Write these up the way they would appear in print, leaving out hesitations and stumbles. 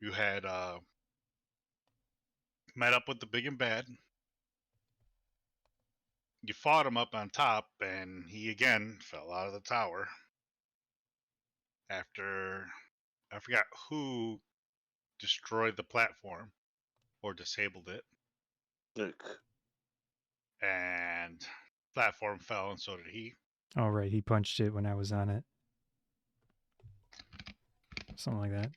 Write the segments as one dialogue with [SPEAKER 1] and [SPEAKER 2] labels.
[SPEAKER 1] You had met up with the big and bad. You fought him up on top, and he again fell out of the tower. After I forgot who destroyed the platform or disabled it,
[SPEAKER 2] Look.
[SPEAKER 1] and platform fell, and so did he.
[SPEAKER 3] Oh, right. He punched it when I was on it. Something like that.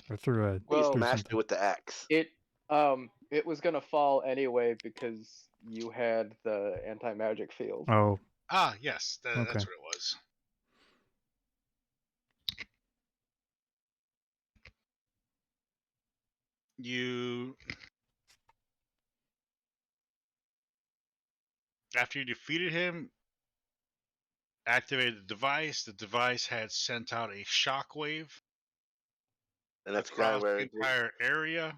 [SPEAKER 3] Or threw a...
[SPEAKER 2] He
[SPEAKER 4] Well,
[SPEAKER 2] smashed
[SPEAKER 3] something.
[SPEAKER 2] it with the axe.
[SPEAKER 4] It was gonna fall anyway because you had the anti-magic field.
[SPEAKER 3] Oh,
[SPEAKER 1] Ah, yes,
[SPEAKER 3] Okay.
[SPEAKER 1] that's what it was. You, after you defeated him, activated the device. The device had sent out a shockwave
[SPEAKER 2] And that's
[SPEAKER 1] across
[SPEAKER 2] where
[SPEAKER 1] the
[SPEAKER 2] it did.
[SPEAKER 1] entire area,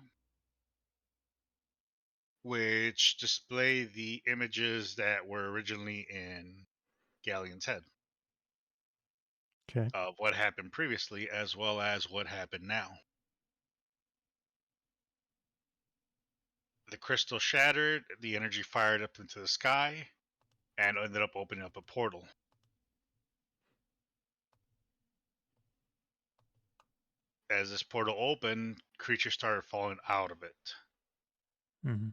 [SPEAKER 1] which display the images that were originally in Ghaleon's head
[SPEAKER 3] okay.
[SPEAKER 1] of what happened previously, as well as what happened now. The crystal shattered, the energy fired up into the sky, and ended up opening up a portal. As this portal opened, creatures started falling out of it.
[SPEAKER 3] Mm-hmm.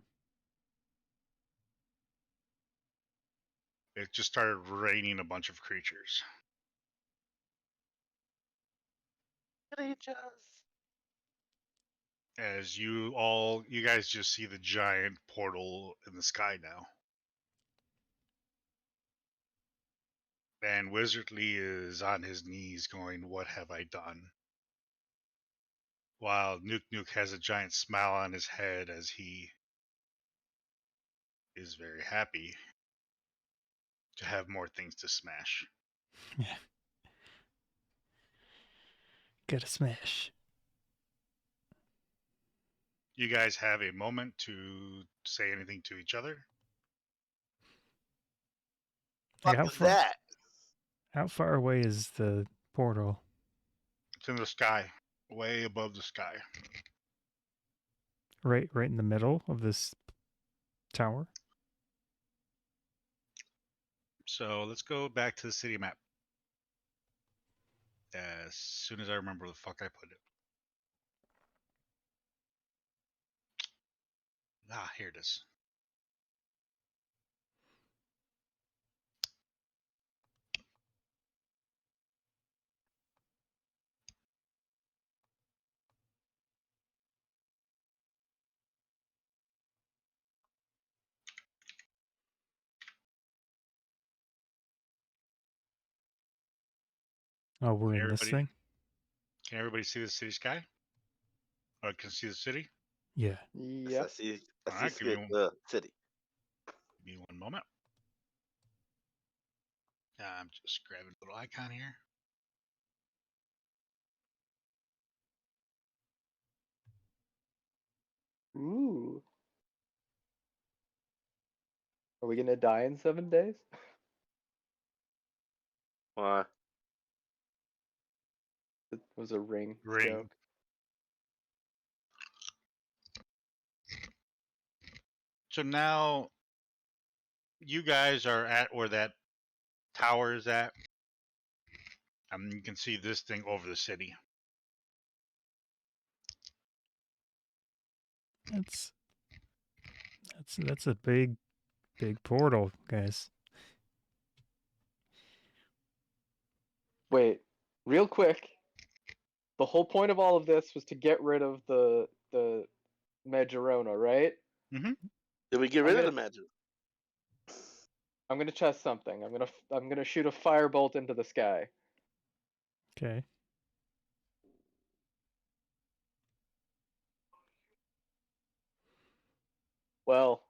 [SPEAKER 1] It just started raining a bunch of creatures. As you guys just see the giant portal in the sky now. And Wizardly is on his knees going, "What have I done?" While Nuke has a giant smile on his head as he is very happy to have more things to smash.
[SPEAKER 3] Yeah. Gotta smash.
[SPEAKER 1] You guys have a moment to say anything to each other.
[SPEAKER 3] Hey,
[SPEAKER 2] Fuck that.
[SPEAKER 3] How far away is the portal?
[SPEAKER 1] It's in the sky, way above the sky.
[SPEAKER 3] Right in the middle of this tower?
[SPEAKER 1] So let's go back to the city map. As soon as I remember where the fuck I put it. Ah, here it is.
[SPEAKER 3] Oh, we're in this thing?
[SPEAKER 1] Can everybody see the city sky? Or can see the city?
[SPEAKER 3] Yeah.
[SPEAKER 2] Yes, I see.
[SPEAKER 1] Alright,
[SPEAKER 2] the city.
[SPEAKER 1] Give me one moment. I'm just grabbing a little icon here.
[SPEAKER 4] Ooh. Are we gonna die in 7 days?
[SPEAKER 2] Why?
[SPEAKER 4] It was a ring
[SPEAKER 1] Ring.
[SPEAKER 4] joke.
[SPEAKER 1] So now you guys are at where that tower is at. You can see this thing over the city.
[SPEAKER 3] That's a big portal, guys.
[SPEAKER 4] Wait, real quick. The whole point of all of this was to get rid of the Majorona, right?
[SPEAKER 1] Mm-hmm.
[SPEAKER 2] Did we get rid of the magic?
[SPEAKER 4] I'm gonna test something. I'm gonna shoot a firebolt into the sky.
[SPEAKER 3] Okay.
[SPEAKER 4] Well,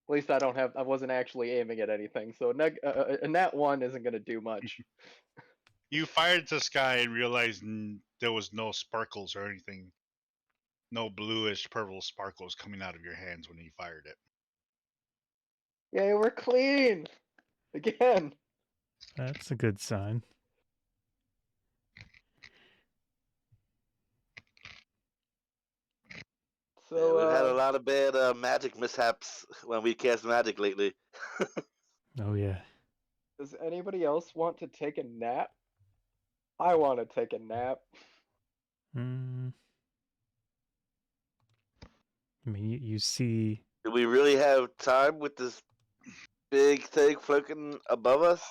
[SPEAKER 4] at least I wasn't actually aiming at anything, so a nat 1 isn't gonna do much.
[SPEAKER 1] You fired to the sky and realized there was no sparkles or anything. No bluish purple sparkles coming out of your hands when you fired it.
[SPEAKER 4] Yay, we're clean! Again!
[SPEAKER 3] That's a good sign.
[SPEAKER 4] So
[SPEAKER 2] we've had a lot of bad magic mishaps when we cast magic lately.
[SPEAKER 3] Oh yeah.
[SPEAKER 4] does anybody else want to take a nap? I want to take a nap.
[SPEAKER 3] Mm. I mean, you see.
[SPEAKER 2] Do we really have time with this big thing floating above us?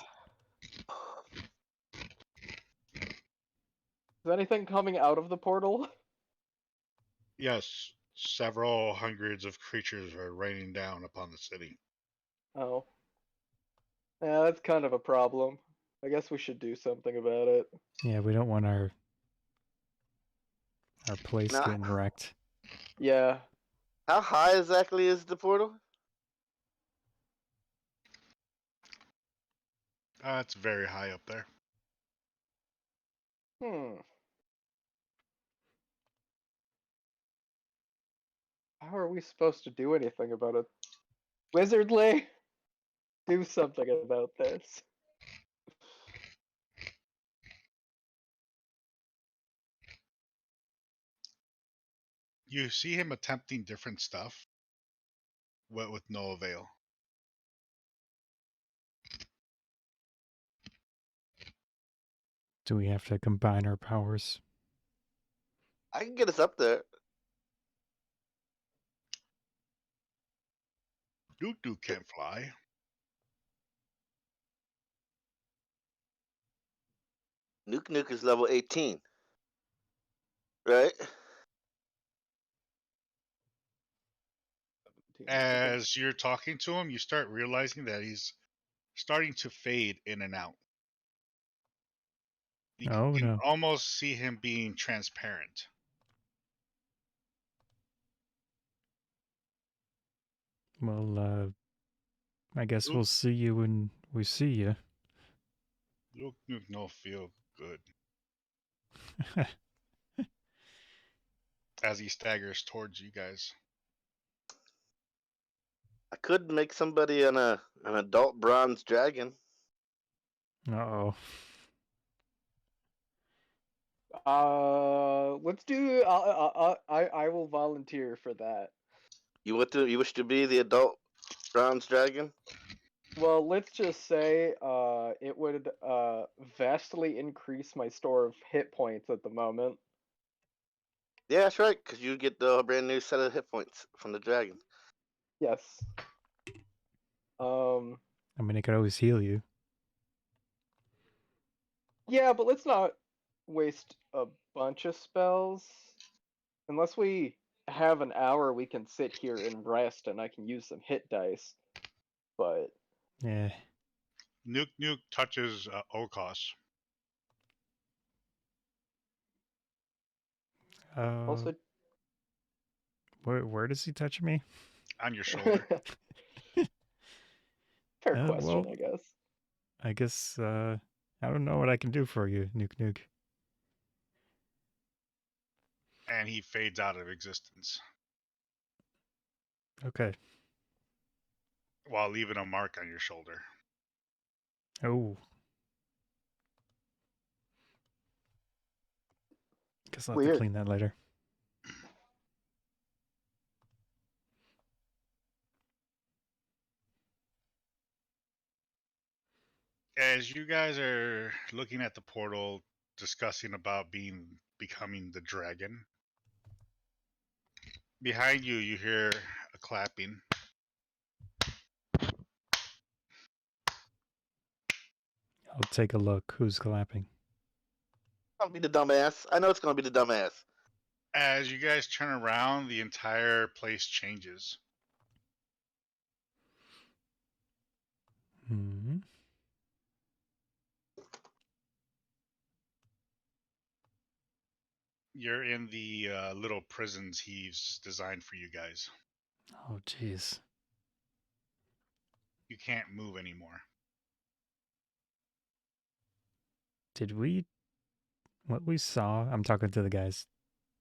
[SPEAKER 4] Is anything coming out of the portal?
[SPEAKER 1] Yes, several hundreds of creatures are raining down upon the city.
[SPEAKER 4] Oh. Yeah, that's kind of a problem. I guess we should do something about it.
[SPEAKER 3] Yeah, we don't want our place
[SPEAKER 2] Nah.
[SPEAKER 3] getting wrecked.
[SPEAKER 4] Yeah.
[SPEAKER 2] How high exactly is the portal?
[SPEAKER 1] It's very high up there.
[SPEAKER 4] How are we supposed to do anything about it? Wizardly, do something about this.
[SPEAKER 1] You see him attempting different stuff, but with no avail.
[SPEAKER 3] Do we have to combine our powers?
[SPEAKER 2] I can get us up there.
[SPEAKER 1] Duke can't fly.
[SPEAKER 2] Nuke is level 18. Right?
[SPEAKER 1] As you're talking to him, you start realizing that he's starting to fade in and out. You
[SPEAKER 3] Oh
[SPEAKER 1] can
[SPEAKER 3] no.
[SPEAKER 1] almost see him being transparent.
[SPEAKER 3] Well, I guess
[SPEAKER 1] Oop.
[SPEAKER 3] we'll see you when we see you.
[SPEAKER 1] Duke no feel good as he staggers towards you guys.
[SPEAKER 2] I could make somebody an adult bronze dragon.
[SPEAKER 3] Uh-oh.
[SPEAKER 4] Let's do. I will volunteer for that.
[SPEAKER 2] You wish to be the adult bronze dragon?
[SPEAKER 4] Well, let's just say it would vastly increase my store of hit points at the moment.
[SPEAKER 2] Yeah, that's right, because you get the brand new set of hit points from the dragon.
[SPEAKER 4] Yes.
[SPEAKER 3] I mean, it could always heal you.
[SPEAKER 4] Yeah, but let's not waste a bunch of spells. Unless we have an hour, we can sit here and rest, and I can use some hit dice. But
[SPEAKER 3] Yeah.
[SPEAKER 1] Nuke touches O'Koss.
[SPEAKER 4] also,
[SPEAKER 3] Where does he touch me?
[SPEAKER 1] On your shoulder.
[SPEAKER 4] fair question,
[SPEAKER 3] Well,
[SPEAKER 4] I guess.
[SPEAKER 3] I guess I don't know what I can do for you, Nuke.
[SPEAKER 1] And he fades out of existence
[SPEAKER 3] Okay.
[SPEAKER 1] while leaving a mark on your shoulder.
[SPEAKER 3] Oh. Guess I'll have to
[SPEAKER 4] Weird.
[SPEAKER 3] clean that later.
[SPEAKER 1] As you guys are looking at the portal, discussing about becoming the dragon, behind you, you hear a clapping.
[SPEAKER 3] I'll take a look. Who's clapping?
[SPEAKER 2] I'll be the dumbass. I know it's gonna be the dumbass.
[SPEAKER 1] As you guys turn around, the entire place changes.
[SPEAKER 3] Hmm.
[SPEAKER 1] You're in the little prisons he's designed for you guys.
[SPEAKER 3] Oh, jeez.
[SPEAKER 1] You can't move anymore.
[SPEAKER 3] Did we... What we saw... I'm talking to the guys.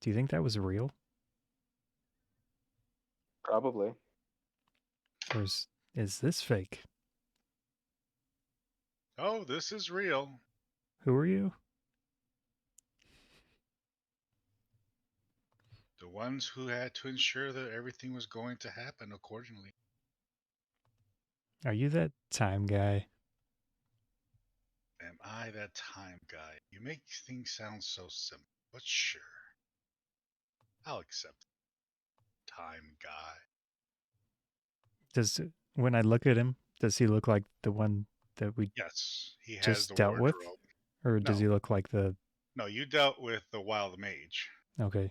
[SPEAKER 3] Do you think that was real?
[SPEAKER 4] Probably.
[SPEAKER 3] Or is this fake?
[SPEAKER 1] Oh, this is real.
[SPEAKER 3] Who are you?
[SPEAKER 1] The ones who had to ensure that everything was going to happen accordingly.
[SPEAKER 3] Are you that time guy?
[SPEAKER 1] Am I that time guy? You make things sound so simple, but sure. I'll accept it. Time guy.
[SPEAKER 3] When I look at him, does he look like the one that we
[SPEAKER 1] Yes, he has
[SPEAKER 3] just
[SPEAKER 1] the
[SPEAKER 3] dealt with?
[SPEAKER 1] wardrobe.
[SPEAKER 3] Or does
[SPEAKER 1] No.
[SPEAKER 3] he look like the...
[SPEAKER 1] No, you dealt with the wild mage.
[SPEAKER 3] Okay.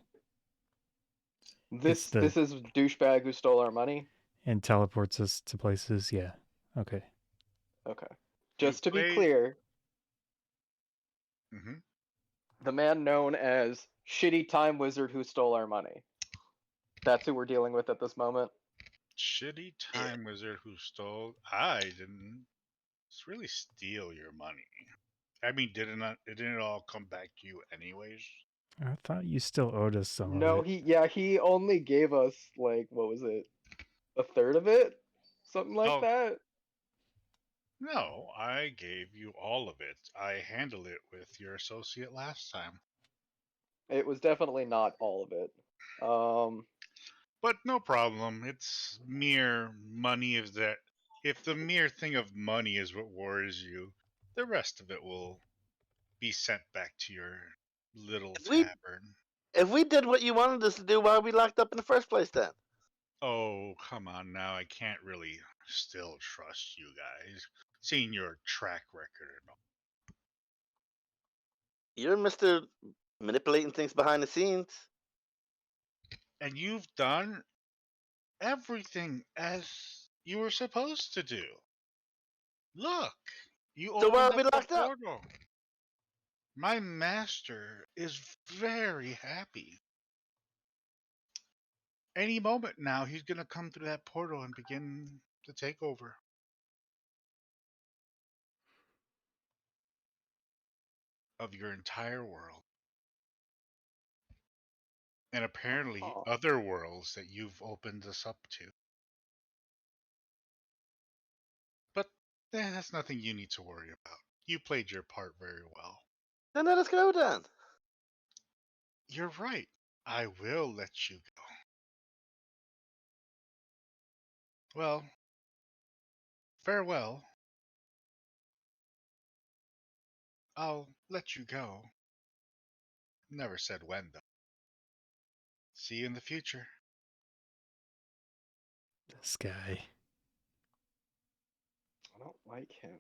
[SPEAKER 4] This
[SPEAKER 3] the-
[SPEAKER 4] this is douchebag who stole our money.
[SPEAKER 3] And teleports us to places? Yeah. Okay.
[SPEAKER 4] Okay. Just to be
[SPEAKER 1] played-
[SPEAKER 4] clear,
[SPEAKER 1] Mm-hmm.
[SPEAKER 4] the man known as Shitty Time Wizard who stole our money. That's who we're dealing with at this moment.
[SPEAKER 1] Shitty time wizard who stole. I didn't really steal your money. I mean, didn't it all come back to you anyways?
[SPEAKER 3] I thought you still owed us some
[SPEAKER 4] No,
[SPEAKER 3] of it.
[SPEAKER 4] he only gave us like what was it? A third of it? Something like
[SPEAKER 1] Oh.
[SPEAKER 4] that.
[SPEAKER 1] No, I gave you all of it. I handled it with your associate last time.
[SPEAKER 4] It was definitely not all of it.
[SPEAKER 1] But no problem. It's mere money. If the mere thing of money is what worries you, the rest of it will be sent back to your little tavern.
[SPEAKER 2] If we did what you wanted us to do, why are we locked up in the first place then?
[SPEAKER 1] Oh, come on now. I can't really still trust you guys, seeing your track record and all.
[SPEAKER 2] You're Mr. Manipulating things behind the scenes.
[SPEAKER 1] And you've done everything as you were supposed to do. Look, you
[SPEAKER 2] So why
[SPEAKER 1] opened
[SPEAKER 2] are we
[SPEAKER 1] up the
[SPEAKER 2] locked up?
[SPEAKER 1] portal. My master is very happy. Any moment now, he's going to come through that portal and begin the takeover of your entire world. And apparently other worlds that you've opened us up to. But that's nothing you need to worry about. You played your part very well.
[SPEAKER 2] Then let us go then.
[SPEAKER 1] You're right. I will let you go. Well, farewell. I'll let you go. Never said when, though. See you in the future.
[SPEAKER 3] This guy.
[SPEAKER 4] I don't like him.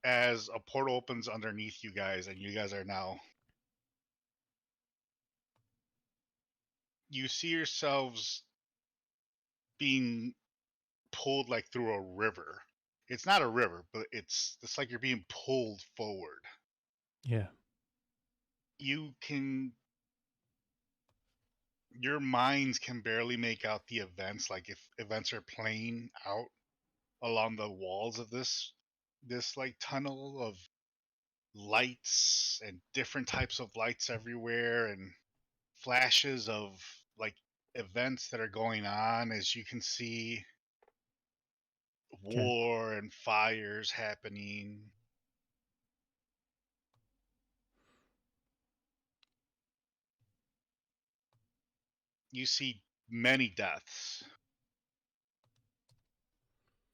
[SPEAKER 1] As a portal opens underneath you guys, and you guys are now... You see yourselves being pulled like through a river. It's not a river, but it's like you're being pulled forward.
[SPEAKER 3] Yeah.
[SPEAKER 1] Your minds can barely make out the events, like if events are playing out along the walls of this like tunnel of lights and different types of lights everywhere and flashes of like events that are going on. As you can see, war and fires happening. You see many deaths,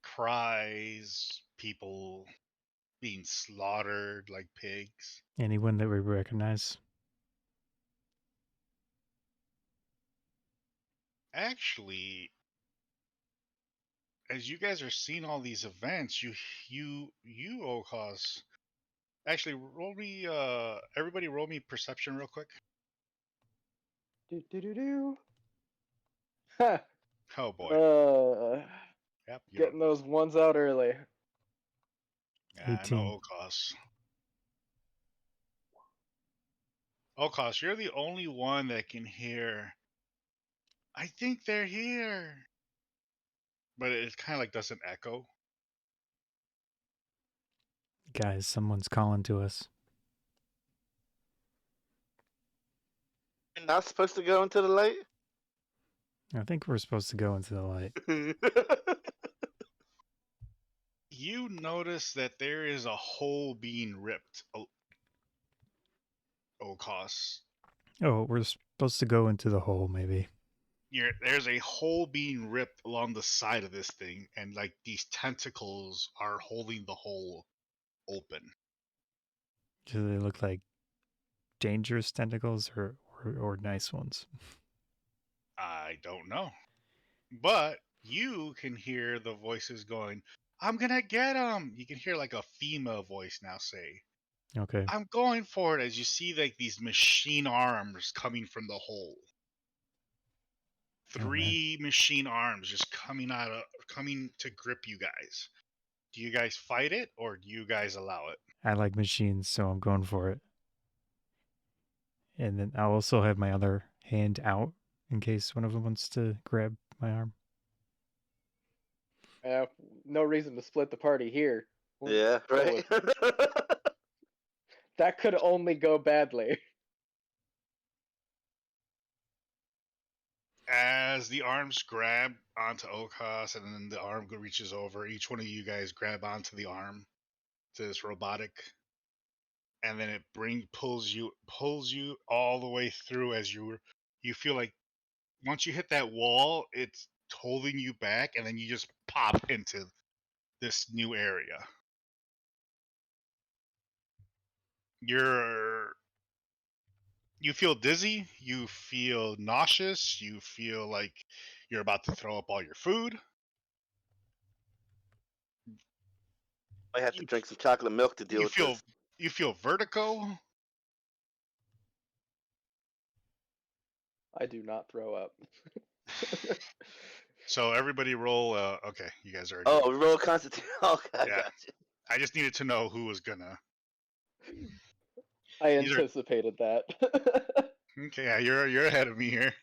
[SPEAKER 1] cries, people being slaughtered like pigs.
[SPEAKER 3] Anyone that we recognize?
[SPEAKER 1] Actually, as you guys are seeing all these events, you O'Koss, actually roll me everybody roll me perception real quick.
[SPEAKER 4] Do do do do. Ha.
[SPEAKER 1] Oh boy. Yep,
[SPEAKER 4] Getting those ones out early.
[SPEAKER 1] Yeah,
[SPEAKER 3] 18.
[SPEAKER 1] I know O'Koss. O'Koss, you're the only one that can hear, I think they're here. But it kind of like doesn't echo.
[SPEAKER 3] Guys, someone's calling to us.
[SPEAKER 2] You're not supposed to go into the light?
[SPEAKER 3] I think we're supposed to go into the light.
[SPEAKER 1] You notice that there is a hole being ripped, O'Koss,
[SPEAKER 3] Oh, we're supposed to go into the hole, maybe.
[SPEAKER 1] There's a hole being ripped along the side of this thing, and like these tentacles are holding the hole open.
[SPEAKER 3] Do they look like dangerous tentacles or nice ones?
[SPEAKER 1] I don't know. But you can hear the voices going, I'm gonna get him. You can hear like a female voice now say,
[SPEAKER 3] Okay.
[SPEAKER 1] I'm going for it, as you see like these machine arms coming from the hole.
[SPEAKER 3] Oh, man.
[SPEAKER 1] 3 machine arms just coming to grip you guys. Do you guys fight it or do you guys allow it?
[SPEAKER 3] I like machines, so I'm going for it. And then I'll also have my other hand out in case one of them wants to grab my arm.
[SPEAKER 4] No reason to split the party here. We'll
[SPEAKER 2] Yeah,
[SPEAKER 4] go
[SPEAKER 2] right.
[SPEAKER 4] that could only go badly.
[SPEAKER 1] As the arms grab onto O'Koss and then the arm reaches over, each one of you guys grab onto the arm, to this robotic, and then it pulls you all the way through, as you feel like once you hit that wall, it's holding you back, and then you just pop into this new area. You feel dizzy, you feel nauseous, you feel like you're about to throw up all your food.
[SPEAKER 2] I have to
[SPEAKER 1] You,
[SPEAKER 2] drink some chocolate milk to deal
[SPEAKER 1] you
[SPEAKER 2] with
[SPEAKER 1] feel
[SPEAKER 2] this.
[SPEAKER 1] you feel vertigo.
[SPEAKER 4] I do not throw up.
[SPEAKER 1] So everybody roll. Okay, you guys are.
[SPEAKER 2] Oh, roll constitution. Okay, I
[SPEAKER 1] Yeah.
[SPEAKER 2] got you.
[SPEAKER 1] I just needed to know who was gonna.
[SPEAKER 4] I
[SPEAKER 1] These are
[SPEAKER 4] anticipated that.
[SPEAKER 1] okay. Yeah, you're ahead of me here.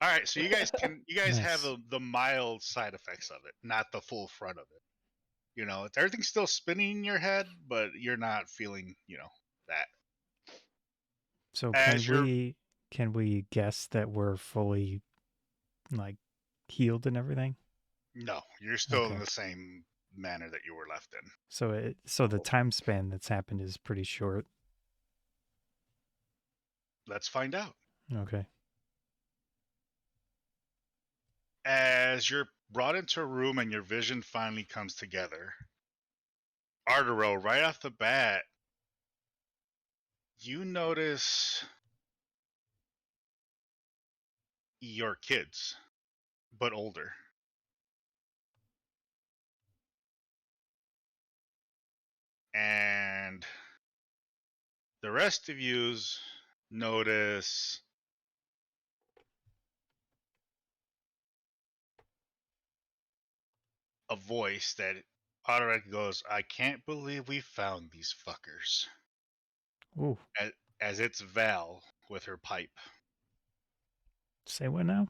[SPEAKER 1] All right, so you guys have
[SPEAKER 3] Nice.
[SPEAKER 1] the mild side effects of it, not the full front of it. You know, everything's still spinning in your head, but you're not feeling, that.
[SPEAKER 3] So
[SPEAKER 1] As you're
[SPEAKER 3] can we guess that we're fully like healed and everything?
[SPEAKER 1] No, you're still in
[SPEAKER 3] Okay.
[SPEAKER 1] the same manner that you were left in.
[SPEAKER 3] So the time span that's happened is pretty short.
[SPEAKER 1] Let's find out.
[SPEAKER 3] Okay.
[SPEAKER 1] As you're brought into a room and your vision finally comes together, Ardorel, right off the bat, you notice your kids, but older. And the rest of yous notice a voice that automatically goes, I can't believe we found these fuckers.
[SPEAKER 3] Ooh.
[SPEAKER 1] As it's Val with her pipe.
[SPEAKER 3] Say what now?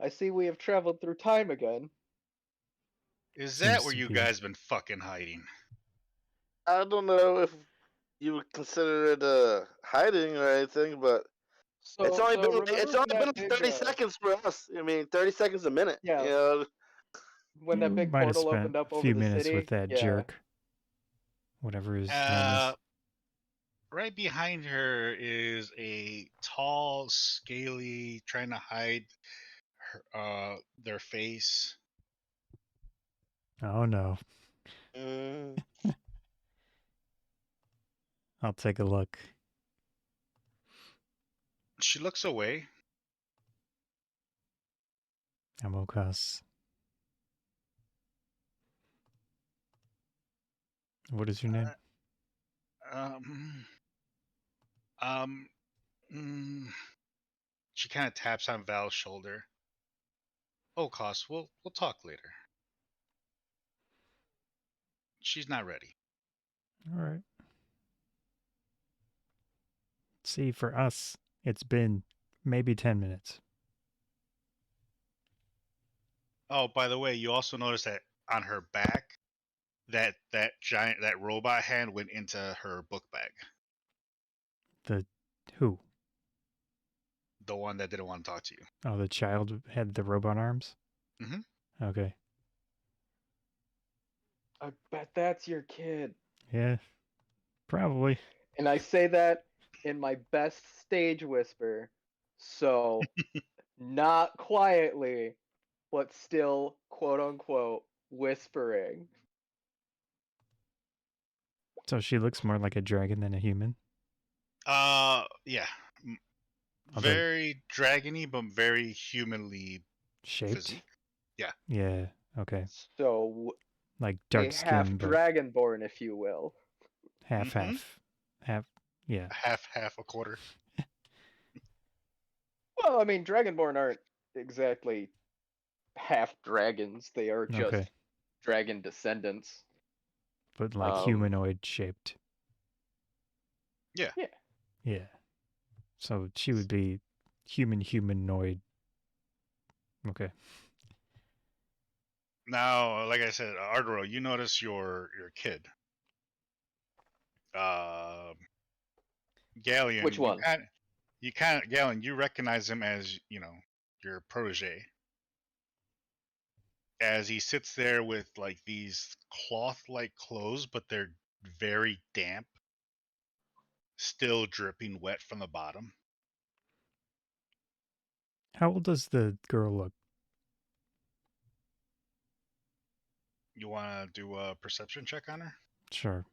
[SPEAKER 4] I see we have traveled through time again.
[SPEAKER 1] Is that
[SPEAKER 3] Seems
[SPEAKER 1] where
[SPEAKER 3] to
[SPEAKER 1] you
[SPEAKER 3] be.
[SPEAKER 1] guys been fucking hiding?
[SPEAKER 2] I don't know if you would consider it hiding or anything, but
[SPEAKER 4] So,
[SPEAKER 2] it's only been
[SPEAKER 4] remember when
[SPEAKER 2] like
[SPEAKER 4] that
[SPEAKER 2] 30 seconds for us. I mean, 30 seconds a minute.
[SPEAKER 4] Yeah.
[SPEAKER 2] You know?
[SPEAKER 4] when that big
[SPEAKER 3] Might have
[SPEAKER 4] portal
[SPEAKER 3] spent
[SPEAKER 4] opened up
[SPEAKER 3] a
[SPEAKER 4] over
[SPEAKER 3] few
[SPEAKER 4] the
[SPEAKER 3] minutes
[SPEAKER 4] city?
[SPEAKER 3] with that
[SPEAKER 4] Yeah.
[SPEAKER 3] jerk. Whatever his name is.
[SPEAKER 1] Right behind her is a tall, scaly, trying to hide their face.
[SPEAKER 3] Oh no.
[SPEAKER 2] Mm,
[SPEAKER 3] I'll take a look.
[SPEAKER 1] She looks away.
[SPEAKER 3] I'm O'Koss. What is your name?
[SPEAKER 1] Um, um, mm, she kind of taps on Val's shoulder. Oh, Koss, we'll talk later. She's not ready.
[SPEAKER 3] All right. See, for us, it's been maybe 10 minutes.
[SPEAKER 1] Oh, by the way, you also notice that on her back, that robot hand went into her book bag.
[SPEAKER 3] The who?
[SPEAKER 1] The one that didn't want to talk to you.
[SPEAKER 3] Oh, the child had the robot arms?
[SPEAKER 1] Mhm.
[SPEAKER 3] Okay.
[SPEAKER 4] I bet that's your kid.
[SPEAKER 3] Yeah, probably.
[SPEAKER 4] And I say that in my best stage whisper, so not quietly, but still quote unquote whispering.
[SPEAKER 3] So she looks more like a dragon than a human.
[SPEAKER 1] Yeah.
[SPEAKER 3] Although
[SPEAKER 1] Very dragony, but very humanly
[SPEAKER 3] shaped.
[SPEAKER 1] physique. Yeah.
[SPEAKER 3] Yeah. Okay.
[SPEAKER 4] So
[SPEAKER 3] Like
[SPEAKER 4] a
[SPEAKER 3] dark
[SPEAKER 4] half
[SPEAKER 3] skin, but
[SPEAKER 4] dragonborn, if you will.
[SPEAKER 3] half,
[SPEAKER 1] Mhm.
[SPEAKER 3] half. Yeah.
[SPEAKER 1] Half, a quarter.
[SPEAKER 4] Well, I mean, dragonborn aren't exactly half dragons; they are just
[SPEAKER 3] Okay.
[SPEAKER 4] dragon descendants.
[SPEAKER 3] But like
[SPEAKER 4] Um,
[SPEAKER 3] humanoid shaped.
[SPEAKER 1] Yeah.
[SPEAKER 4] Yeah.
[SPEAKER 3] Yeah. So she would be humanoid. Okay.
[SPEAKER 1] Now, like I said, Ardorel, you notice your kid. Ghaleon,
[SPEAKER 4] Which one?
[SPEAKER 1] Ghaleon, you recognize him as, your protege. As he sits there with like these cloth-like clothes, but they're very damp, still dripping wet from the bottom.
[SPEAKER 3] How old does the girl look?
[SPEAKER 1] You want to do a perception check on her?
[SPEAKER 3] Sure.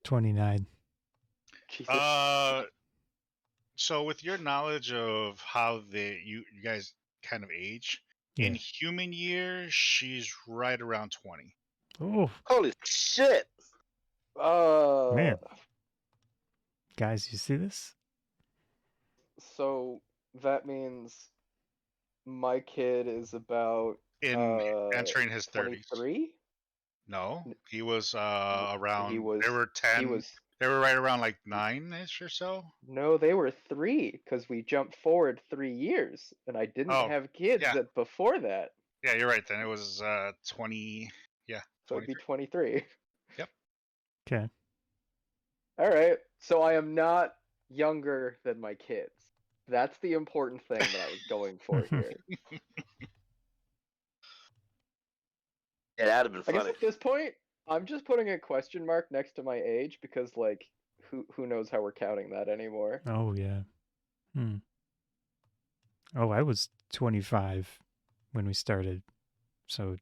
[SPEAKER 3] 29.
[SPEAKER 4] Jesus.
[SPEAKER 1] So with your knowledge of how you guys kind of age, in
[SPEAKER 3] Yeah.
[SPEAKER 1] human years, she's right around 20.
[SPEAKER 3] Oh,
[SPEAKER 2] Holy shit!
[SPEAKER 3] man. Guys, you see this?
[SPEAKER 4] So that means my kid is about
[SPEAKER 1] In entering his 30s.
[SPEAKER 4] 23.
[SPEAKER 1] No, he was
[SPEAKER 4] He
[SPEAKER 1] around.
[SPEAKER 4] was.
[SPEAKER 1] They were
[SPEAKER 4] He
[SPEAKER 1] 10.
[SPEAKER 4] was.
[SPEAKER 1] They were right around like 9-ish or so.
[SPEAKER 4] No, they were 3 because we jumped forward 3 years, and I didn't
[SPEAKER 1] Oh,
[SPEAKER 4] have kids
[SPEAKER 1] yeah.
[SPEAKER 4] before that,
[SPEAKER 1] Yeah, you're right. Then it was 20. Yeah,
[SPEAKER 4] so it'd be
[SPEAKER 1] 23.
[SPEAKER 4] 23.
[SPEAKER 1] Yep.
[SPEAKER 3] Okay.
[SPEAKER 4] All right, so I am not younger than my kids. That's the important thing that I was going for here.
[SPEAKER 2] Yeah, that'd have
[SPEAKER 4] I
[SPEAKER 2] been
[SPEAKER 4] guess
[SPEAKER 2] funny.
[SPEAKER 4] at this point, I'm just putting a question mark next to my age because, like, who knows how we're counting that anymore?
[SPEAKER 3] Oh, yeah. Oh, I was 25 when we started. So,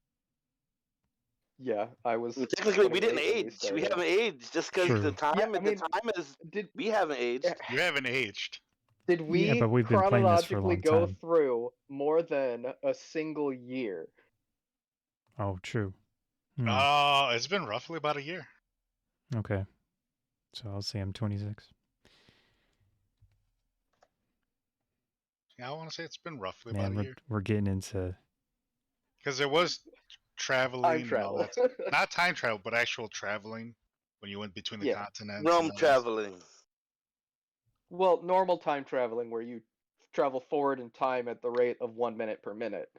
[SPEAKER 4] Yeah, I was.
[SPEAKER 2] And technically, we didn't
[SPEAKER 4] 28 when we
[SPEAKER 2] age. We
[SPEAKER 4] started.
[SPEAKER 2] haven't aged just because
[SPEAKER 3] True.
[SPEAKER 2] the time.
[SPEAKER 4] Yeah, I mean,
[SPEAKER 2] the time is.
[SPEAKER 4] Did
[SPEAKER 2] We haven't aged.
[SPEAKER 1] You haven't aged.
[SPEAKER 4] did
[SPEAKER 3] yeah,
[SPEAKER 4] we
[SPEAKER 3] but we've been playing this for a
[SPEAKER 4] chronologically
[SPEAKER 3] long
[SPEAKER 4] go
[SPEAKER 3] time.
[SPEAKER 4] through more than a single year?
[SPEAKER 3] Oh, true.
[SPEAKER 1] It's been roughly about a year.
[SPEAKER 3] Okay. So I'll say I'm 26.
[SPEAKER 1] Yeah, I want to say it's been roughly
[SPEAKER 3] Man,
[SPEAKER 1] about a year.
[SPEAKER 3] we're getting into
[SPEAKER 1] Because there was traveling
[SPEAKER 4] Time
[SPEAKER 1] and all
[SPEAKER 4] travel.
[SPEAKER 1] that. Not time travel, but actual traveling when you went between the
[SPEAKER 4] Yeah.
[SPEAKER 1] continents.
[SPEAKER 2] Realm
[SPEAKER 1] and all that.
[SPEAKER 2] traveling.
[SPEAKER 4] Well, normal time traveling where you travel forward in time at the rate of 1 minute per minute.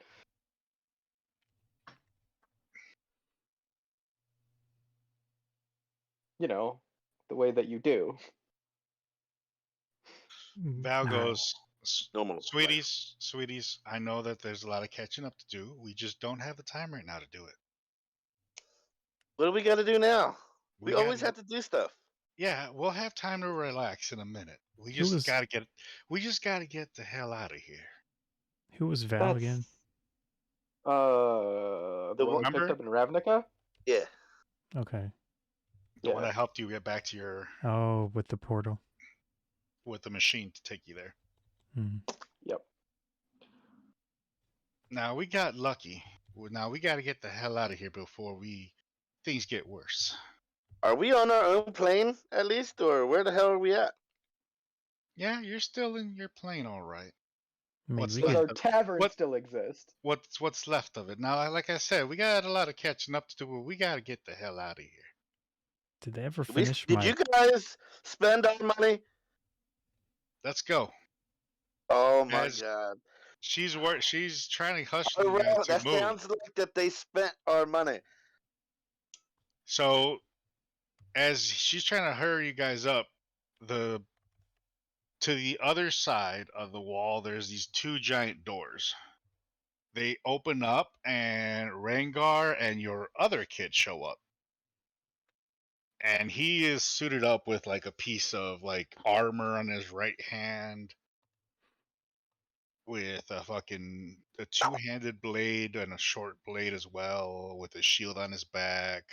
[SPEAKER 4] You know, the way that you do.
[SPEAKER 1] Val goes,
[SPEAKER 2] Normal.
[SPEAKER 1] sweeties, I know that there's a lot of catching up to do. We just don't have the time right now to do it.
[SPEAKER 2] What do we got to do now?
[SPEAKER 1] We
[SPEAKER 2] We always
[SPEAKER 1] gotta-
[SPEAKER 2] have to do stuff.
[SPEAKER 1] Yeah, we'll have time to relax in a minute. We
[SPEAKER 3] Who
[SPEAKER 1] just
[SPEAKER 3] was-
[SPEAKER 1] gotta get the hell out of here.
[SPEAKER 3] Who was Val again?
[SPEAKER 4] The one we picked
[SPEAKER 1] Remember?
[SPEAKER 4] up in Ravnica?
[SPEAKER 2] Yeah.
[SPEAKER 3] Okay.
[SPEAKER 1] The one
[SPEAKER 4] Yeah.
[SPEAKER 1] that helped you get back to your
[SPEAKER 3] Oh, with the portal.
[SPEAKER 1] with the machine to take you there.
[SPEAKER 4] Yep.
[SPEAKER 1] Now we got lucky. Now we gotta get the hell out of here before things get worse.
[SPEAKER 2] Are we on our own plane at least, or where the hell are we at?
[SPEAKER 1] Yeah, you're still in your plane, all right.
[SPEAKER 3] I mean,
[SPEAKER 1] What's
[SPEAKER 3] we
[SPEAKER 4] Does
[SPEAKER 1] left
[SPEAKER 3] could,
[SPEAKER 4] our
[SPEAKER 1] of-
[SPEAKER 4] tavern
[SPEAKER 1] what-
[SPEAKER 4] still exist?
[SPEAKER 1] What's left of it? Now, like I said, we got a lot of catching up to do. But we gotta get the hell out of here.
[SPEAKER 3] did they ever
[SPEAKER 2] Did
[SPEAKER 3] finish
[SPEAKER 2] did
[SPEAKER 3] my
[SPEAKER 2] you guys spend our money?
[SPEAKER 1] Let's go.
[SPEAKER 2] Oh my
[SPEAKER 1] As-
[SPEAKER 2] god.
[SPEAKER 1] She's trying to hush
[SPEAKER 2] Oh,
[SPEAKER 1] you guys
[SPEAKER 2] well,
[SPEAKER 1] to
[SPEAKER 2] that
[SPEAKER 1] move.
[SPEAKER 2] sounds like that they spent our money.
[SPEAKER 1] So as she's trying to hurry you guys up, to the other side of the wall, there's these two giant doors. They open up, and Rengar and your other kid show up. And he is suited up with like a piece of like armor on his right hand, with a two-handed blade and a short blade as well, with a shield on his back.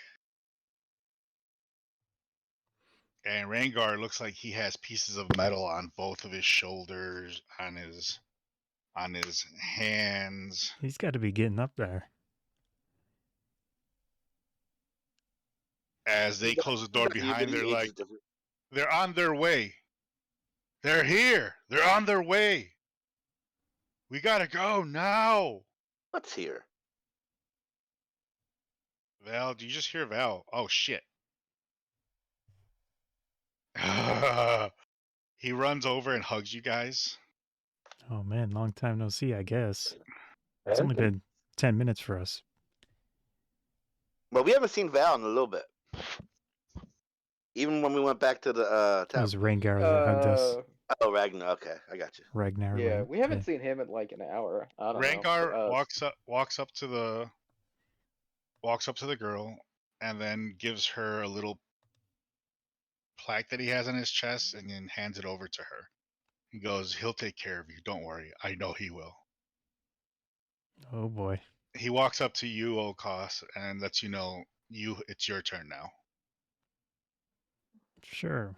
[SPEAKER 1] And Rangar looks like he has pieces of metal on both of his shoulders, on his hands.
[SPEAKER 3] He's got to be getting up there.
[SPEAKER 1] As they close the door behind, they're like,
[SPEAKER 2] Ages different.
[SPEAKER 1] they're on their way. They're here. They're on their way. We gotta go now.
[SPEAKER 2] What's here?
[SPEAKER 1] Val, do you just hear Val? Oh shit. He runs over and hugs you guys.
[SPEAKER 3] Oh man, long time no see, I guess. It's only been 10 minutes for us.
[SPEAKER 2] Well, we haven't seen Val in a little bit. Even when we went back to the
[SPEAKER 3] That was
[SPEAKER 2] town.
[SPEAKER 3] Rangar that hugged us.
[SPEAKER 2] Oh, Ragnar. Okay, I got you.
[SPEAKER 3] Ragnar.
[SPEAKER 4] Yeah,
[SPEAKER 3] Ran-
[SPEAKER 4] we haven't seen him in like an hour. I don't know.
[SPEAKER 1] Rangar
[SPEAKER 4] for us.
[SPEAKER 1] walks up to the girl and then gives her a little plaque that he has on his chest and then hands it over to her. He goes, "He'll take care of you. Don't worry. I know he will."
[SPEAKER 3] Oh boy.
[SPEAKER 1] He walks up to you, O'Koss, and lets you know it's your turn now.
[SPEAKER 3] Sure.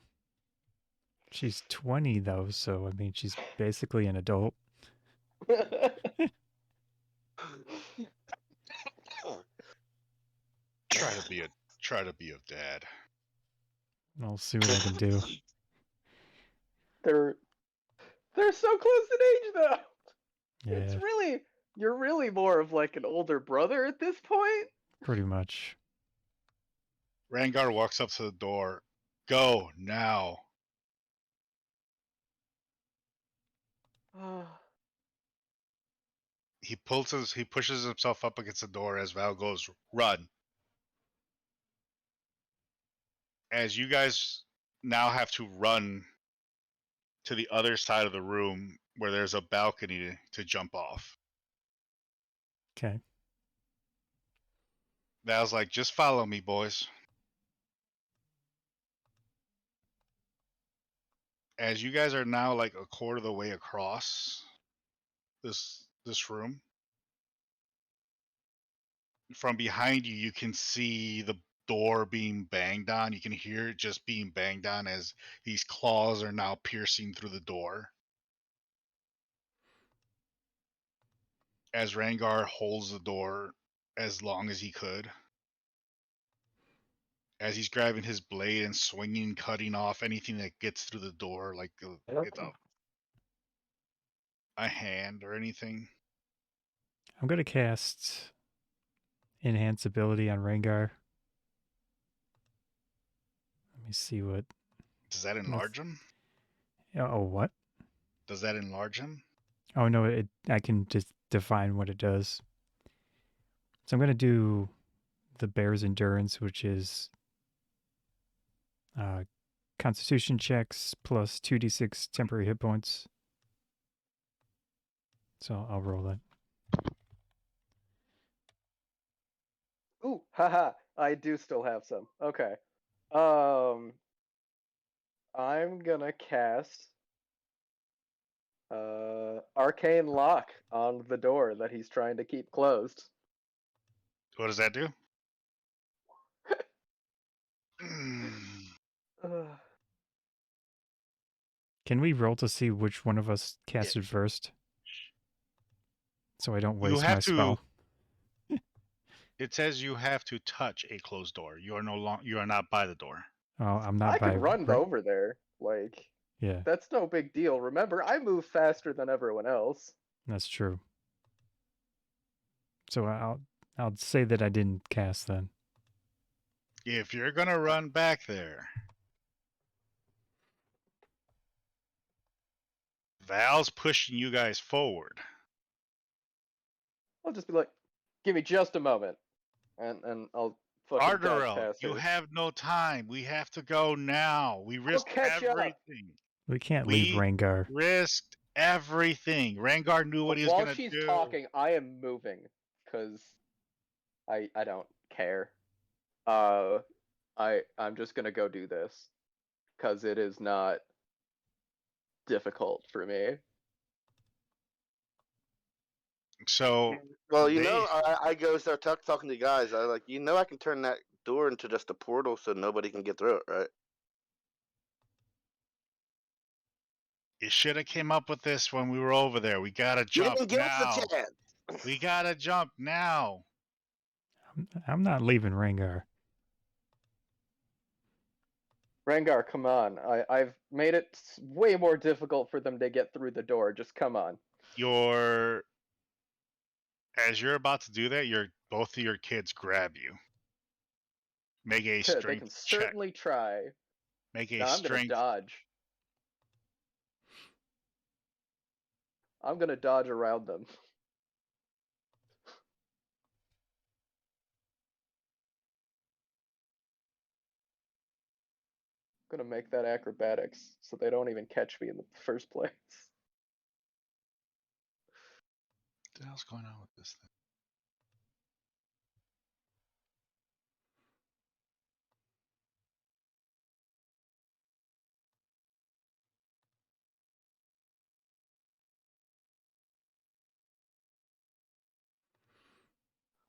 [SPEAKER 3] She's 20 though, so I mean she's basically an adult.
[SPEAKER 1] Try to be a dad.
[SPEAKER 3] I'll see what I can do.
[SPEAKER 4] They're so close in age though.
[SPEAKER 3] Yeah,
[SPEAKER 4] You're really more of like an older brother at this point.
[SPEAKER 3] pretty much.
[SPEAKER 1] Rangar walks up to the door. Go now. He pushes himself up against the door as Val goes, "Run." As you guys now have to run to the other side of the room where there's a balcony to jump off.
[SPEAKER 3] Okay.
[SPEAKER 1] Val's like, "Just follow me, boys." As you guys are now like a quarter of the way across this room, from behind you, you can see the door being banged on. You can hear it just being banged on as these claws are now piercing through the door. As Rangar holds the door as long as he could. As he's grabbing his blade and swinging, cutting off anything that gets through the door, like it's a hand or anything.
[SPEAKER 3] I'm gonna cast Enhance Ability on Rangar. Let me see what.
[SPEAKER 1] Does that enlarge him?
[SPEAKER 3] Oh, what?
[SPEAKER 1] Does that enlarge him?
[SPEAKER 3] Oh no, I can just define what it does. So I'm gonna do the Bear's Endurance, which is Constitution checks plus 2d6 temporary hit points. So I'll roll that.
[SPEAKER 4] Ooh, haha! I do still have some. Okay. I'm gonna cast Arcane Lock on the door that he's trying to keep closed.
[SPEAKER 1] What does that do?
[SPEAKER 3] Can we roll to see which one of us casted first? So I don't waste my spell.
[SPEAKER 1] It says you have to touch a closed door. You are not by the door.
[SPEAKER 3] Oh, I'm not
[SPEAKER 4] I
[SPEAKER 3] by.
[SPEAKER 4] can run
[SPEAKER 3] right-
[SPEAKER 4] over there. Like,
[SPEAKER 3] Yeah,
[SPEAKER 4] that's no big deal. Remember, I move faster than everyone else.
[SPEAKER 3] that's true. So I'll say that I didn't cast then.
[SPEAKER 1] If you're gonna run back there, Val's pushing you guys forward.
[SPEAKER 4] I'll just be like, give me just a moment, and I'll fucking dash
[SPEAKER 1] Ardorel,
[SPEAKER 4] past
[SPEAKER 1] you
[SPEAKER 4] her.
[SPEAKER 1] have no time. We have to go now. We risked
[SPEAKER 4] catch up.
[SPEAKER 1] everything.
[SPEAKER 3] We can't leave Rangar.
[SPEAKER 1] Risked everything. Rangar knew what he was
[SPEAKER 4] While
[SPEAKER 1] gonna
[SPEAKER 4] she's
[SPEAKER 1] do.
[SPEAKER 4] talking, I am moving because I don't care. I'm just gonna go do this because it is not difficult for me.
[SPEAKER 1] So
[SPEAKER 2] Well,
[SPEAKER 1] they
[SPEAKER 2] I go start talking to the guys. I like, I can turn that door into just a portal so nobody can get through it, right?
[SPEAKER 1] you should have came up with this when we were over there. We gotta
[SPEAKER 2] You
[SPEAKER 1] jump
[SPEAKER 2] didn't give us
[SPEAKER 1] now.
[SPEAKER 2] a chance.
[SPEAKER 1] We gotta jump now.
[SPEAKER 3] I'm not leaving Rangar.
[SPEAKER 4] Rengar, come on. I've made it way more difficult for them to get through the door. Just come on.
[SPEAKER 1] As you're about to do that, both of your kids grab you. Make a
[SPEAKER 4] They
[SPEAKER 1] strength
[SPEAKER 4] can
[SPEAKER 1] check.
[SPEAKER 4] certainly try.
[SPEAKER 1] Make a
[SPEAKER 4] No, I'm gonna
[SPEAKER 1] strength.
[SPEAKER 4] dodge. I'm gonna dodge around them. I'm gonna make that acrobatics so they don't even catch me in the first place.
[SPEAKER 1] What the hell's going on with this thing?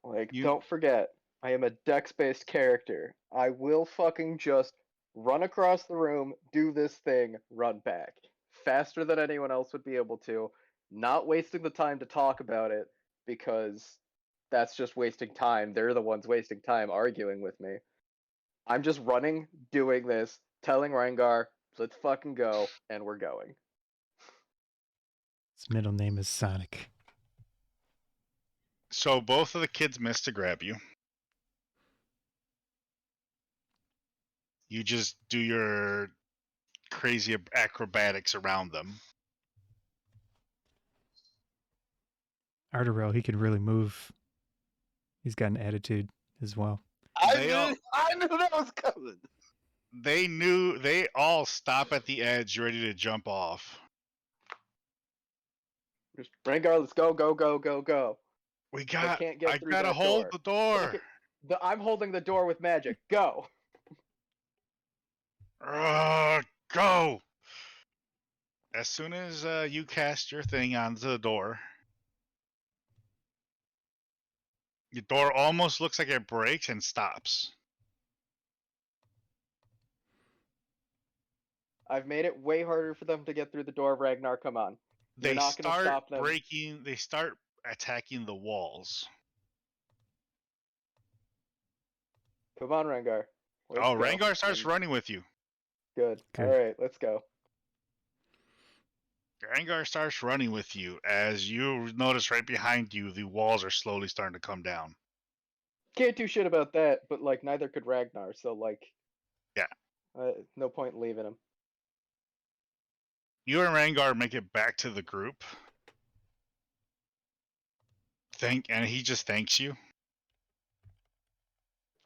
[SPEAKER 4] Like,
[SPEAKER 1] You-
[SPEAKER 4] don't forget, I am a dex-based character. I will fucking just run across the room, do this thing, run back. Faster than anyone else would be able to. Not wasting the time to talk about it, because that's just wasting time. They're the ones wasting time arguing with me. I'm just running, doing this, telling Rengar, let's fucking go, and we're going.
[SPEAKER 3] His middle name is Sonic.
[SPEAKER 1] So both of the kids missed to grab you. You just do your crazy acrobatics around them.
[SPEAKER 3] Ardorel, he could really move. He's got an attitude as well.
[SPEAKER 2] I
[SPEAKER 1] They all-
[SPEAKER 2] knew that was coming.
[SPEAKER 1] They all stop at the edge, ready to jump off.
[SPEAKER 4] Just Rengar, let's go, go, go, go, go.
[SPEAKER 1] I
[SPEAKER 4] can't get through
[SPEAKER 1] gotta
[SPEAKER 4] that
[SPEAKER 1] hold
[SPEAKER 4] door.
[SPEAKER 1] the door.
[SPEAKER 4] Okay, I'm holding the door with magic. Go.
[SPEAKER 1] Go. As soon as you cast your thing onto the door, your door almost looks like it breaks and stops.
[SPEAKER 4] I've made it way harder for them to get through the door. Ragnar, come on. You're
[SPEAKER 1] They
[SPEAKER 4] not going to
[SPEAKER 1] start
[SPEAKER 4] stop them.
[SPEAKER 1] breaking. They start attacking the walls.
[SPEAKER 4] Come on, Rengar. Let's go.
[SPEAKER 1] Rengar starts running with you.
[SPEAKER 4] Good.
[SPEAKER 3] Good.
[SPEAKER 4] All right, let's go.
[SPEAKER 1] Rengar starts running with you. As you notice right behind you, the walls are slowly starting to come down.
[SPEAKER 4] Can't do shit about that, but like neither could Ragnar, so like,
[SPEAKER 1] Yeah.
[SPEAKER 4] No point in leaving him.
[SPEAKER 1] You and Rengar make it back to the group. And he just thanks you.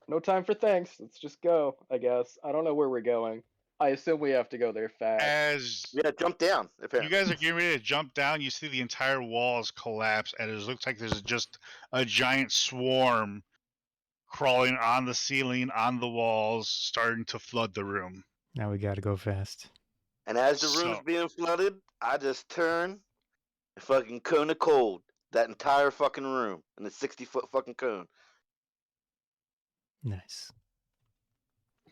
[SPEAKER 4] No time for thanks. Let's just go, I guess. I don't know where we're going. I assume we have to go there fast.
[SPEAKER 1] As
[SPEAKER 2] Yeah, jump down.
[SPEAKER 1] you guys are getting ready to jump down, you see the entire walls collapse, and it looks like there's just a giant swarm crawling on the ceiling, on the walls, starting to flood the room.
[SPEAKER 3] Now we gotta go fast.
[SPEAKER 2] And as the room's
[SPEAKER 1] So-
[SPEAKER 2] being flooded, I just turn and fucking cone of cold that entire fucking room in a 60-foot fucking cone.
[SPEAKER 3] Nice.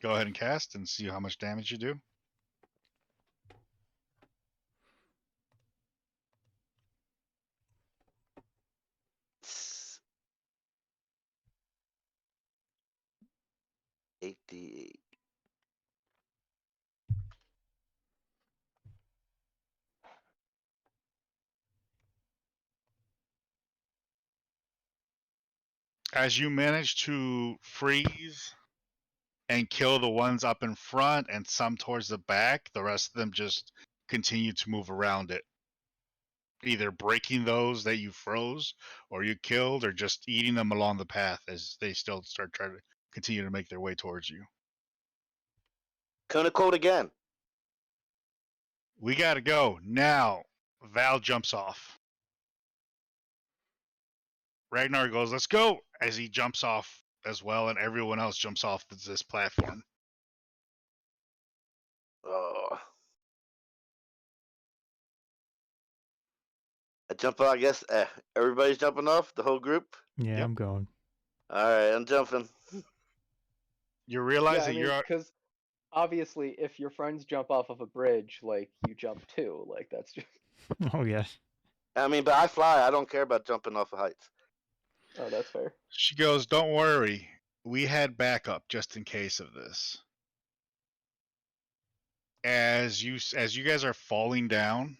[SPEAKER 1] Go ahead and cast and see how much damage you do.
[SPEAKER 2] It's 88.
[SPEAKER 1] As you manage to freeze and kill the ones up in front and some towards the back, the rest of them just continue to move around it. Either breaking those that you froze or you killed, or just eating them along the path as they still start trying to continue to make their way towards you.
[SPEAKER 2] Cone of cold again.
[SPEAKER 1] We gotta go now. Val jumps off. Ragnar goes, "Let's go!" as he jumps off as well, and everyone else jumps off this platform.
[SPEAKER 2] Oh. I jump off, I guess. Everybody's jumping off? The whole group?
[SPEAKER 3] Yeah,
[SPEAKER 1] Yep.
[SPEAKER 3] I'm going.
[SPEAKER 2] Alright, I'm jumping.
[SPEAKER 1] You
[SPEAKER 4] Yeah,
[SPEAKER 1] realize
[SPEAKER 4] I
[SPEAKER 1] that
[SPEAKER 4] mean,
[SPEAKER 1] you're
[SPEAKER 4] because obviously, if your friends jump off of a bridge, like you jump too. Like that's just.
[SPEAKER 3] Oh yeah.
[SPEAKER 2] I mean, but I fly. I don't care about jumping off of heights.
[SPEAKER 4] Oh, that's fair.
[SPEAKER 1] She goes, "Don't worry, we had backup just in case of this." As you guys are falling down,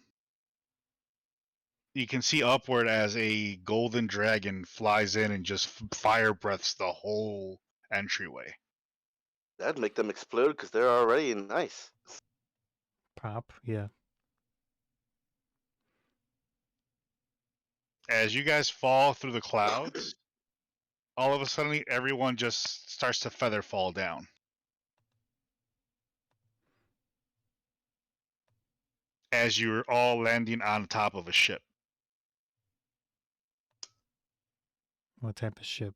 [SPEAKER 1] you can see upward as a golden dragon flies in and just fire breaths the whole entryway.
[SPEAKER 2] That'd make them explode because they're already in ice.
[SPEAKER 3] Pop. Yeah.
[SPEAKER 1] As you guys fall through the clouds, all of a sudden everyone just starts to feather fall down. As you're all landing on top of a ship.
[SPEAKER 3] What type of ship?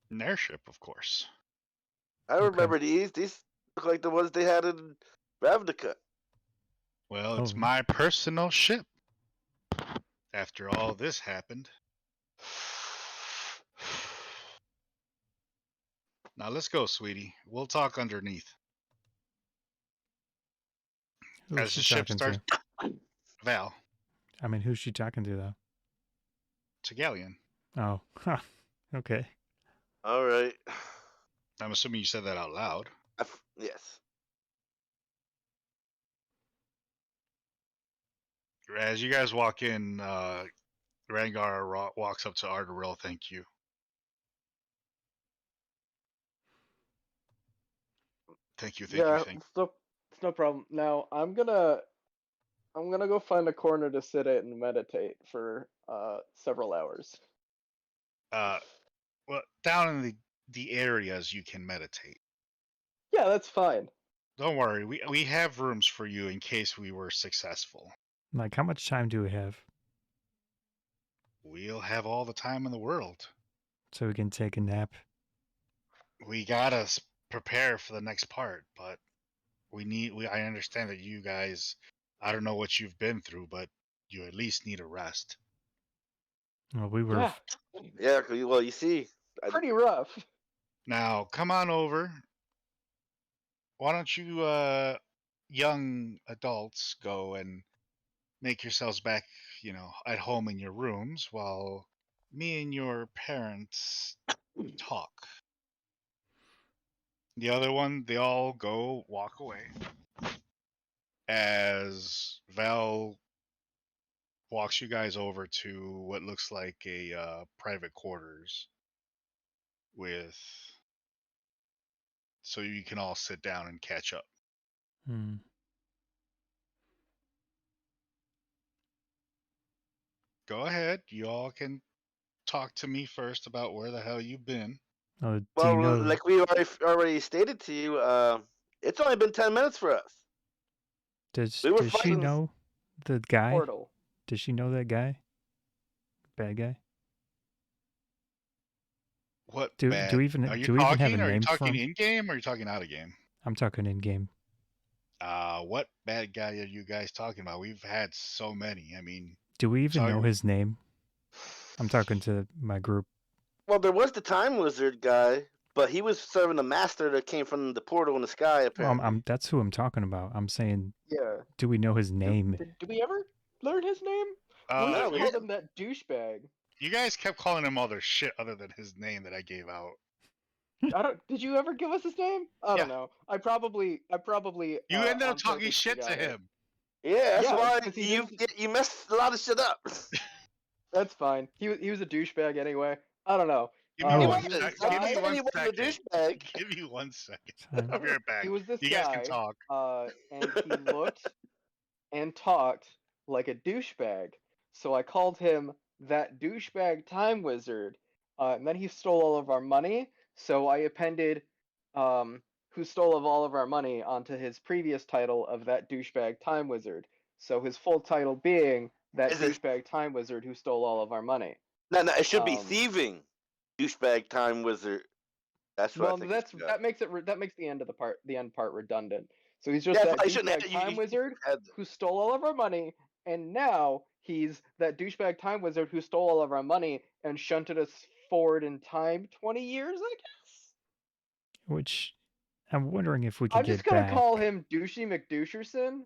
[SPEAKER 1] An airship, of course.
[SPEAKER 2] I remember these. These look like the ones they had in Ravnica.
[SPEAKER 1] Well, it's
[SPEAKER 3] Oh.
[SPEAKER 1] my personal ship. After all this happened. Now let's go, sweetie. We'll talk underneath.
[SPEAKER 3] Who's
[SPEAKER 1] As
[SPEAKER 3] she
[SPEAKER 1] the ship
[SPEAKER 3] talking
[SPEAKER 1] starts,
[SPEAKER 3] to?
[SPEAKER 1] Val,
[SPEAKER 3] I mean, who's she talking to though?
[SPEAKER 1] to Ghaleon.
[SPEAKER 3] Oh. Huh. Okay.
[SPEAKER 2] Alright.
[SPEAKER 1] I'm assuming you said that out loud.
[SPEAKER 2] Yes.
[SPEAKER 1] As you guys walk in, Rangar walks up to Ardorel. Thank you. Thank you.
[SPEAKER 4] Yeah, it's no problem. Now I'm gonna go find a corner to sit at and meditate for several hours.
[SPEAKER 1] Well, down in the areas you can meditate.
[SPEAKER 4] Yeah, that's fine.
[SPEAKER 1] Don't worry, we have rooms for you in case we were successful.
[SPEAKER 3] Like, how much time do we have?
[SPEAKER 1] We'll have all the time in the world.
[SPEAKER 3] So we can take a nap.
[SPEAKER 1] We gotta prepare for the next part, but I understand that you guys, I don't know what you've been through, but you at least need a rest.
[SPEAKER 3] Well, we were.
[SPEAKER 4] Yeah,
[SPEAKER 2] Yeah, well, you see.
[SPEAKER 4] pretty rough.
[SPEAKER 1] Now, come on over. Why don't you young adults go and make yourselves back, at home in your rooms while me and your parents talk. The other one, they all go walk away. As Val walks you guys over to what looks like a private quarters so you can all sit down and catch up.
[SPEAKER 3] Hmm.
[SPEAKER 1] Go ahead. You all can talk to me first about where the hell you've been.
[SPEAKER 3] Oh, do
[SPEAKER 2] Well,
[SPEAKER 3] you know?
[SPEAKER 2] like we already stated to you, it's only been 10 minutes for us.
[SPEAKER 3] Does
[SPEAKER 2] we were
[SPEAKER 3] she
[SPEAKER 2] fighting-
[SPEAKER 3] know the guy?
[SPEAKER 4] Portal.
[SPEAKER 3] Does she know that guy? Bad guy?
[SPEAKER 1] What
[SPEAKER 3] Do
[SPEAKER 1] bad?
[SPEAKER 3] we even
[SPEAKER 1] Are you
[SPEAKER 3] do we even have a
[SPEAKER 1] talking? Are you
[SPEAKER 3] name for
[SPEAKER 1] talking
[SPEAKER 3] him?
[SPEAKER 1] in game or are you talking out of game?
[SPEAKER 3] I'm talking in game.
[SPEAKER 1] What bad guy are you guys talking about? We've had so many. I mean,
[SPEAKER 3] Do we even
[SPEAKER 1] sorry.
[SPEAKER 3] know his name? I'm talking to my group.
[SPEAKER 2] Well, there was the Time Wizard guy, but he was serving a master that came from the portal in the sky,
[SPEAKER 3] Well,
[SPEAKER 2] apparently.
[SPEAKER 3] that's who I'm talking about. I'm saying,
[SPEAKER 4] Yeah.
[SPEAKER 3] do we know his name?
[SPEAKER 4] Did we ever learn his name? We
[SPEAKER 2] no,
[SPEAKER 4] just
[SPEAKER 2] we
[SPEAKER 4] called
[SPEAKER 2] didn't.
[SPEAKER 4] him that douchebag.
[SPEAKER 1] You guys kept calling him other shit other than his name that I gave out.
[SPEAKER 4] Did you ever give us his name? I don't
[SPEAKER 1] Yeah.
[SPEAKER 4] know. I probably.
[SPEAKER 1] You ended
[SPEAKER 4] on
[SPEAKER 1] up talking
[SPEAKER 4] purpose
[SPEAKER 1] shit to
[SPEAKER 4] forgot it.
[SPEAKER 1] him.
[SPEAKER 2] Yeah, that's
[SPEAKER 4] Yeah,
[SPEAKER 2] why
[SPEAKER 4] 'cause he
[SPEAKER 2] you messed a lot of shit up.
[SPEAKER 4] That's fine. He was a douchebag anyway. I don't know.
[SPEAKER 1] Give me
[SPEAKER 3] Oh.
[SPEAKER 2] He
[SPEAKER 1] one
[SPEAKER 2] was.
[SPEAKER 1] sec.
[SPEAKER 2] I'm
[SPEAKER 1] Give
[SPEAKER 2] not
[SPEAKER 1] me
[SPEAKER 2] saying
[SPEAKER 1] one
[SPEAKER 2] he wasn't a
[SPEAKER 1] second.
[SPEAKER 2] douchebag.
[SPEAKER 1] Give me 1 second.
[SPEAKER 3] Fine.
[SPEAKER 1] I'll be right back.
[SPEAKER 4] He was this
[SPEAKER 1] You
[SPEAKER 4] guy.
[SPEAKER 1] guys can talk.
[SPEAKER 4] And he looked and talked like a douchebag. So I called him that douchebag time wizard. And then he stole all of our money. So I appended who stole all of our money onto his previous title of that douchebag time wizard. So his full title being that
[SPEAKER 2] Is it-
[SPEAKER 4] douchebag time wizard who stole all of our money.
[SPEAKER 2] No, it should be
[SPEAKER 4] Um,
[SPEAKER 2] thieving. Douchebag time wizard. That's what I
[SPEAKER 4] Well,
[SPEAKER 2] think. it should go.
[SPEAKER 4] that makes the end part redundant. So he's just
[SPEAKER 2] Yeah,
[SPEAKER 4] that
[SPEAKER 2] probably shouldn't
[SPEAKER 4] douchebag
[SPEAKER 2] have.
[SPEAKER 4] time wizard
[SPEAKER 2] Had
[SPEAKER 4] who stole all of our money, and now he's that douchebag time wizard who stole all of our money and shunted us forward in time 20 years, I guess.
[SPEAKER 3] Which I'm wondering if we could
[SPEAKER 4] I'm just
[SPEAKER 3] get
[SPEAKER 4] gonna
[SPEAKER 3] back.
[SPEAKER 4] call him Douchey McDoucherson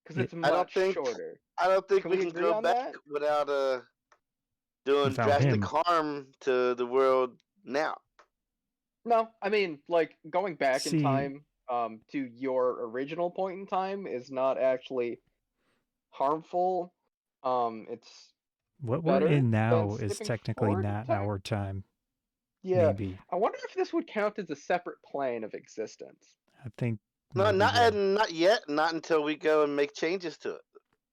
[SPEAKER 4] because it's
[SPEAKER 2] I don't
[SPEAKER 4] much
[SPEAKER 2] think.
[SPEAKER 4] shorter.
[SPEAKER 2] I don't think
[SPEAKER 4] Can
[SPEAKER 2] we
[SPEAKER 4] we
[SPEAKER 2] can
[SPEAKER 4] agree
[SPEAKER 2] go
[SPEAKER 4] on
[SPEAKER 2] back
[SPEAKER 4] that?
[SPEAKER 2] without doing
[SPEAKER 3] Without
[SPEAKER 2] drastic
[SPEAKER 3] him.
[SPEAKER 2] harm to the world now.
[SPEAKER 4] No, I mean like going back in
[SPEAKER 3] See-
[SPEAKER 4] time to your original point in time is not actually harmful. It's
[SPEAKER 3] What we're
[SPEAKER 4] better
[SPEAKER 3] in
[SPEAKER 4] than
[SPEAKER 3] now is
[SPEAKER 4] skipping
[SPEAKER 3] technically
[SPEAKER 4] forward in
[SPEAKER 3] not
[SPEAKER 4] time?
[SPEAKER 3] our time.
[SPEAKER 4] Yeah.
[SPEAKER 3] Maybe.
[SPEAKER 4] I wonder if this would count as a separate plane of existence.
[SPEAKER 3] I think
[SPEAKER 2] No,
[SPEAKER 3] maybe,
[SPEAKER 2] not
[SPEAKER 3] yeah.
[SPEAKER 2] not yet. Not until we go and make changes to it.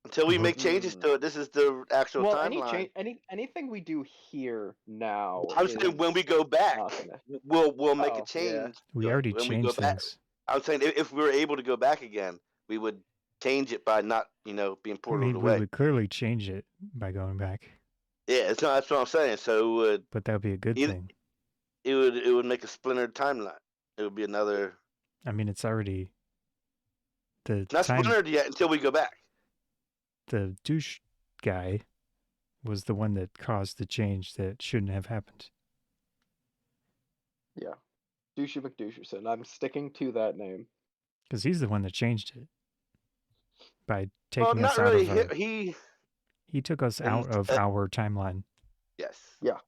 [SPEAKER 2] Until we
[SPEAKER 3] Well-
[SPEAKER 2] make changes to it, this is the actual
[SPEAKER 4] Well,
[SPEAKER 2] timeline.
[SPEAKER 4] anything we do here now.
[SPEAKER 2] I'm saying when we go back,
[SPEAKER 4] not gonna-
[SPEAKER 2] we'll make
[SPEAKER 4] Oh,
[SPEAKER 2] a change.
[SPEAKER 3] We
[SPEAKER 2] to it.
[SPEAKER 3] already
[SPEAKER 2] When we go
[SPEAKER 3] changed
[SPEAKER 2] back,
[SPEAKER 3] things.
[SPEAKER 2] I'm saying if we were able to go back again, we would change it by not, being
[SPEAKER 3] I
[SPEAKER 2] portaled
[SPEAKER 3] mean, we
[SPEAKER 2] away.
[SPEAKER 3] would clearly change it by going back,
[SPEAKER 2] Yeah, that's what I'm saying. So
[SPEAKER 3] but that would be a good
[SPEAKER 2] You-
[SPEAKER 3] thing.
[SPEAKER 2] it would make a splintered timeline. It would be another.
[SPEAKER 3] I mean, it's already the
[SPEAKER 2] Not
[SPEAKER 3] time.
[SPEAKER 2] splintered yet until we go back.
[SPEAKER 3] The douche guy was the one that caused the change that shouldn't have happened.
[SPEAKER 4] Yeah. Douchey McDoucherson. I'm sticking to that name.
[SPEAKER 3] Because he's the one that changed it by
[SPEAKER 2] Well,
[SPEAKER 3] taking
[SPEAKER 2] not
[SPEAKER 3] us out
[SPEAKER 2] really.
[SPEAKER 3] of.
[SPEAKER 2] He
[SPEAKER 3] He took us
[SPEAKER 2] And,
[SPEAKER 3] out of our timeline.
[SPEAKER 2] yes.
[SPEAKER 4] Yeah.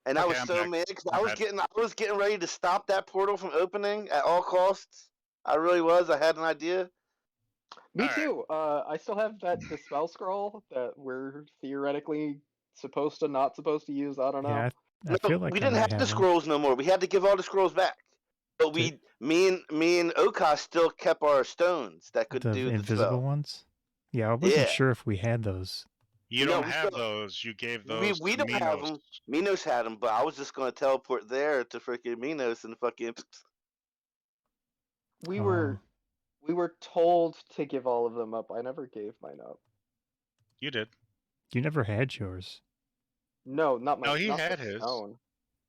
[SPEAKER 2] And I
[SPEAKER 1] Okay,
[SPEAKER 2] was
[SPEAKER 1] I'm
[SPEAKER 2] so
[SPEAKER 1] back.
[SPEAKER 2] mad because
[SPEAKER 1] I'm
[SPEAKER 2] I
[SPEAKER 1] back.
[SPEAKER 2] was getting ready to stop that portal from opening at all costs. I really was. I had an idea.
[SPEAKER 4] Me
[SPEAKER 1] Alright.
[SPEAKER 4] too. I still have the spell scroll that we're theoretically not supposed to use. I don't know.
[SPEAKER 3] Yeah, I
[SPEAKER 2] No,
[SPEAKER 3] feel like
[SPEAKER 2] we
[SPEAKER 3] I
[SPEAKER 2] didn't
[SPEAKER 3] might
[SPEAKER 2] have the
[SPEAKER 3] have one.
[SPEAKER 2] scrolls no more. We had to give all the scrolls back. But
[SPEAKER 3] Did-
[SPEAKER 2] me and O'Koss still kept our stones that could
[SPEAKER 3] The
[SPEAKER 2] do the
[SPEAKER 3] invisible
[SPEAKER 2] spell.
[SPEAKER 3] ones? Yeah, I wasn't
[SPEAKER 2] Yeah.
[SPEAKER 3] sure if we had those.
[SPEAKER 1] You
[SPEAKER 2] No,
[SPEAKER 1] don't
[SPEAKER 2] we
[SPEAKER 1] have
[SPEAKER 2] still-
[SPEAKER 1] those. You gave those
[SPEAKER 2] We
[SPEAKER 1] to
[SPEAKER 2] don't have
[SPEAKER 1] Minos.
[SPEAKER 2] them. Minos had them, but I was just going to teleport there to freaking Minos and fucking.
[SPEAKER 4] We
[SPEAKER 3] Oh.
[SPEAKER 4] were told to give all of them up. I never gave mine up.
[SPEAKER 1] You did.
[SPEAKER 3] You never had yours.
[SPEAKER 4] No, not my.
[SPEAKER 1] No, he
[SPEAKER 4] not
[SPEAKER 1] had
[SPEAKER 4] the
[SPEAKER 1] his.
[SPEAKER 4] stone.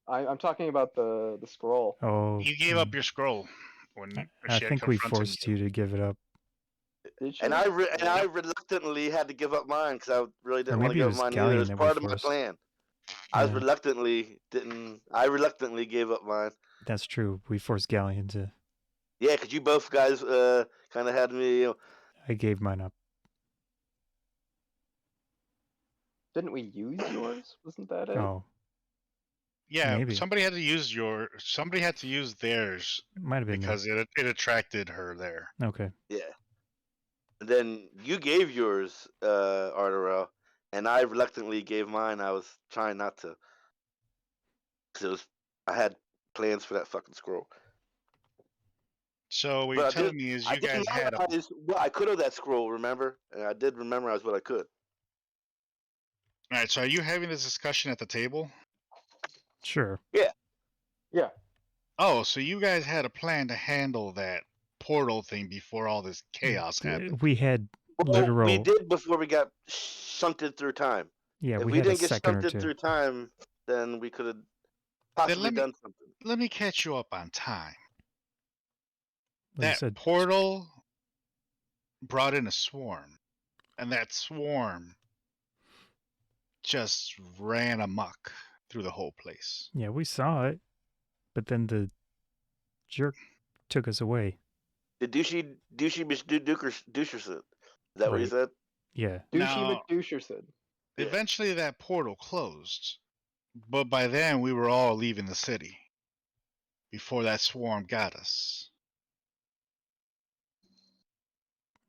[SPEAKER 4] I'm talking about the scroll.
[SPEAKER 3] Oh,
[SPEAKER 1] You gave up your scroll when
[SPEAKER 3] I
[SPEAKER 1] she had
[SPEAKER 3] think we
[SPEAKER 1] confronted
[SPEAKER 3] forced you to give it up.
[SPEAKER 4] Did you?
[SPEAKER 2] And I reluctantly had to give up mine because I really didn't want to
[SPEAKER 3] maybe it
[SPEAKER 2] give up
[SPEAKER 3] was
[SPEAKER 2] mine either. It
[SPEAKER 3] Ghaleon
[SPEAKER 2] was
[SPEAKER 3] that we
[SPEAKER 2] part of my
[SPEAKER 3] forced.
[SPEAKER 2] plan.
[SPEAKER 3] Yeah.
[SPEAKER 2] I reluctantly gave up mine.
[SPEAKER 3] That's true. We forced Ghaleon to.
[SPEAKER 2] Yeah, because you both guys kind of had me.
[SPEAKER 3] I gave mine up.
[SPEAKER 4] Didn't we use yours? Wasn't that it?
[SPEAKER 3] Oh,
[SPEAKER 1] Yeah,
[SPEAKER 3] Maybe.
[SPEAKER 1] somebody had to use theirs
[SPEAKER 3] it might have been
[SPEAKER 1] because it attracted her there.
[SPEAKER 3] me. Okay.
[SPEAKER 2] Yeah. And then you gave yours, Ardorel, and I reluctantly gave mine. I was trying not to. Because I had plans for that fucking scroll.
[SPEAKER 1] So what
[SPEAKER 2] But
[SPEAKER 1] you're telling me is
[SPEAKER 2] I
[SPEAKER 1] you
[SPEAKER 2] did
[SPEAKER 1] guys had a
[SPEAKER 2] memorize what I could of that scroll, remember? And I did memorize what I could.
[SPEAKER 1] All right, so are you having this discussion at the table?
[SPEAKER 3] Sure.
[SPEAKER 4] Yeah.
[SPEAKER 1] Oh, so you guys had a plan to handle that portal thing before all this chaos happened.
[SPEAKER 3] We had
[SPEAKER 2] Well,
[SPEAKER 3] literal.
[SPEAKER 2] we did before we got shunted through time.
[SPEAKER 3] Yeah,
[SPEAKER 2] If
[SPEAKER 3] we
[SPEAKER 2] we
[SPEAKER 3] had a
[SPEAKER 2] didn't get
[SPEAKER 3] second or
[SPEAKER 2] shunted
[SPEAKER 3] two.
[SPEAKER 2] through time, then we could have possibly
[SPEAKER 1] let me-
[SPEAKER 2] done something.
[SPEAKER 1] Let me catch you up on time.
[SPEAKER 3] Like I
[SPEAKER 1] That
[SPEAKER 3] said,
[SPEAKER 1] portal brought in a swarm, and that swarm just ran amok through the whole place.
[SPEAKER 3] yeah, we saw it, but then the jerk took us away.
[SPEAKER 2] The douchey doucherson. Is that what he
[SPEAKER 3] Right.
[SPEAKER 2] said?
[SPEAKER 3] Yeah.
[SPEAKER 4] Douchey
[SPEAKER 1] Now-
[SPEAKER 4] McDoucherson.
[SPEAKER 2] Yeah.
[SPEAKER 1] Eventually, that portal closed, but by then we were all leaving the city before that swarm got us.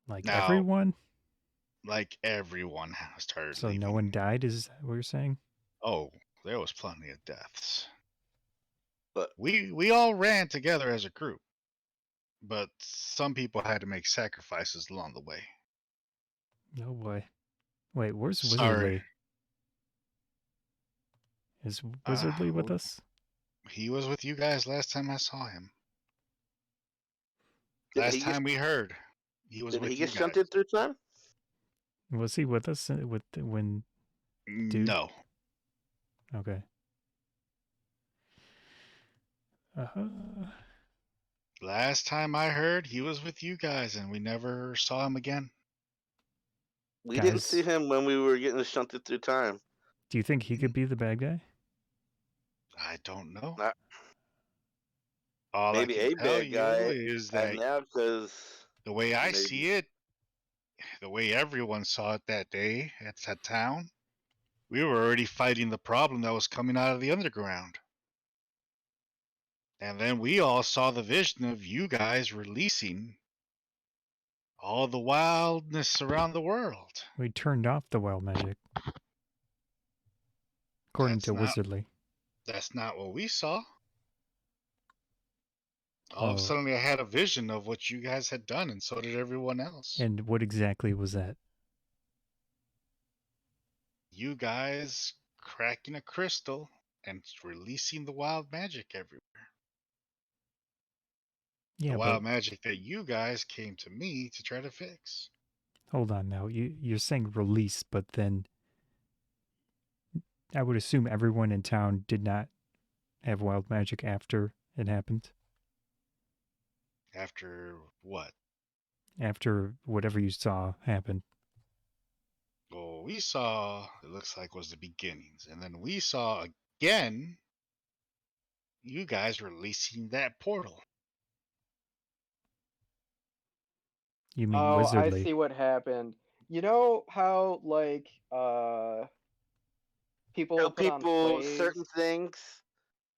[SPEAKER 3] Like
[SPEAKER 1] Now-
[SPEAKER 3] everyone.
[SPEAKER 1] Like everyone started.
[SPEAKER 3] So no
[SPEAKER 1] leaving.
[SPEAKER 3] one died. Is that what you're saying?
[SPEAKER 1] Oh, there was plenty of deaths.
[SPEAKER 2] But-
[SPEAKER 1] we all ran together as a group, but some people had to make sacrifices along the way.
[SPEAKER 3] No boy. Wait, where's
[SPEAKER 1] Sorry.
[SPEAKER 3] Wizardly? Is Wizardly with
[SPEAKER 1] who-
[SPEAKER 3] us?
[SPEAKER 1] He was with you guys last time I saw him.
[SPEAKER 2] Did
[SPEAKER 1] Last
[SPEAKER 2] he get-
[SPEAKER 1] time we heard, he was
[SPEAKER 2] Did
[SPEAKER 1] with
[SPEAKER 2] he
[SPEAKER 1] you
[SPEAKER 2] get
[SPEAKER 1] guys.
[SPEAKER 2] shunted through time?
[SPEAKER 3] Was he with us when Dude?
[SPEAKER 1] No.
[SPEAKER 3] Okay.
[SPEAKER 1] Last time I heard, he was with you guys, and we never saw him again.
[SPEAKER 2] We didn't see
[SPEAKER 3] Guys,
[SPEAKER 2] him when we were getting shunted through time.
[SPEAKER 3] do you think he could be the bad guy?
[SPEAKER 1] I don't know.
[SPEAKER 2] Not
[SPEAKER 1] All I
[SPEAKER 2] maybe
[SPEAKER 1] can
[SPEAKER 2] a
[SPEAKER 1] tell
[SPEAKER 2] bad
[SPEAKER 1] you
[SPEAKER 2] guy
[SPEAKER 1] is
[SPEAKER 2] right
[SPEAKER 1] that
[SPEAKER 2] now, because
[SPEAKER 1] the way I
[SPEAKER 2] maybe.
[SPEAKER 1] see it, the way everyone saw it that day at that town, we were already fighting the problem that was coming out of the underground. And then we all saw the vision of you guys releasing all the wildness around the world.
[SPEAKER 3] We turned off the wild magic. According to Wizardly.
[SPEAKER 1] That's not what we saw. All of a
[SPEAKER 3] Oh.
[SPEAKER 1] sudden, I had a vision of what you guys had done, and so did everyone else.
[SPEAKER 3] And what exactly was that?
[SPEAKER 1] You guys cracking a crystal and releasing the wild magic everywhere.
[SPEAKER 3] Yeah,
[SPEAKER 1] The
[SPEAKER 3] but
[SPEAKER 1] wild magic that you guys came to me to try to fix.
[SPEAKER 3] hold on now. You're saying release, but then I would assume everyone in town did not have wild magic after it happened.
[SPEAKER 1] After what?
[SPEAKER 3] After whatever you saw happened.
[SPEAKER 1] Well, we saw, it looks like, was the beginnings. And then we saw again you guys releasing that portal.
[SPEAKER 3] You mean
[SPEAKER 4] Oh, I
[SPEAKER 3] Wizardly?
[SPEAKER 4] see what happened. You know how like people
[SPEAKER 2] Tell
[SPEAKER 4] will put on
[SPEAKER 2] people
[SPEAKER 4] plays?
[SPEAKER 2] certain things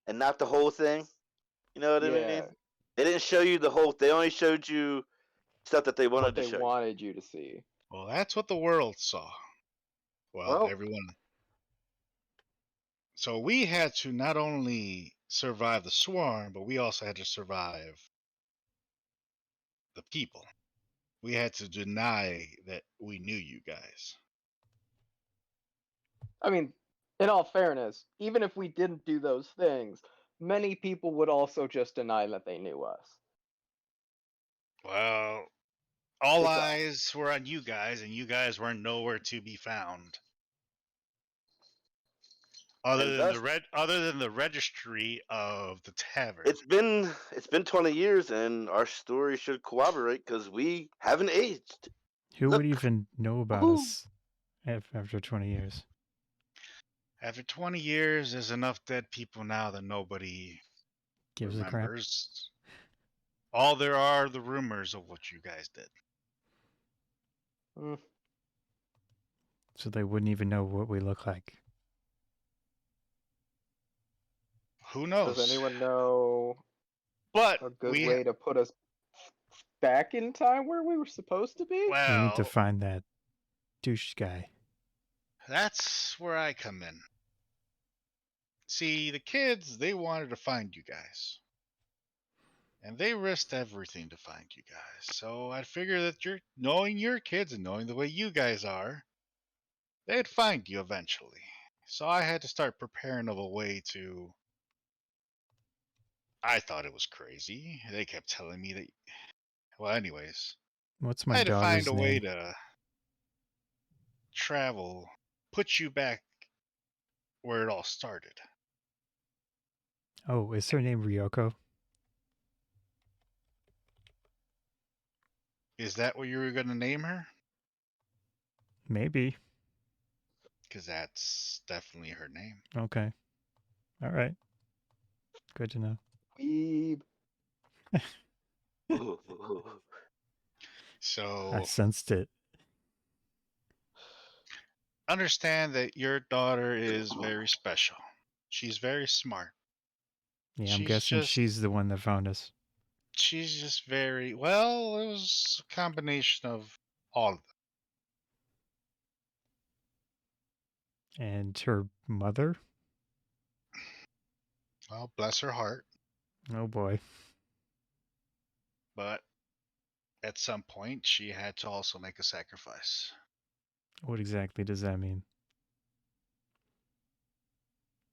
[SPEAKER 2] and not the whole thing. You know what I mean?
[SPEAKER 4] Yeah,
[SPEAKER 2] They didn't show you the whole. They only showed you stuff that they wanted
[SPEAKER 4] what
[SPEAKER 2] to
[SPEAKER 4] they
[SPEAKER 2] show you.
[SPEAKER 4] wanted you to see.
[SPEAKER 1] Well, that's what the world saw. Well,
[SPEAKER 4] Well,
[SPEAKER 1] everyone. So we had to not only survive the swarm, but we also had to survive the people. We had to deny that we knew you guys.
[SPEAKER 4] I mean, in all fairness, even if we didn't do those things, many people would also just deny that they knew us.
[SPEAKER 1] Well, all
[SPEAKER 4] It's
[SPEAKER 1] eyes were on you guys, and you guys were nowhere to be found. Other
[SPEAKER 2] And
[SPEAKER 1] than the registry of the tavern.
[SPEAKER 2] it's been 20 years, and our story should corroborate because we haven't aged.
[SPEAKER 3] Who
[SPEAKER 2] Look.
[SPEAKER 3] would even know about
[SPEAKER 2] Woohoo.
[SPEAKER 3] us after 20 years?
[SPEAKER 1] After 20 years, there's enough dead people now that nobody
[SPEAKER 3] Gives a crap.
[SPEAKER 1] remembers. All there are the rumors of what you guys did.
[SPEAKER 4] Mm,
[SPEAKER 3] So they wouldn't even know what we look like.
[SPEAKER 1] Who knows?
[SPEAKER 4] does anyone know
[SPEAKER 1] But
[SPEAKER 4] a good way to put us back in time where we were supposed to be?
[SPEAKER 3] We need to
[SPEAKER 1] well,
[SPEAKER 3] find that douche guy.
[SPEAKER 1] that's where I come in. See, the kids, they wanted to find you guys. And they risked everything to find you guys. So I figure that you're knowing your kids and knowing the way you guys are, they'd find you eventually. So I had to start preparing of a way to. I thought it was crazy. They kept telling me that. Well, anyways,
[SPEAKER 3] What's
[SPEAKER 1] I
[SPEAKER 3] my
[SPEAKER 1] had to find
[SPEAKER 3] daughter's
[SPEAKER 1] a way
[SPEAKER 3] name?
[SPEAKER 1] to travel, put you back where it all started.
[SPEAKER 3] Oh, is her name Ryoko?
[SPEAKER 1] Is that what you were going to name her?
[SPEAKER 3] Maybe.
[SPEAKER 1] Because that's definitely her name.
[SPEAKER 3] Okay. All right. Good to know.
[SPEAKER 4] Weeb.
[SPEAKER 1] So
[SPEAKER 3] I sensed it.
[SPEAKER 1] understand that your daughter is very special. She's very smart.
[SPEAKER 3] Yeah, I'm guessing she's the one that found us.
[SPEAKER 1] She's just very well. It was a combination of all of them.
[SPEAKER 3] And her mother?
[SPEAKER 1] Well, bless her heart.
[SPEAKER 3] Oh boy.
[SPEAKER 1] But at some point, she had to also make a sacrifice.
[SPEAKER 3] What exactly does that mean?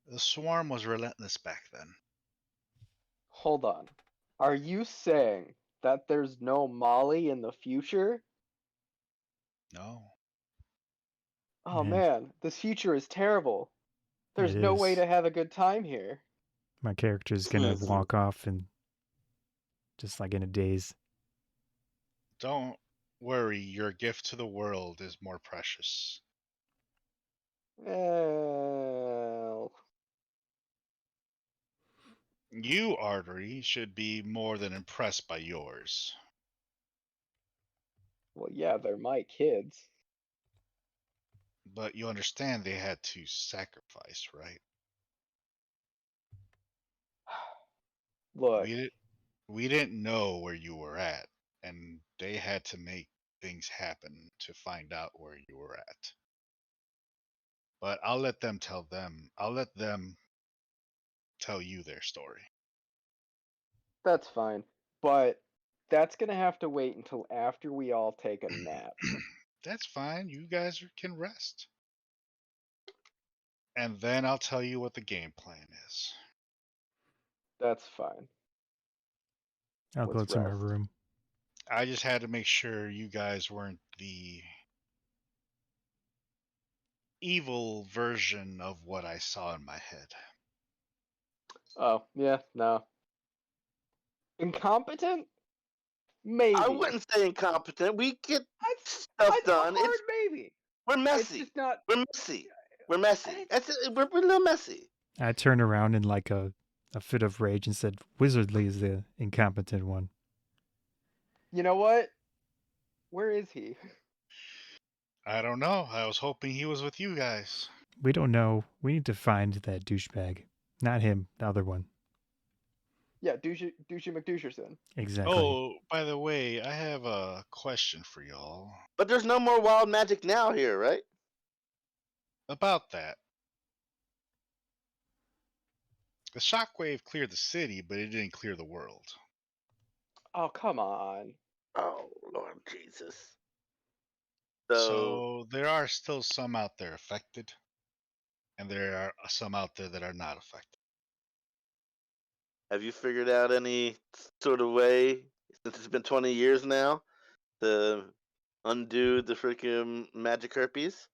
[SPEAKER 1] The swarm was relentless back then.
[SPEAKER 4] Hold on. Are you saying that there's no Molly in the future?
[SPEAKER 1] No.
[SPEAKER 4] Oh
[SPEAKER 3] Man,
[SPEAKER 4] man, this future is terrible. There's
[SPEAKER 3] it
[SPEAKER 4] no way
[SPEAKER 3] is.
[SPEAKER 4] to have a good time here.
[SPEAKER 3] My character's gonna walk off and just like in a daze.
[SPEAKER 1] Don't worry, your gift to the world is more precious.
[SPEAKER 4] Well,
[SPEAKER 1] You, Artery, should be more than impressed by yours.
[SPEAKER 4] yeah, they're my kids.
[SPEAKER 1] But you understand they had to sacrifice, right?
[SPEAKER 4] Look,
[SPEAKER 1] We didn't know where you were at, and they had to make things happen to find out where you were at. But I'll let them tell them. I'll let them tell you their story.
[SPEAKER 4] that's fine. But that's gonna have to wait until after we all take a nap.
[SPEAKER 1] That's fine. You guys can rest. And then I'll tell you what the game plan is.
[SPEAKER 4] That's fine.
[SPEAKER 3] I'll go
[SPEAKER 4] Let's
[SPEAKER 3] to my
[SPEAKER 4] rest.
[SPEAKER 3] room.
[SPEAKER 1] I just had to make sure you guys weren't the evil version of what I saw in my head.
[SPEAKER 4] Oh, yeah, no. Incompetent? Maybe.
[SPEAKER 2] I wouldn't say incompetent. We get
[SPEAKER 4] That's
[SPEAKER 2] stuff
[SPEAKER 4] a
[SPEAKER 2] done.
[SPEAKER 4] hard maybe.
[SPEAKER 2] We're
[SPEAKER 4] It's
[SPEAKER 2] messy.
[SPEAKER 4] just not.
[SPEAKER 2] We're messy. We're messy. That's it. We're a little messy.
[SPEAKER 3] I turned around in like a fit of rage and said, Wizardly is the incompetent one.
[SPEAKER 4] You know what? Where is he?
[SPEAKER 1] I don't know. I was hoping he was with you guys.
[SPEAKER 3] We don't know. We need to find that douchebag. Not him, the other one.
[SPEAKER 4] Yeah, Douchey McDoucherson.
[SPEAKER 3] Exactly.
[SPEAKER 1] Oh, by the way, I have a question for y'all
[SPEAKER 2] But there's no more wild magic now here, right?
[SPEAKER 1] about that. The shockwave cleared the city, but it didn't clear the world.
[SPEAKER 4] Oh, come on.
[SPEAKER 2] Oh, Lord Jesus.
[SPEAKER 1] So there are still some out there affected, and there are some out there that are not affected.
[SPEAKER 2] Have you figured out any sort of way, since it's been 20 years now, to undo the freaking magic herpes?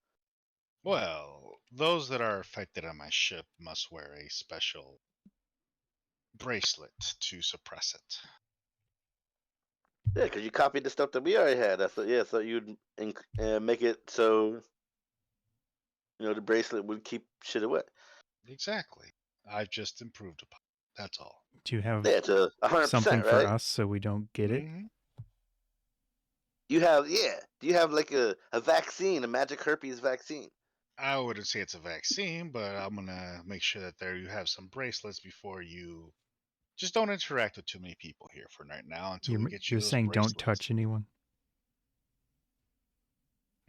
[SPEAKER 1] Well, those that are affected on my ship must wear a special bracelet to suppress it.
[SPEAKER 2] Yeah, because you copied the stuff that we already had. That's so you'd make it so the bracelet would keep shit away.
[SPEAKER 1] Exactly. I've just improved upon it. That's all.
[SPEAKER 3] Do you have
[SPEAKER 2] Yeah, to 100%,
[SPEAKER 3] something
[SPEAKER 2] right?
[SPEAKER 3] for us so we don't get it?
[SPEAKER 1] Mhm.
[SPEAKER 2] You have, yeah. Do you have like a vaccine, a magic herpes vaccine?
[SPEAKER 1] I wouldn't say it's a vaccine, but I'm gonna make sure that there you have some bracelets before you. Just don't interact with too many people here for right now until we get you
[SPEAKER 3] You're
[SPEAKER 1] those
[SPEAKER 3] saying
[SPEAKER 1] bracelets.
[SPEAKER 3] don't touch anyone?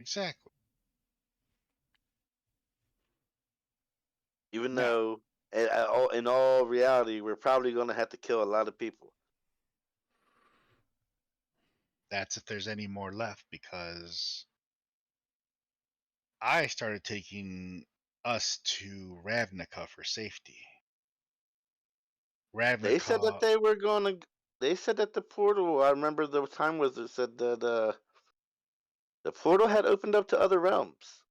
[SPEAKER 1] Exactly.
[SPEAKER 2] Even
[SPEAKER 1] Now,
[SPEAKER 2] though, in all reality, we're probably going to have to kill a lot of people.
[SPEAKER 1] that's if there's any more left, because I started taking us to Ravnica for safety.
[SPEAKER 2] They said that
[SPEAKER 1] Ravnica,
[SPEAKER 2] they were going to. They said that the portal. I remember the time was it said that the portal had opened up to other realms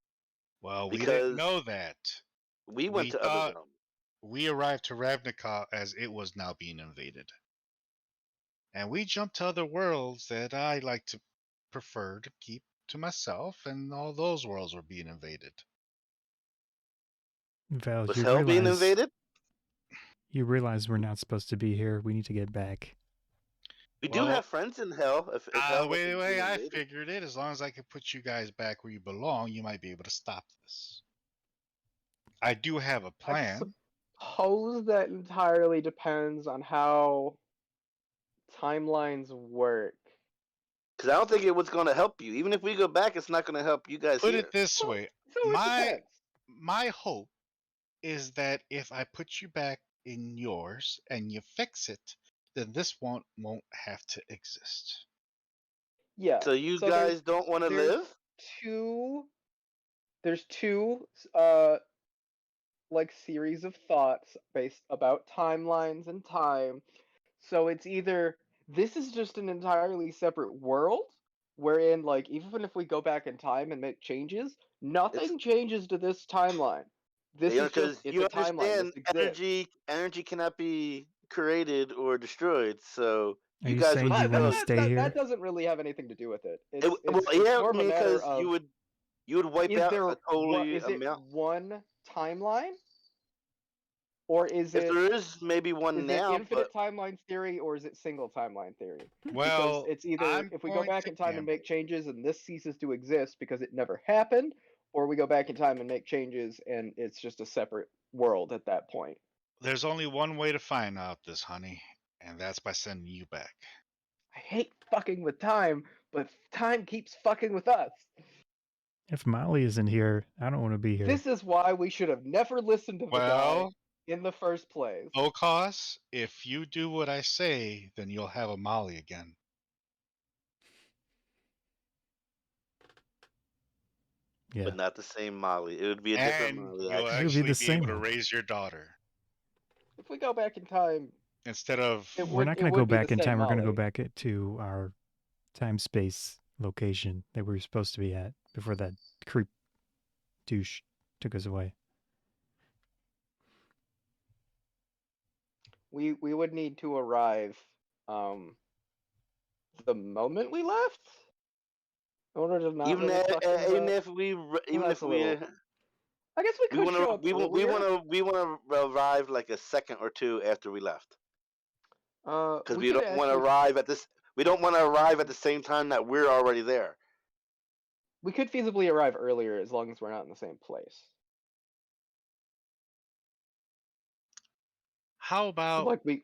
[SPEAKER 1] well, we didn't
[SPEAKER 2] because
[SPEAKER 1] know that.
[SPEAKER 2] we went
[SPEAKER 1] We
[SPEAKER 2] to other
[SPEAKER 1] thought
[SPEAKER 2] realms.
[SPEAKER 1] we arrived to Ravnica as it was now being invaded. And we jumped to other worlds that I like to prefer to keep to myself, and all those worlds were being invaded.
[SPEAKER 3] Val,
[SPEAKER 2] Was hell being invaded?
[SPEAKER 3] you realize we're not supposed to be here. We need to get back.
[SPEAKER 2] We do
[SPEAKER 1] Well,
[SPEAKER 2] have friends in hell. If hell
[SPEAKER 1] the
[SPEAKER 2] wasn't
[SPEAKER 1] way
[SPEAKER 2] being
[SPEAKER 1] I
[SPEAKER 2] invaded.
[SPEAKER 1] figured it, as long as I can put you guys back where you belong, you might be able to stop this. I do have a
[SPEAKER 4] I
[SPEAKER 1] plan.
[SPEAKER 4] suppose that entirely depends on how timelines work.
[SPEAKER 2] Because I don't think it was going to help you. Even if we go back, it's not going to help you guys
[SPEAKER 1] Put
[SPEAKER 2] here.
[SPEAKER 1] it this
[SPEAKER 4] Well,
[SPEAKER 1] way:
[SPEAKER 4] so it depends.
[SPEAKER 1] my hope is that if I put you back in yours and you fix it, then this won't have to exist.
[SPEAKER 4] Yeah.
[SPEAKER 2] So you
[SPEAKER 4] So
[SPEAKER 2] guys don't want to
[SPEAKER 4] there's
[SPEAKER 2] live?
[SPEAKER 4] there's two like series of thoughts based about timelines and time. So it's either this is just an entirely separate world wherein like even if we go back in time and make changes, Nothing changes to this timeline. This is
[SPEAKER 2] Because
[SPEAKER 4] just, it's
[SPEAKER 2] you
[SPEAKER 4] a timeline. This
[SPEAKER 2] understand
[SPEAKER 4] exists.
[SPEAKER 2] energy cannot be created or destroyed. So
[SPEAKER 3] Are
[SPEAKER 2] you
[SPEAKER 3] you
[SPEAKER 2] guys
[SPEAKER 3] saying
[SPEAKER 2] would
[SPEAKER 3] you want to
[SPEAKER 2] still.
[SPEAKER 3] stay here?
[SPEAKER 4] That doesn't really have anything to do with it.
[SPEAKER 2] Well,
[SPEAKER 4] It's
[SPEAKER 2] yeah,
[SPEAKER 4] more
[SPEAKER 2] I
[SPEAKER 4] of a
[SPEAKER 2] mean,
[SPEAKER 4] matter
[SPEAKER 2] because
[SPEAKER 4] of,
[SPEAKER 2] you would wipe
[SPEAKER 4] is
[SPEAKER 2] out
[SPEAKER 4] there
[SPEAKER 2] a totally
[SPEAKER 4] is it
[SPEAKER 2] amount.
[SPEAKER 4] one timeline, or
[SPEAKER 2] If there is maybe one
[SPEAKER 4] is it
[SPEAKER 2] now, but
[SPEAKER 4] infinite timeline theory, or is it single timeline theory? Because
[SPEAKER 1] Well,
[SPEAKER 4] it's either,
[SPEAKER 1] I'm
[SPEAKER 4] if we go
[SPEAKER 1] going
[SPEAKER 4] back
[SPEAKER 1] to
[SPEAKER 4] in time and
[SPEAKER 1] gamble.
[SPEAKER 4] make changes and this ceases to exist because it never happened, or we go back in time and make changes and it's just a separate world at that point.
[SPEAKER 1] There's only one way to find out this, honey, and that's by sending you back.
[SPEAKER 4] I hate fucking with time, but time keeps fucking with us.
[SPEAKER 3] If Molly isn't here, I don't want to be here.
[SPEAKER 4] This is why we should have never listened to the guy
[SPEAKER 1] Well,
[SPEAKER 4] in the first place.
[SPEAKER 1] O'Koss, if you do what I say, then you'll have a Molly again.
[SPEAKER 3] Yeah.
[SPEAKER 2] but not the same Molly. It would be a different
[SPEAKER 1] And
[SPEAKER 2] Molly.
[SPEAKER 1] you'll
[SPEAKER 3] It would be
[SPEAKER 1] actually
[SPEAKER 3] the
[SPEAKER 1] be able
[SPEAKER 3] same
[SPEAKER 1] to
[SPEAKER 3] one.
[SPEAKER 1] raise your daughter
[SPEAKER 4] If we go back in time,
[SPEAKER 1] instead of
[SPEAKER 3] We're not going to go back in time. We're going to go back to our time-space location that we were supposed to be at before that creep douche took us away.
[SPEAKER 4] we would need to arrive the moment we left in order to not
[SPEAKER 2] Even
[SPEAKER 4] really fuck things
[SPEAKER 2] even
[SPEAKER 4] up.
[SPEAKER 2] if we even
[SPEAKER 4] That's
[SPEAKER 2] if
[SPEAKER 4] a
[SPEAKER 2] we
[SPEAKER 4] little. I guess we
[SPEAKER 2] we
[SPEAKER 4] could
[SPEAKER 2] want
[SPEAKER 4] show
[SPEAKER 2] to
[SPEAKER 4] up
[SPEAKER 2] we want to arrive like a second or two after we left. Because
[SPEAKER 4] We
[SPEAKER 2] we
[SPEAKER 4] could
[SPEAKER 2] don't want to
[SPEAKER 4] actually,
[SPEAKER 2] arrive at this. We don't want to arrive at the same time that we're already there.
[SPEAKER 4] we could feasibly arrive earlier as long as we're not in the same place.
[SPEAKER 1] how
[SPEAKER 4] So,
[SPEAKER 1] about
[SPEAKER 4] like
[SPEAKER 1] we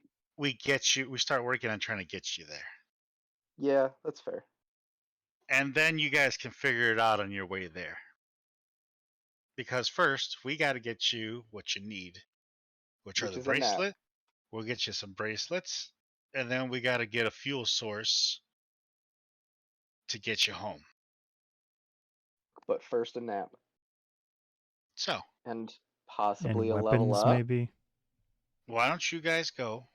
[SPEAKER 1] start working on trying to get you there.
[SPEAKER 4] yeah, that's fair.
[SPEAKER 1] And then you guys can figure it out on your way there. Because first, we got to get you what you need, which are
[SPEAKER 4] Which
[SPEAKER 1] the
[SPEAKER 4] is a nap.
[SPEAKER 1] bracelet. We'll get you some bracelets, and then we got to get a fuel source to get you home.
[SPEAKER 4] But first a nap.
[SPEAKER 1] So,
[SPEAKER 4] And
[SPEAKER 3] And
[SPEAKER 4] possibly a level
[SPEAKER 3] weapons,
[SPEAKER 4] up.
[SPEAKER 3] maybe.
[SPEAKER 1] why don't you guys go?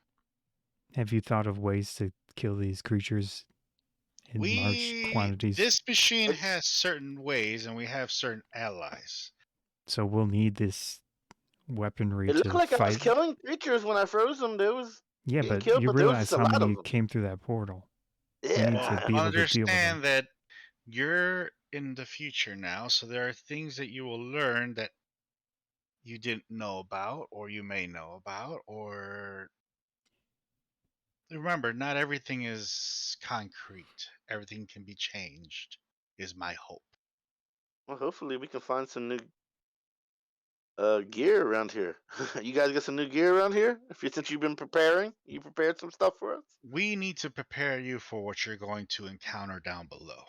[SPEAKER 3] Have you thought of ways to kill these creatures in large quantities?
[SPEAKER 1] This machine has certain ways, and we have certain allies.
[SPEAKER 3] So we'll need this weaponry
[SPEAKER 2] It
[SPEAKER 3] to
[SPEAKER 2] looked like
[SPEAKER 3] fight.
[SPEAKER 2] I was killing creatures when I froze them. There was
[SPEAKER 3] Yeah,
[SPEAKER 2] getting
[SPEAKER 3] but
[SPEAKER 2] killed,
[SPEAKER 3] you
[SPEAKER 2] but there was
[SPEAKER 3] realize
[SPEAKER 2] just a
[SPEAKER 3] how
[SPEAKER 2] lot
[SPEAKER 3] many
[SPEAKER 2] of them.
[SPEAKER 3] came through that portal.
[SPEAKER 2] Yeah,
[SPEAKER 3] need to be able to deal with them.
[SPEAKER 1] Understand that you're in the future now, so there are things that you will learn that you didn't know about, or you may know about, or remember, not everything is concrete. Everything can be changed, is my hope.
[SPEAKER 2] well, hopefully we can find some new gear around here. You guys get some new gear around here? Since you've been preparing, you prepared some stuff for us.
[SPEAKER 1] We need to prepare you for what you're going to encounter down below.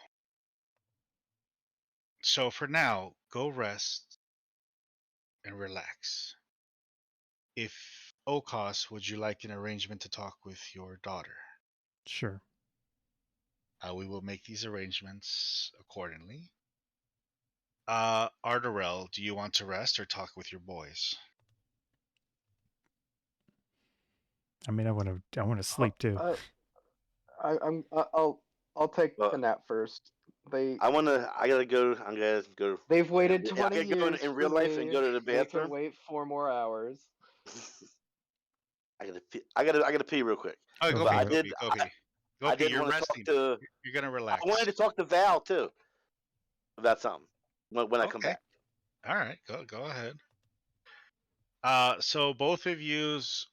[SPEAKER 1] So for now, go rest and relax. If O'Koss, would you like an arrangement to talk with your daughter?
[SPEAKER 3] Sure.
[SPEAKER 1] We will make these arrangements accordingly. Ardorel, do you want to rest or talk with your boys?
[SPEAKER 3] I mean, I want to sleep too.
[SPEAKER 4] I'll take
[SPEAKER 2] Well,
[SPEAKER 4] a nap first.
[SPEAKER 2] I gotta go. I'm gonna go.
[SPEAKER 4] They've waited
[SPEAKER 2] I
[SPEAKER 4] 20
[SPEAKER 2] gotta go
[SPEAKER 4] years
[SPEAKER 2] in
[SPEAKER 4] for
[SPEAKER 2] real life and
[SPEAKER 4] me.
[SPEAKER 2] go to the
[SPEAKER 4] They can
[SPEAKER 2] bathroom.
[SPEAKER 4] wait 4 more hours.
[SPEAKER 2] I gotta pee. I gotta pee real quick.
[SPEAKER 1] Oh, go
[SPEAKER 3] But
[SPEAKER 1] pee,
[SPEAKER 3] I
[SPEAKER 1] go
[SPEAKER 2] did-
[SPEAKER 1] pee, go pee. Go
[SPEAKER 2] I
[SPEAKER 1] pee,
[SPEAKER 2] did
[SPEAKER 1] you're
[SPEAKER 2] want to
[SPEAKER 1] resting.
[SPEAKER 2] talk to.
[SPEAKER 1] You're gonna relax.
[SPEAKER 2] I wanted to talk to Val too about something when I come
[SPEAKER 1] Okay.
[SPEAKER 2] back.
[SPEAKER 1] All right, go ahead. So both of yous,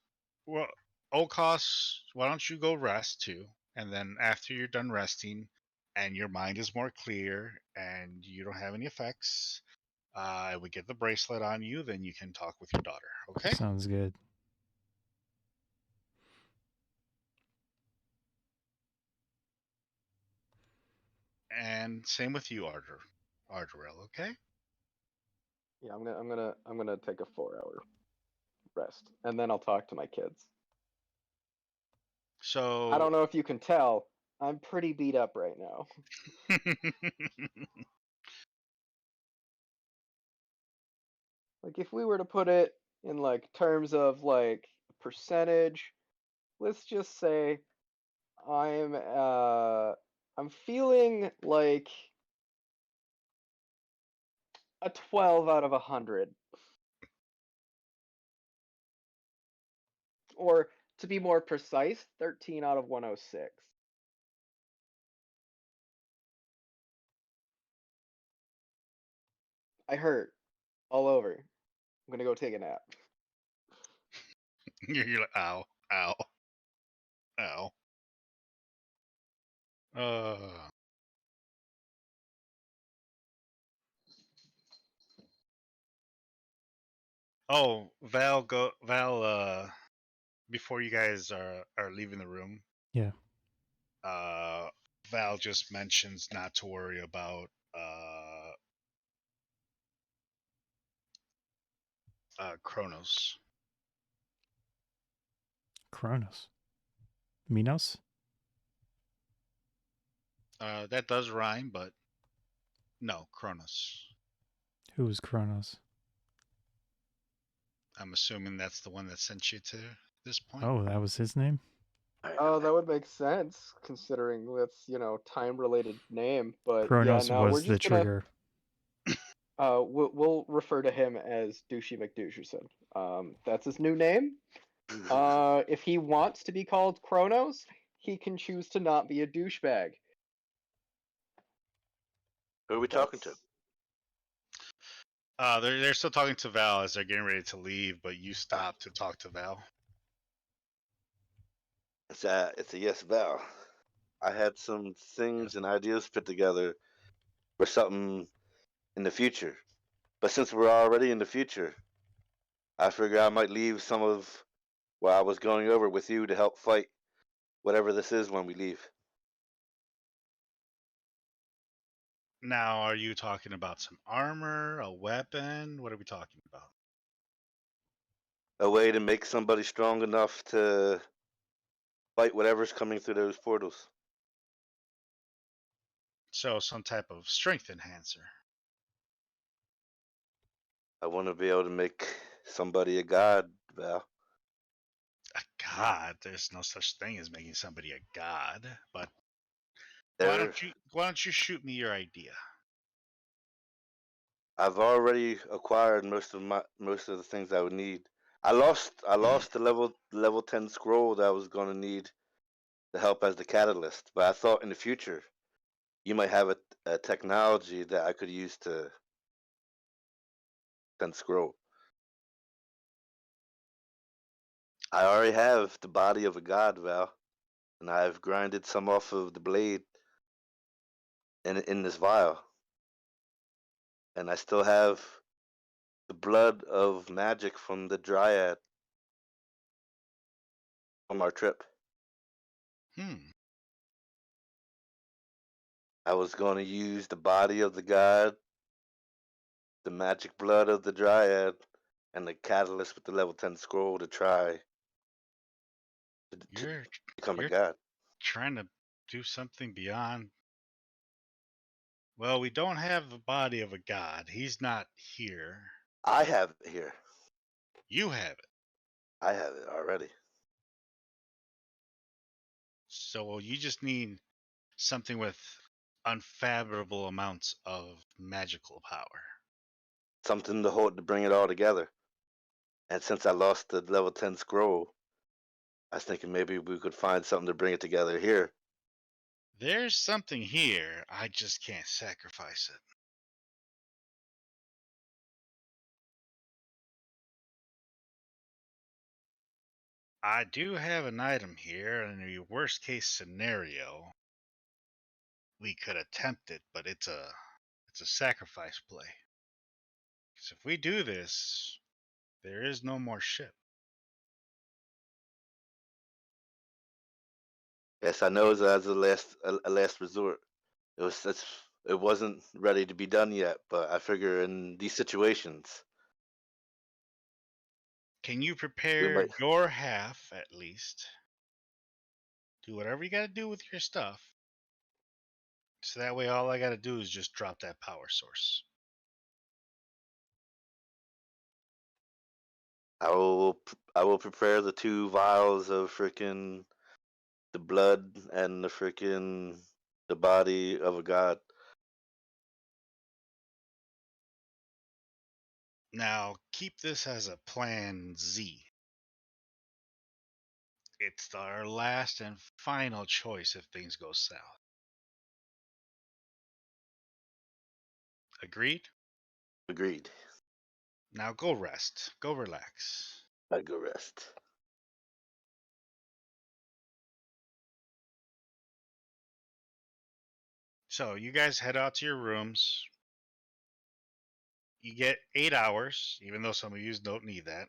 [SPEAKER 1] well, O'Koss, why don't you go rest too? And then after you're done resting, and your mind is more clear, and you don't have any effects, we get the bracelet on you. Then you can talk with your daughter. Okay.
[SPEAKER 3] Sounds good.
[SPEAKER 1] And same with you, Ardorel. Okay.
[SPEAKER 4] Yeah, I'm gonna take a 4-hour rest, and then I'll talk to my kids.
[SPEAKER 1] So
[SPEAKER 4] I don't know if you can tell, I'm pretty beat up right now. Like, if we were to put it in like terms of like percentage, let's just say I'm feeling like A 12 out of 100. Or, to be more precise, 13 out of 106. I hurt. All over. I'm gonna go take a nap.
[SPEAKER 1] You're like, ow, ow, ow. Oh, Val, before you guys are leaving the room,
[SPEAKER 3] Yeah.
[SPEAKER 1] Val just mentions not to worry about Kronos.
[SPEAKER 3] Kronos. Minos?
[SPEAKER 1] That does rhyme, but no, Kronos.
[SPEAKER 3] Who is Kronos?
[SPEAKER 1] I'm assuming that's the one that sent you to this point.
[SPEAKER 3] Oh, that was his name?
[SPEAKER 4] Oh, that would make sense, considering that's, time-related name. But yeah,
[SPEAKER 3] Kronos
[SPEAKER 4] no, we're
[SPEAKER 3] was the
[SPEAKER 4] just gonna
[SPEAKER 3] trigger.
[SPEAKER 4] we'll refer to him as Douchey McDoucherson. That's his new name. If he wants to be called Kronos, he can choose to not be a douchebag.
[SPEAKER 2] Who are we talking to?
[SPEAKER 1] They're still talking to Val as they're getting ready to leave, but you stop to talk to Val.
[SPEAKER 2] It's a yes, Val. I had some things and ideas put together for something in the future. But since we're already in the future, I figure I might leave some of what I was going over with you to help fight whatever this is when we leave.
[SPEAKER 1] Now, are you talking about some armor, a weapon? What are we talking about?
[SPEAKER 2] A way to make somebody strong enough to fight whatever's coming through those portals.
[SPEAKER 1] So, some type of strength enhancer.
[SPEAKER 2] I want to be able to make somebody a god, Val.
[SPEAKER 1] A god? There's no such thing as making somebody a god. But
[SPEAKER 2] There,
[SPEAKER 1] why don't you shoot me your idea?
[SPEAKER 2] I've already acquired most of the things I would need. I lost the level 10 scroll that I was going to need to help as the catalyst, but I thought in the future you might have a technology that I could use to send scroll. I already have the body of a god, Val, and I've grinded some off of the blade in this vial. And I still have the blood of magic from the dryad from our trip. I was going to use the body of the god, the magic blood of the dryad, and the catalyst with the level 10 scroll to try to become a
[SPEAKER 1] You're
[SPEAKER 2] god.
[SPEAKER 1] trying to do something beyond. Well, we don't have the body of a god. He's not here.
[SPEAKER 2] I have it here.
[SPEAKER 1] You have it.
[SPEAKER 2] I have it already.
[SPEAKER 1] So you just need something with unfathomable amounts of magical power.
[SPEAKER 2] Something to bring it all together. And since I lost the level 10 scroll, I was thinking maybe we could find something to bring it together here.
[SPEAKER 1] There's something here. I just can't sacrifice it. I do have an item here, and in the worst case scenario, we could attempt it, but it's a sacrifice play. Because if we do this, there is no more ship.
[SPEAKER 2] Yes, I know it's as a last resort. It wasn't ready to be done yet, but I figure in these situations,
[SPEAKER 1] Can you
[SPEAKER 2] we
[SPEAKER 1] prepare
[SPEAKER 2] might.
[SPEAKER 1] your half at least? Do whatever you gotta do with your stuff. So that way all I gotta do is just drop that power source.
[SPEAKER 2] I will prepare the 2 vials of freaking the blood and the body of a god.
[SPEAKER 1] Now, keep this as a plan Z. It's our last and final choice if things go south. Agreed?
[SPEAKER 2] Agreed.
[SPEAKER 1] Now go rest. Go relax.
[SPEAKER 2] I go rest.
[SPEAKER 1] So you guys head out to your rooms. You get 8 hours, even though some of you don't need that.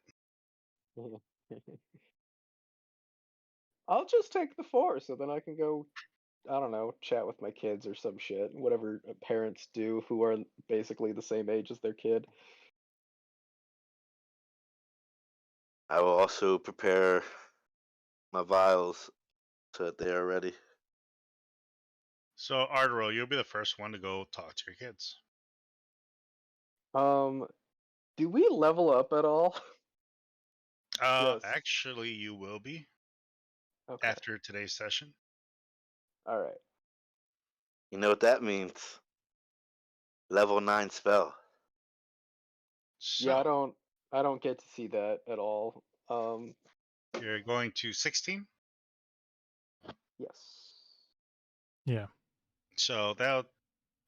[SPEAKER 4] I'll just take the 4, so then I can go, I don't know, chat with my kids or some shit. Whatever parents do who are basically the same age as their kid.
[SPEAKER 2] I will also prepare my vials so that they are ready.
[SPEAKER 1] So Ardorel, you'll be the first one to go talk to your kids.
[SPEAKER 4] Do we level up at all? Yes.
[SPEAKER 1] Actually, you will be
[SPEAKER 4] Okay.
[SPEAKER 1] after today's session.
[SPEAKER 4] All right.
[SPEAKER 2] You know what that means? Level 9 spell.
[SPEAKER 1] So
[SPEAKER 4] Yeah, I don't get to see that at all.
[SPEAKER 1] you're going to 16.
[SPEAKER 4] Yes.
[SPEAKER 3] Yeah.
[SPEAKER 1] So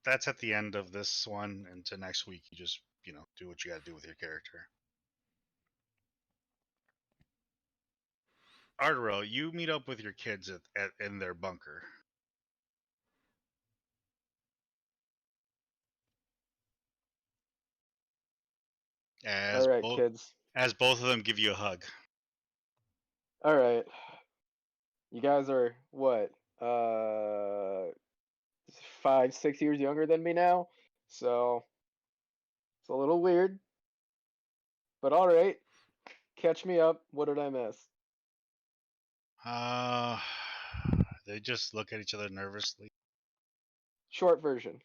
[SPEAKER 1] that's at the end of this one. Into next week, you just do what you got to do with your character. Ardorel, you meet up with your kids in their bunker.
[SPEAKER 4] All right, kids.
[SPEAKER 1] As both of them give you a hug.
[SPEAKER 4] All right. You guys are what? 5, 6 years younger than me now, so it's a little weird. But all right. Catch me up. What did I miss?
[SPEAKER 1] They just look at each other nervously.
[SPEAKER 4] Short version.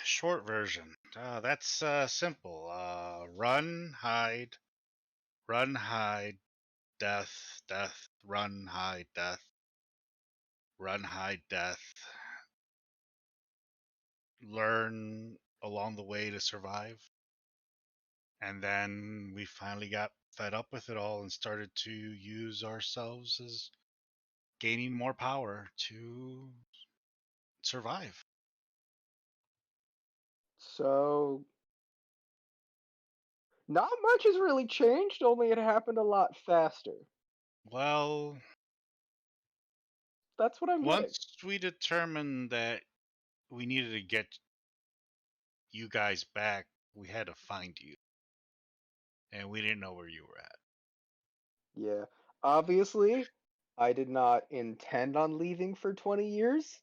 [SPEAKER 1] Short version. That's simple. Run, hide, death, death, run, hide, death, run, hide, death. Learn along the way to survive. And then we finally got fed up with it all and started to use ourselves as gaining more power to survive.
[SPEAKER 4] So not much has really changed, only it happened a lot faster.
[SPEAKER 1] Well,
[SPEAKER 4] That's what I'm getting.
[SPEAKER 1] once we determined that we needed to get you guys back, we had to find you. And we didn't know where you were at.
[SPEAKER 4] Yeah. Obviously, I did not intend on leaving for 20 years.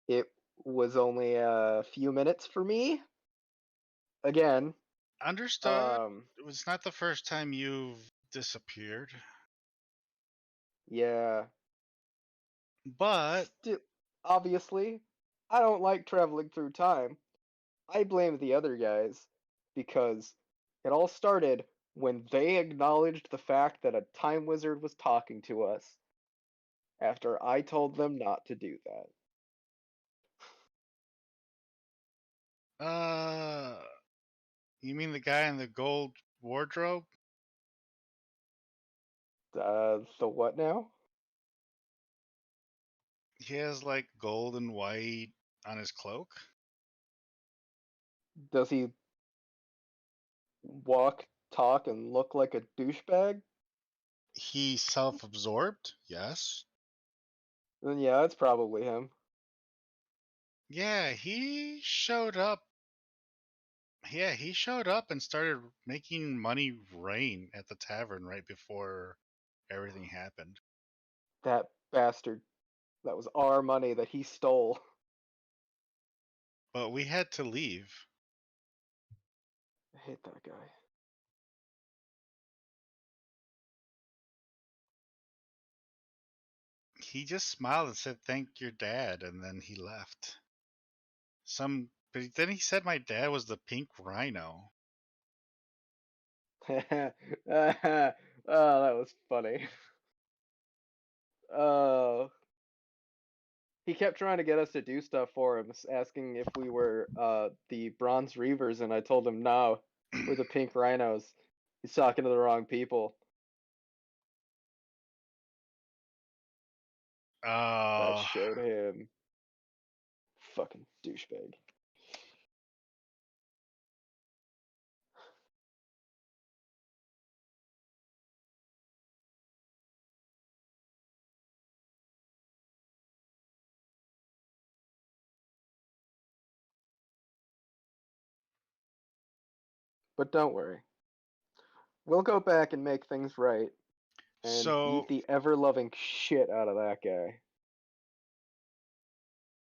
[SPEAKER 4] It was only a few minutes for me. Again.
[SPEAKER 1] Understood. It was not the first time you've disappeared.
[SPEAKER 4] Yeah.
[SPEAKER 1] But
[SPEAKER 4] Obviously, I don't like traveling through time. I blame the other guys because it all started when they acknowledged the fact that a time wizard was talking to us after I told them not to do that.
[SPEAKER 1] You mean the guy in the gold wardrobe?
[SPEAKER 4] The what now?
[SPEAKER 1] He has like gold and white on his cloak.
[SPEAKER 4] Does he walk, talk, and look like a douchebag?
[SPEAKER 1] He's self-absorbed, yes.
[SPEAKER 4] Then yeah, it's probably him.
[SPEAKER 1] Yeah, he showed up. Yeah, he showed up and started making money rain at the tavern right before everything happened.
[SPEAKER 4] That bastard. That was our money that he stole.
[SPEAKER 1] But we had to leave.
[SPEAKER 4] I hate that guy.
[SPEAKER 1] He just smiled and said, "Thank your dad," and then he left. But then he said my dad was the pink rhino.
[SPEAKER 4] Oh, that was funny. He kept trying to get us to do stuff for him, asking if we were the Bronze Reavers, and I told him no. Or the pink rhinos. He's talking to the wrong people. That showed him. Fucking douchebag. But don't worry. We'll go back and make things right. And
[SPEAKER 1] So
[SPEAKER 4] beat the ever-loving shit out of that guy.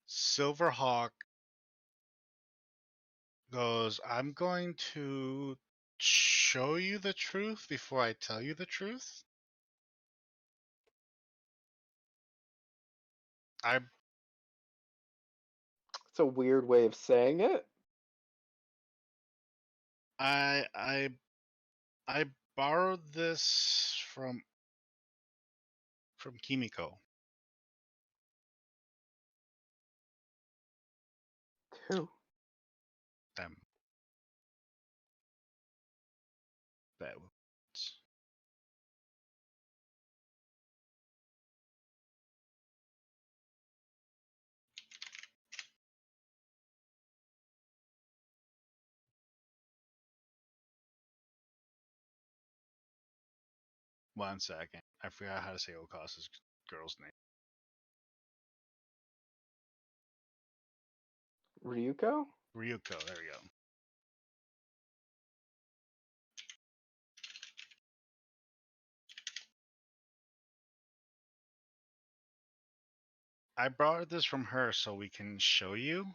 [SPEAKER 1] Silverhawk goes, I'm going to show you the truth before I tell you the truth.
[SPEAKER 4] It's a weird way of saying it.
[SPEAKER 1] I borrowed this from Kimiko.
[SPEAKER 4] Who?
[SPEAKER 1] Them. That was- One second. I forgot how to say O'Koss's girl's name.
[SPEAKER 4] Ryuko?
[SPEAKER 1] Ryuko, there we go. I brought this from her so we can show you.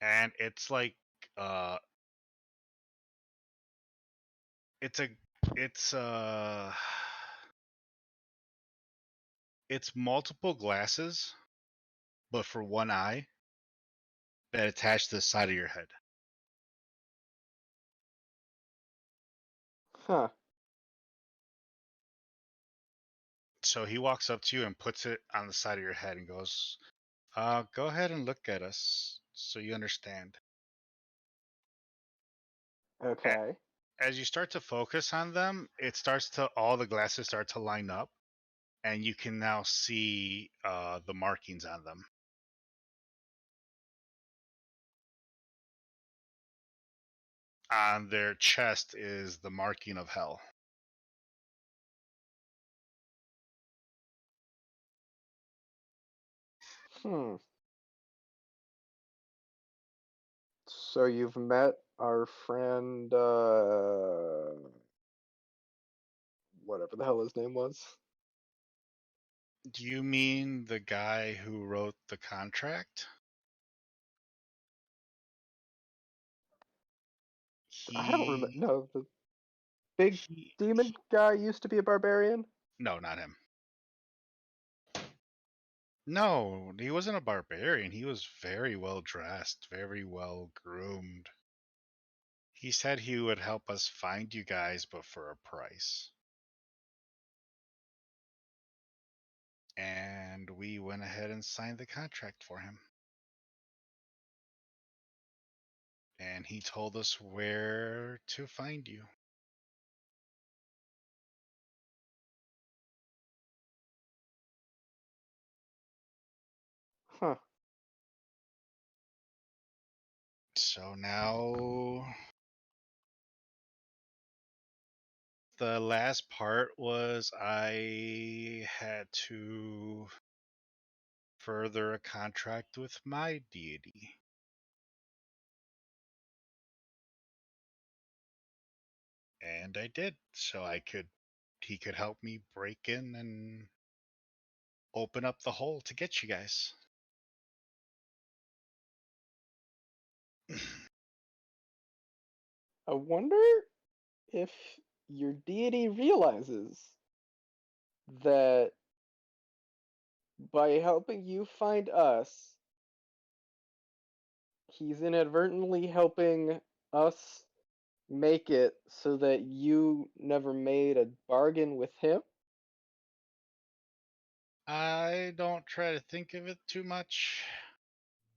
[SPEAKER 1] And it's like it's it's multiple glasses, but for one eye that attach to the side of your head.
[SPEAKER 4] Huh.
[SPEAKER 1] So he walks up to you and puts it on the side of your head and goes, go ahead and look at us so you understand.
[SPEAKER 4] Okay.
[SPEAKER 1] As you start to focus on them, all the glasses start to line up, and you can now see the markings on them. On their chest is the marking of hell.
[SPEAKER 4] Hmm. So you've met our friend, whatever the hell his name was.
[SPEAKER 1] Do you mean the guy who wrote the contract?
[SPEAKER 4] I don't remember. No, the big demon guy used to be a barbarian.
[SPEAKER 1] No, not him. No, he wasn't a barbarian. He was very well dressed, very well groomed. He said he would help us find you guys, but for a price. And we went ahead and signed the contract for him. And he told us where to find you.
[SPEAKER 4] Huh.
[SPEAKER 1] So now the last part was I had to further a contract with my deity. And I did, so he could help me break in and open up the hole to get you guys.
[SPEAKER 4] I wonder if your deity realizes that by helping you find us, he's inadvertently helping us make it so that you never made a bargain with him.
[SPEAKER 1] I don't try to think of it too much.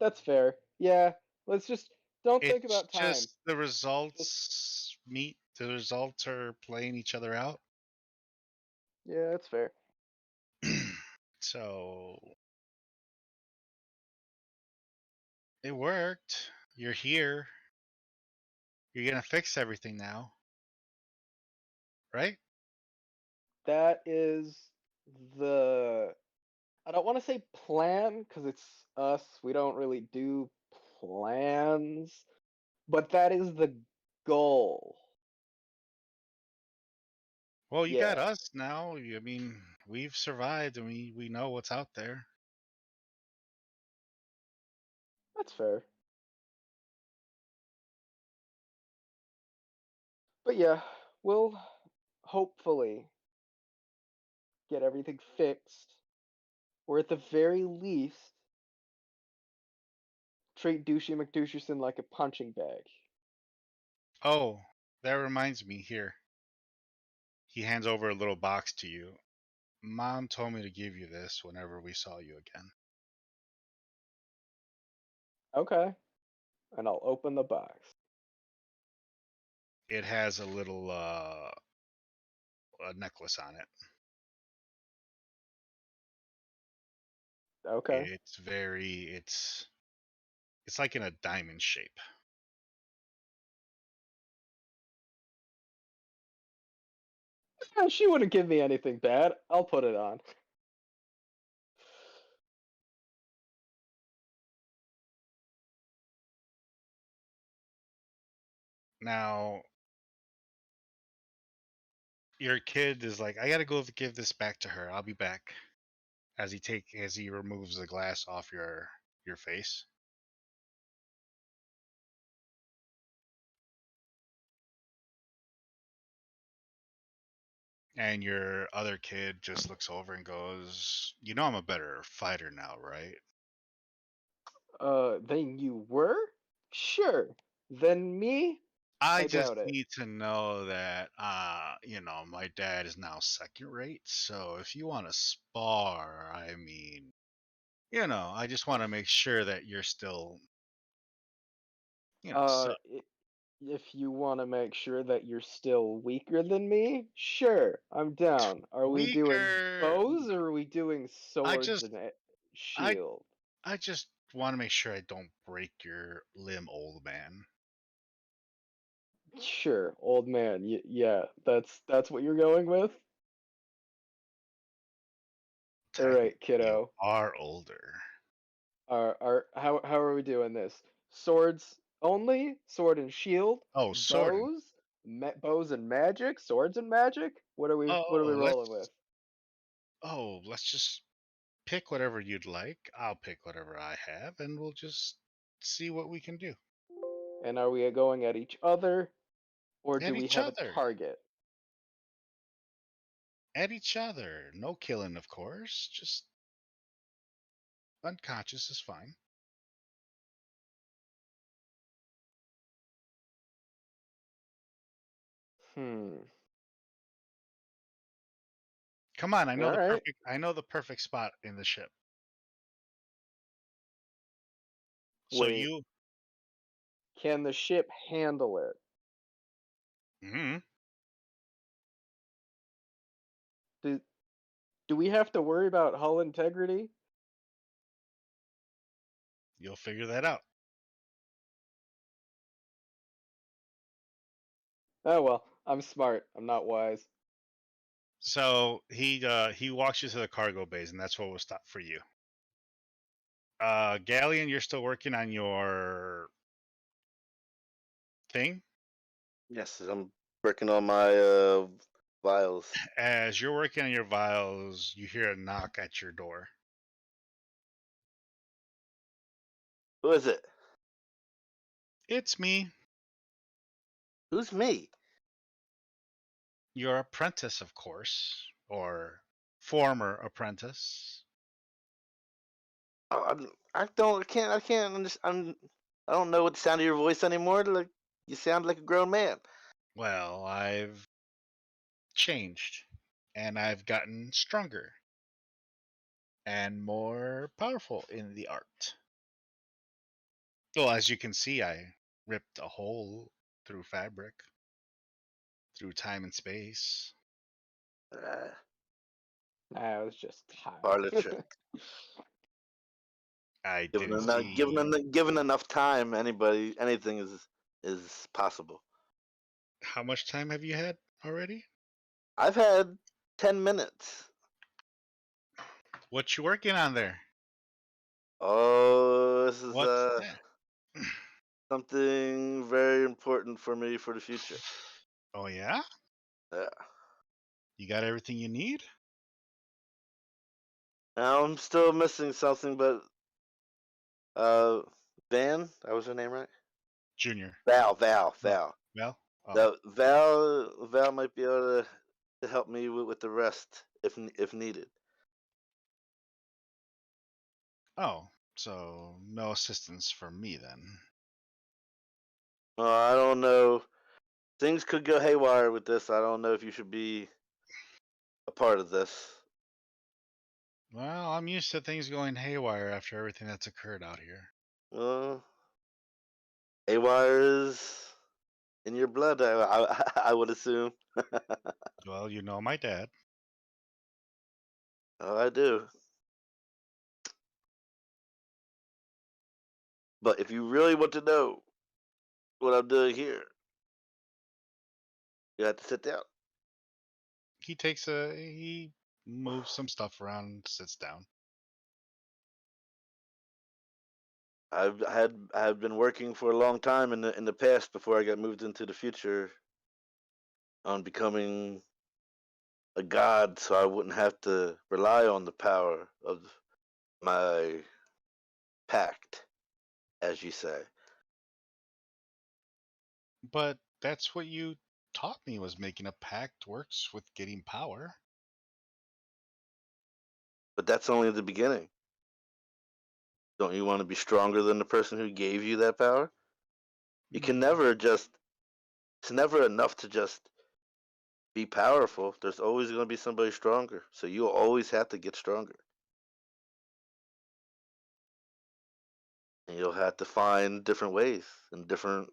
[SPEAKER 4] That's fair. Yeah, let's just Don't think
[SPEAKER 1] It's
[SPEAKER 4] about time.
[SPEAKER 1] just the results meet. The results are playing each other out.
[SPEAKER 4] Yeah, that's fair.
[SPEAKER 1] So it worked. You're here. You're gonna fix everything now, right?
[SPEAKER 4] That is the. I don't want to say plan because it's us. We don't really do plans, but that is the goal.
[SPEAKER 1] Well, you got
[SPEAKER 4] Yeah,
[SPEAKER 1] us now. I mean, we've survived, and we know what's out there.
[SPEAKER 4] that's fair. But yeah, we'll hopefully get everything fixed, or at the very least, treat Douchey McDoucherson like a punching bag.
[SPEAKER 1] Oh, that reminds me. Here, he hands over a little box to you. Mom told me to give you this whenever we saw you again.
[SPEAKER 4] Okay, and I'll open the box.
[SPEAKER 1] It has a little a necklace on it.
[SPEAKER 4] Okay.
[SPEAKER 1] It's like in a diamond shape.
[SPEAKER 4] She wouldn't give me anything bad. I'll put it on.
[SPEAKER 1] Now, your kid is like, I gotta go give this back to her. I'll be back. As he removes the glass off your face. And your other kid just looks over and goes, "You know I'm a better fighter now, right?"
[SPEAKER 4] Then you were? Sure. Then me?
[SPEAKER 1] I
[SPEAKER 4] I
[SPEAKER 1] just
[SPEAKER 4] doubt it.
[SPEAKER 1] need to know that my dad is now second rate, so if you want to spar, I mean, I just want to make sure that you're still,
[SPEAKER 4] Uh,
[SPEAKER 1] so
[SPEAKER 4] i- if you want to make sure that you're still weaker than me, sure, I'm down. Are we doing
[SPEAKER 1] weaker.
[SPEAKER 4] bows or are we doing
[SPEAKER 1] I
[SPEAKER 4] swords
[SPEAKER 1] just
[SPEAKER 4] and
[SPEAKER 1] I
[SPEAKER 4] shield?
[SPEAKER 1] I just want to make sure I don't break your limb, old man.
[SPEAKER 4] Sure, old man. Yeah, that's what you're going with. All right,
[SPEAKER 1] Technically, you
[SPEAKER 4] kiddo.
[SPEAKER 1] are older.
[SPEAKER 4] How are we doing this? Swords only? Sword and shield?
[SPEAKER 1] Oh, sword and
[SPEAKER 4] Bows? Bows and magic? Swords and magic? What are we
[SPEAKER 1] oh,
[SPEAKER 4] rolling with?
[SPEAKER 1] let's just pick whatever you'd like. I'll pick whatever I have, and we'll just see what we can do.
[SPEAKER 4] And are we going at each other or do
[SPEAKER 1] At
[SPEAKER 4] we
[SPEAKER 1] each
[SPEAKER 4] have a
[SPEAKER 1] other.
[SPEAKER 4] target?
[SPEAKER 1] At each other. No killing, of course. Just unconscious is fine.
[SPEAKER 4] Hmm.
[SPEAKER 1] Come on,
[SPEAKER 4] All right.
[SPEAKER 1] I know the perfect spot in the ship. So
[SPEAKER 4] Wait.
[SPEAKER 1] you
[SPEAKER 4] Can the ship handle it?
[SPEAKER 1] mhm,
[SPEAKER 4] Do do we have to worry about hull integrity?
[SPEAKER 1] you'll figure that out.
[SPEAKER 4] Oh well, I'm smart. I'm not wise.
[SPEAKER 1] So he walks you to the cargo bays, and that's what will stop for you. Ghaleon, you're still working on your thing.
[SPEAKER 2] Yes, I'm working on my vials.
[SPEAKER 1] As you're working on your vials, you hear a knock at your door.
[SPEAKER 2] Who is it?
[SPEAKER 1] It's me,
[SPEAKER 2] Who's me?
[SPEAKER 1] your apprentice, of course, or former apprentice.
[SPEAKER 2] Oh, I can't understand. I don't know what the sound of your voice anymore. Like you sound like a grown man.
[SPEAKER 1] Well, I've changed, and I've gotten stronger and more powerful in the art. Well, as you can see, ripped a hole through fabric, through time and space.
[SPEAKER 4] Nah, I was just high.
[SPEAKER 2] Parlor trick.
[SPEAKER 1] I
[SPEAKER 2] Given
[SPEAKER 1] didn't
[SPEAKER 2] enough,
[SPEAKER 1] see.
[SPEAKER 2] given enough time, anything is possible.
[SPEAKER 1] How much time have you had already?
[SPEAKER 2] I've had 10 minutes.
[SPEAKER 1] What you working on there?
[SPEAKER 2] Oh, this is
[SPEAKER 1] What's that?
[SPEAKER 2] something very important for me for the future.
[SPEAKER 1] Oh yeah?
[SPEAKER 2] Yeah.
[SPEAKER 1] You got everything you need?
[SPEAKER 2] Now I'm still missing something, but Van, that was her name, right?
[SPEAKER 1] Junior.
[SPEAKER 2] Val.
[SPEAKER 1] Well? Oh.
[SPEAKER 2] The Val might be able to help me with the rest if needed.
[SPEAKER 1] Oh. So no assistance from me then.
[SPEAKER 2] I don't know. Things could go haywire with this. I don't know if you should be a part of this.
[SPEAKER 1] Well, I'm used to things going haywire after everything that's occurred out here.
[SPEAKER 2] Haywire is in your blood, I would assume.
[SPEAKER 1] Well, you know my dad.
[SPEAKER 2] Oh, I do. But if you really want to know what I'm doing here, you have to sit down.
[SPEAKER 1] He moves some stuff around and sits down.
[SPEAKER 2] I've been working for a long time in the past before I got moved into the future on becoming a god, so I wouldn't have to rely on the power of my pact, as you say.
[SPEAKER 1] But that's what you taught me was making a pact works with getting power.
[SPEAKER 2] But that's only the beginning. Don't you want to be stronger than the person who gave you that power? You can never just, it's never enough to just be powerful. There's always going to be somebody stronger. So you'll always have to get stronger. And you'll have to find different ways and different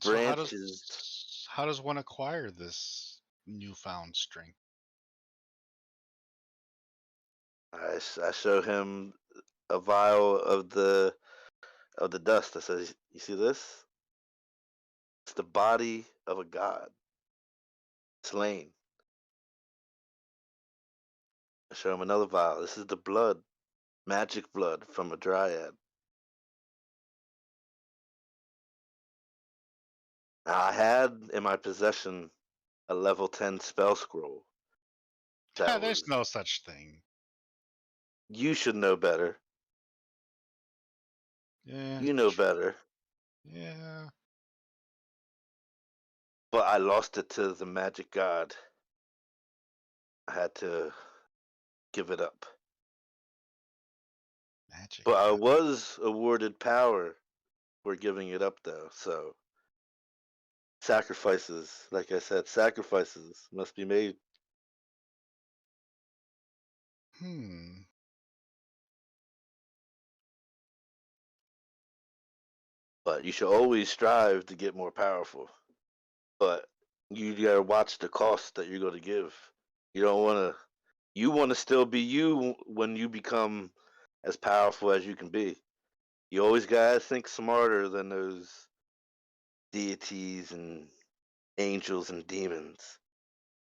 [SPEAKER 1] So
[SPEAKER 2] branches.
[SPEAKER 1] how does one acquire this newfound strength?
[SPEAKER 2] I show him a vial of the dust. I says, "You see this? It's the body of a god slain." I show him another vial. This is the blood, magic blood from a dryad. Now, I had in my possession a level 10 spell scroll. That was,
[SPEAKER 1] There's no such thing.
[SPEAKER 2] you should know better.
[SPEAKER 1] Yeah.
[SPEAKER 2] You know better.
[SPEAKER 1] Yeah.
[SPEAKER 2] But I lost it to the magic god. I had to give it up.
[SPEAKER 1] Magic.
[SPEAKER 2] But I was awarded power for giving it up, though. So sacrifices, like I said, sacrifices must be made.
[SPEAKER 1] Hmm.
[SPEAKER 2] But you should always strive to get more powerful. But you gotta watch the cost that you're gonna give. You don't wanna. You want to still be you when you become as powerful as you can be. You always gotta think smarter than those deities and angels and demons.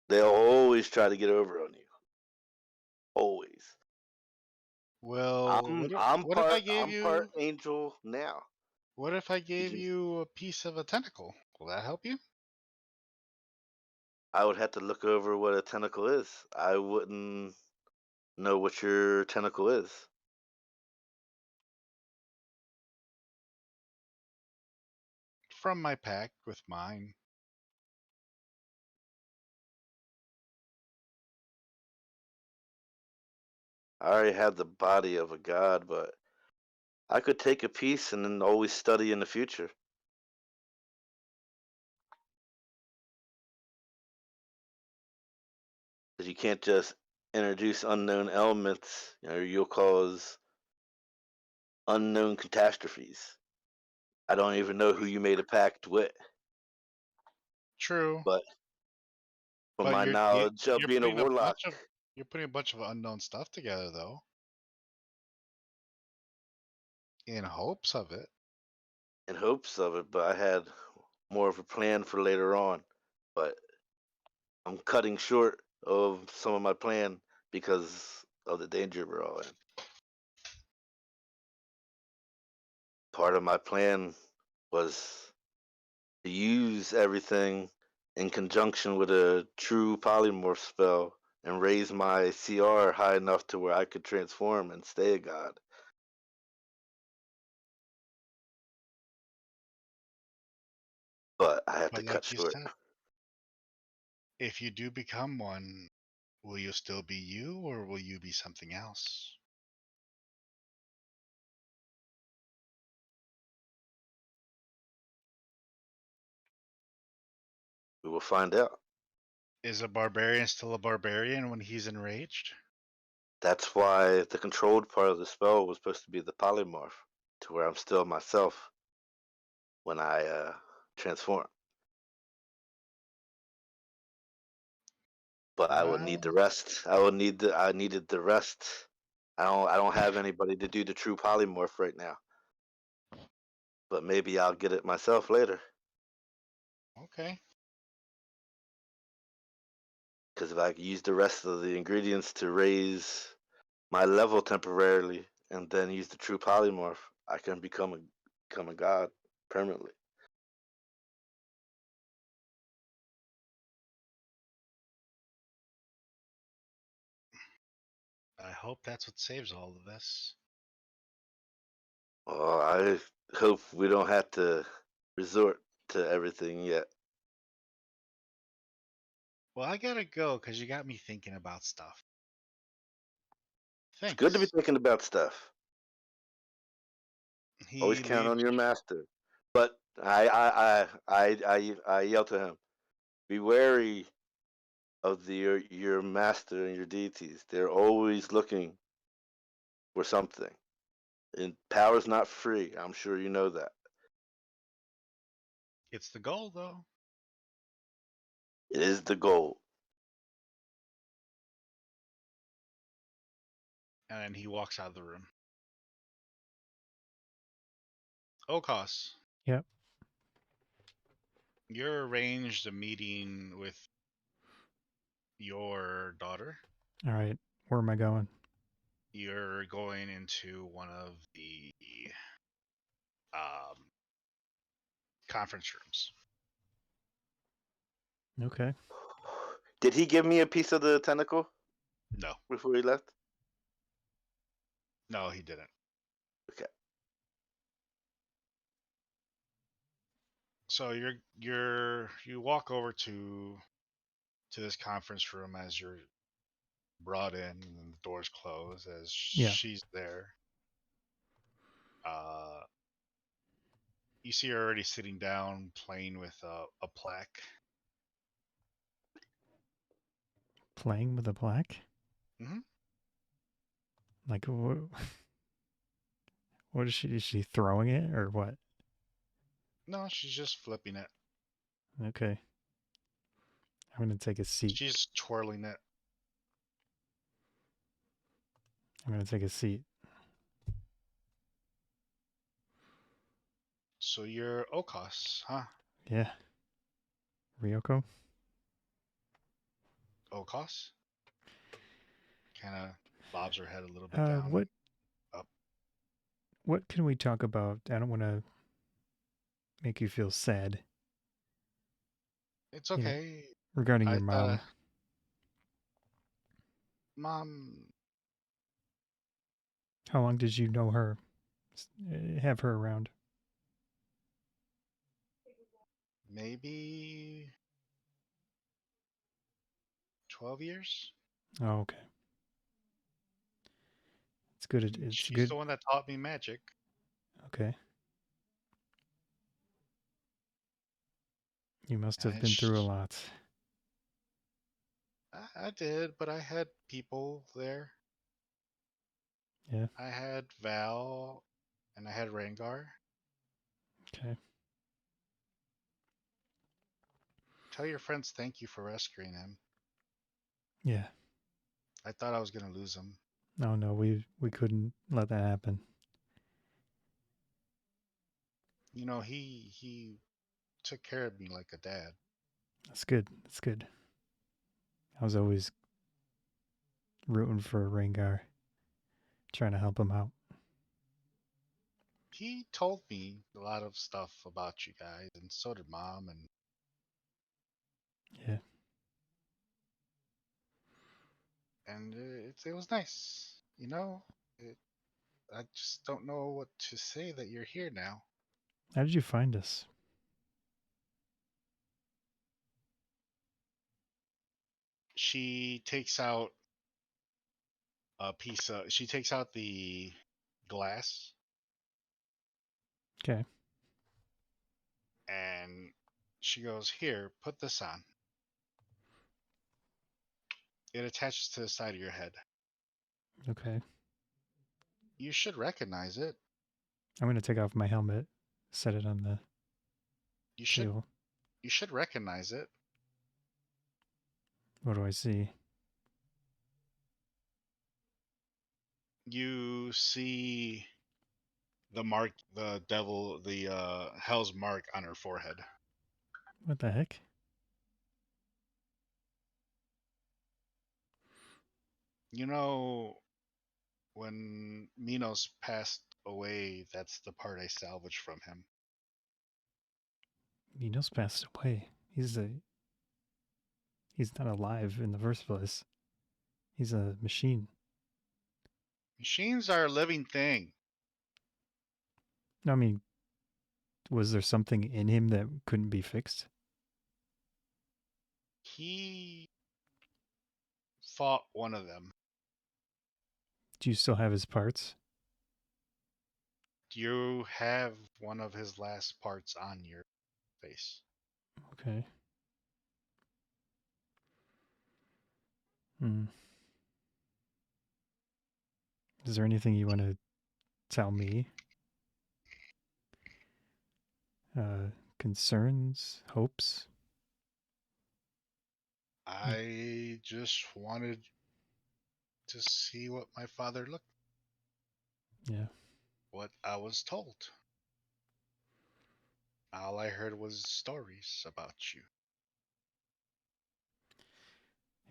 [SPEAKER 2] They'll always try to get over on you. Always.
[SPEAKER 1] Well,
[SPEAKER 2] I'm
[SPEAKER 1] what if I
[SPEAKER 2] part
[SPEAKER 1] gave
[SPEAKER 2] I'm part
[SPEAKER 1] you
[SPEAKER 2] angel now.
[SPEAKER 1] what if I
[SPEAKER 2] Did
[SPEAKER 1] gave
[SPEAKER 2] you?
[SPEAKER 1] you a piece of a tentacle? Will that help you?
[SPEAKER 2] I would have to look over what a tentacle is. I wouldn't know what your tentacle is.
[SPEAKER 1] From my pact with mine.
[SPEAKER 2] I already have the body of a god, but I could take a piece and then always study in the future. Because you can't just introduce unknown elements, you'll cause unknown catastrophes. I don't even know who you made a pact with,
[SPEAKER 1] True,
[SPEAKER 2] but from
[SPEAKER 1] but
[SPEAKER 2] my knowledge of
[SPEAKER 1] you're
[SPEAKER 2] being a
[SPEAKER 1] putting a
[SPEAKER 2] warlock,
[SPEAKER 1] bunch of you're putting a bunch of unknown stuff together though, in hopes of it.
[SPEAKER 2] in hopes of it, but I had more of a plan for later on. But I'm cutting short of some of my plan because of the danger we're all in. Part of my plan was to use everything in conjunction with a true polymorph spell and raise my CR high enough to where I could transform and stay a god. But I have to
[SPEAKER 1] But
[SPEAKER 2] cut
[SPEAKER 1] like you
[SPEAKER 2] short.
[SPEAKER 1] said, if you do become one, will you still be you, or will you be something else?
[SPEAKER 2] We will find out.
[SPEAKER 1] Is a barbarian still a barbarian when he's enraged?
[SPEAKER 2] That's why the controlled part of the spell was supposed to be the polymorph, to where I'm still myself when I transform. But I would need the
[SPEAKER 1] Well,
[SPEAKER 2] rest. I needed the rest. I don't have anybody to do the true polymorph right now. But maybe I'll get it myself later.
[SPEAKER 1] okay.
[SPEAKER 2] Because if I could use the rest of the ingredients to raise my level temporarily and then use the true polymorph, I can become a god permanently.
[SPEAKER 1] I hope that's what saves all of this.
[SPEAKER 2] Well, I hope we don't have to resort to everything yet.
[SPEAKER 1] Well, I gotta go because you got me thinking about stuff.
[SPEAKER 2] It's good to be
[SPEAKER 1] Thanks.
[SPEAKER 2] thinking about stuff. Always
[SPEAKER 1] He
[SPEAKER 2] count on
[SPEAKER 1] leaves.
[SPEAKER 2] your master. But I yell to him, be wary of your master and your deities. They're always looking for something. And power's not free. I'm sure you know that.
[SPEAKER 1] It's the goal, though.
[SPEAKER 2] It is the goal.
[SPEAKER 1] And he walks out of the room. O'Koss,
[SPEAKER 3] Yep.
[SPEAKER 1] you're arranged a meeting with your daughter.
[SPEAKER 3] All right. Where am I going?
[SPEAKER 1] You're going into one of the um, conference rooms.
[SPEAKER 3] Okay.
[SPEAKER 2] Did he give me a piece of the tentacle
[SPEAKER 1] No,
[SPEAKER 2] before he left?
[SPEAKER 1] no, he didn't.
[SPEAKER 2] Okay.
[SPEAKER 1] So you walk over to this conference room as you're brought in, and the doors close as
[SPEAKER 3] Yeah.
[SPEAKER 1] she's there. Uh, you see her already sitting down playing with a plaque.
[SPEAKER 3] Playing with a plaque?
[SPEAKER 1] Mm-hmm.
[SPEAKER 3] Like, what is she? Is she throwing it or what?
[SPEAKER 1] No, she's just flipping it.
[SPEAKER 3] Okay. I'm going to take a seat.
[SPEAKER 1] She's twirling it.
[SPEAKER 3] I'm going to take a seat.
[SPEAKER 1] So you're O'Koss, huh?
[SPEAKER 3] Yeah. Ryoko?
[SPEAKER 1] O'Koss? Kind of bobs her head a little bit down. Up.
[SPEAKER 3] What can we talk about? I don't want to make you feel sad.
[SPEAKER 1] It's
[SPEAKER 3] You know,
[SPEAKER 1] okay.
[SPEAKER 3] regarding your mom.
[SPEAKER 1] Mom,
[SPEAKER 3] How long did you know her? Have her around?
[SPEAKER 1] maybe 12 years?
[SPEAKER 3] Oh, okay. It's good. It's
[SPEAKER 1] She's
[SPEAKER 3] good.
[SPEAKER 1] the one that taught me magic.
[SPEAKER 3] Okay. You must have
[SPEAKER 1] And
[SPEAKER 3] been through a lot.
[SPEAKER 1] I did, but I had people there.
[SPEAKER 3] Yeah.
[SPEAKER 1] I had Val and I had Rangar.
[SPEAKER 3] Okay.
[SPEAKER 1] Tell your friends thank you for rescuing him.
[SPEAKER 3] Yeah.
[SPEAKER 1] I thought I was gonna lose him.
[SPEAKER 3] No, we couldn't let that happen.
[SPEAKER 1] You know, he took care of me like a dad.
[SPEAKER 3] That's good. That's good. I was always rooting for Rengar, trying to help him out.
[SPEAKER 1] He told me a lot of stuff about you guys, and so did Mom. And
[SPEAKER 3] Yeah.
[SPEAKER 1] it was nice. You know, I just don't know what to say that you're here now.
[SPEAKER 3] How did you find us?
[SPEAKER 1] She takes out a piece of. She takes out the glass
[SPEAKER 3] Okay.
[SPEAKER 1] and she goes, "Here, put this on. It attaches to the side of your head.
[SPEAKER 3] Okay.
[SPEAKER 1] You should recognize it.
[SPEAKER 3] I'm gonna take off my helmet, set it on the
[SPEAKER 1] You should
[SPEAKER 3] table.
[SPEAKER 1] you should recognize it.
[SPEAKER 3] What do I see?
[SPEAKER 1] You see the mark, the devil, the hell's mark on her forehead.
[SPEAKER 3] What the heck?
[SPEAKER 1] You know, when Minos passed away, that's the part I salvaged from him.
[SPEAKER 3] Minos passed away. He's not alive in the first place. He's a machine.
[SPEAKER 1] Machines are a living thing.
[SPEAKER 3] No, I mean, was there something in him that couldn't be fixed?
[SPEAKER 1] He fought one of them.
[SPEAKER 3] Do you still have his parts?
[SPEAKER 1] You have one of his last parts on your face.
[SPEAKER 3] Okay. Hmm. Is there anything you want to tell me? Concerns, hopes?
[SPEAKER 1] I just wanted to see what my father looked,
[SPEAKER 3] Yeah.
[SPEAKER 1] what I was told. All I heard was stories about you.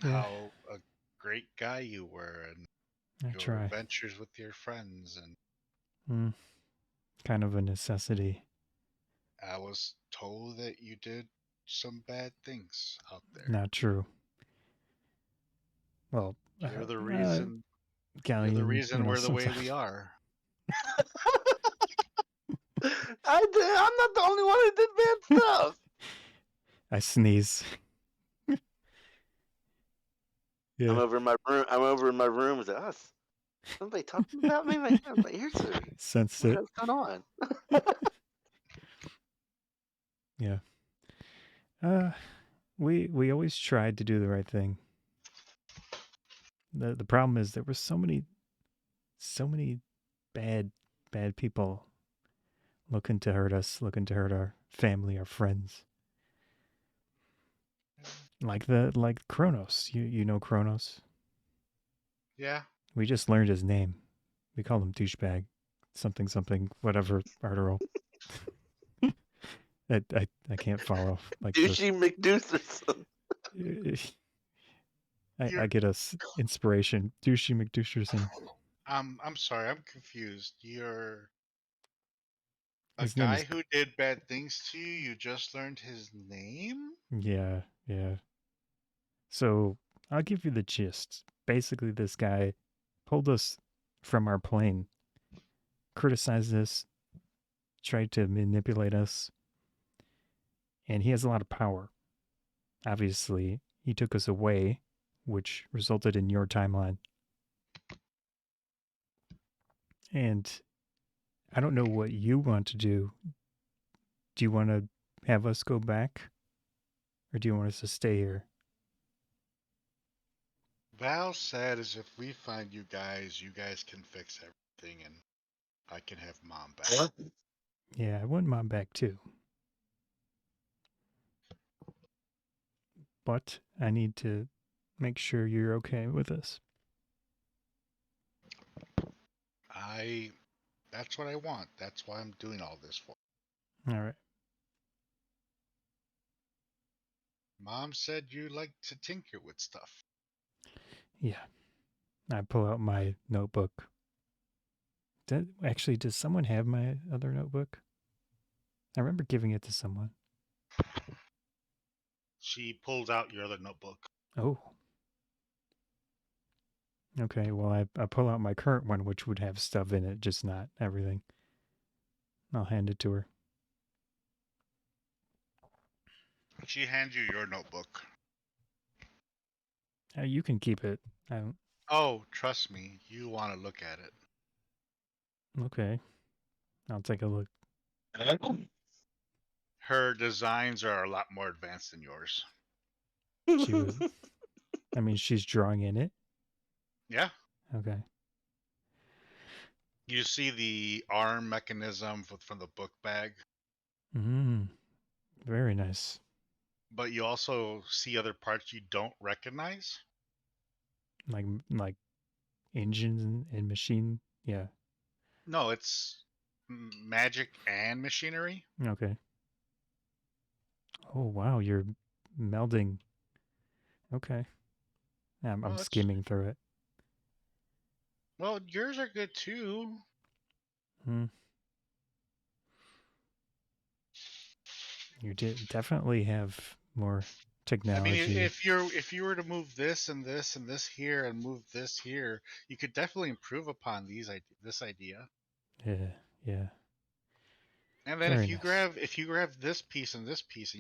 [SPEAKER 3] Yeah.
[SPEAKER 1] How a great guy you were, and
[SPEAKER 3] I
[SPEAKER 1] your
[SPEAKER 3] try.
[SPEAKER 1] adventures with your friends, and
[SPEAKER 3] Kind of a necessity.
[SPEAKER 1] I was told that you did some bad things out there.
[SPEAKER 3] Not true. Well,
[SPEAKER 1] You're the reason.
[SPEAKER 3] Ghaleon,
[SPEAKER 1] You're the reason we're the way
[SPEAKER 3] sometimes.
[SPEAKER 1] we are.
[SPEAKER 2] I'm not the only one who did bad stuff.
[SPEAKER 3] I sneeze. Yeah.
[SPEAKER 2] I'm over in my room. I'm over in my room. Is us? Somebody talking about me? My ears are.
[SPEAKER 3] Sensed
[SPEAKER 2] What
[SPEAKER 3] it.
[SPEAKER 2] is going on?
[SPEAKER 3] Yeah. We always tried to do the right thing. The problem is there were so many bad people looking to hurt us, looking to hurt our family, our friends. Like Kronos. You know Kronos?
[SPEAKER 1] Yeah.
[SPEAKER 3] We just learned his name. We call him douchebag. Something, whatever, Ardorel. I can't follow. Like
[SPEAKER 2] Douchey McDoucerson.
[SPEAKER 3] I get inspiration. Douchey McDoucherson.
[SPEAKER 1] I'm sorry. I'm confused. You're a
[SPEAKER 3] His name
[SPEAKER 1] guy
[SPEAKER 3] is.
[SPEAKER 1] who did bad things to you. You just learned his name.
[SPEAKER 3] Yeah. So I'll give you the gist. Basically, this guy pulled us from our plane, criticized us, tried to manipulate us, and he has a lot of power. Obviously, he took us away, which resulted in your timeline. And I don't know what you want to do. Do you want to have us go back? Or do you want us to stay here?
[SPEAKER 1] Val said is if we find you guys can fix everything and I can have Mom back.
[SPEAKER 2] What?
[SPEAKER 3] Yeah, I want mine back too. But I need to make sure you're okay with this.
[SPEAKER 1] That's what I want. That's why I'm doing all this for.
[SPEAKER 3] All right.
[SPEAKER 1] Mom said you like to tinker with stuff.
[SPEAKER 3] Yeah. I pull out my notebook. Actually, does someone have my other notebook? I remember giving it to someone.
[SPEAKER 1] She pulled out your other notebook.
[SPEAKER 3] Oh. Okay, well, I pull out my current one, which would have stuff in it, just not everything. I'll hand it to her.
[SPEAKER 1] She hands you your notebook.
[SPEAKER 3] You can keep it. I don't.
[SPEAKER 1] Oh, trust me, you want to look at it.
[SPEAKER 3] Okay. I'll take a look.
[SPEAKER 1] Her designs are a lot more advanced than yours.
[SPEAKER 3] She was. I mean, she's drawing in it.
[SPEAKER 1] Yeah.
[SPEAKER 3] Okay.
[SPEAKER 1] You see the arm mechanism from the book bag,
[SPEAKER 3] Very nice.
[SPEAKER 1] but you also see other parts you don't recognize.
[SPEAKER 3] Like engines and machine. Yeah.
[SPEAKER 1] No, it's magic and machinery.
[SPEAKER 3] Okay. Oh wow, you're melding. Okay. I'm
[SPEAKER 1] Well,
[SPEAKER 3] skimming through it.
[SPEAKER 1] well, yours are good too.
[SPEAKER 3] Hmm. You definitely have more
[SPEAKER 1] I mean,
[SPEAKER 3] technology.
[SPEAKER 1] if you were to move this and this and this here and move this here, you could definitely improve upon this idea.
[SPEAKER 3] Yeah. Yeah.
[SPEAKER 1] And then
[SPEAKER 3] Very nice.
[SPEAKER 1] if you grab this piece and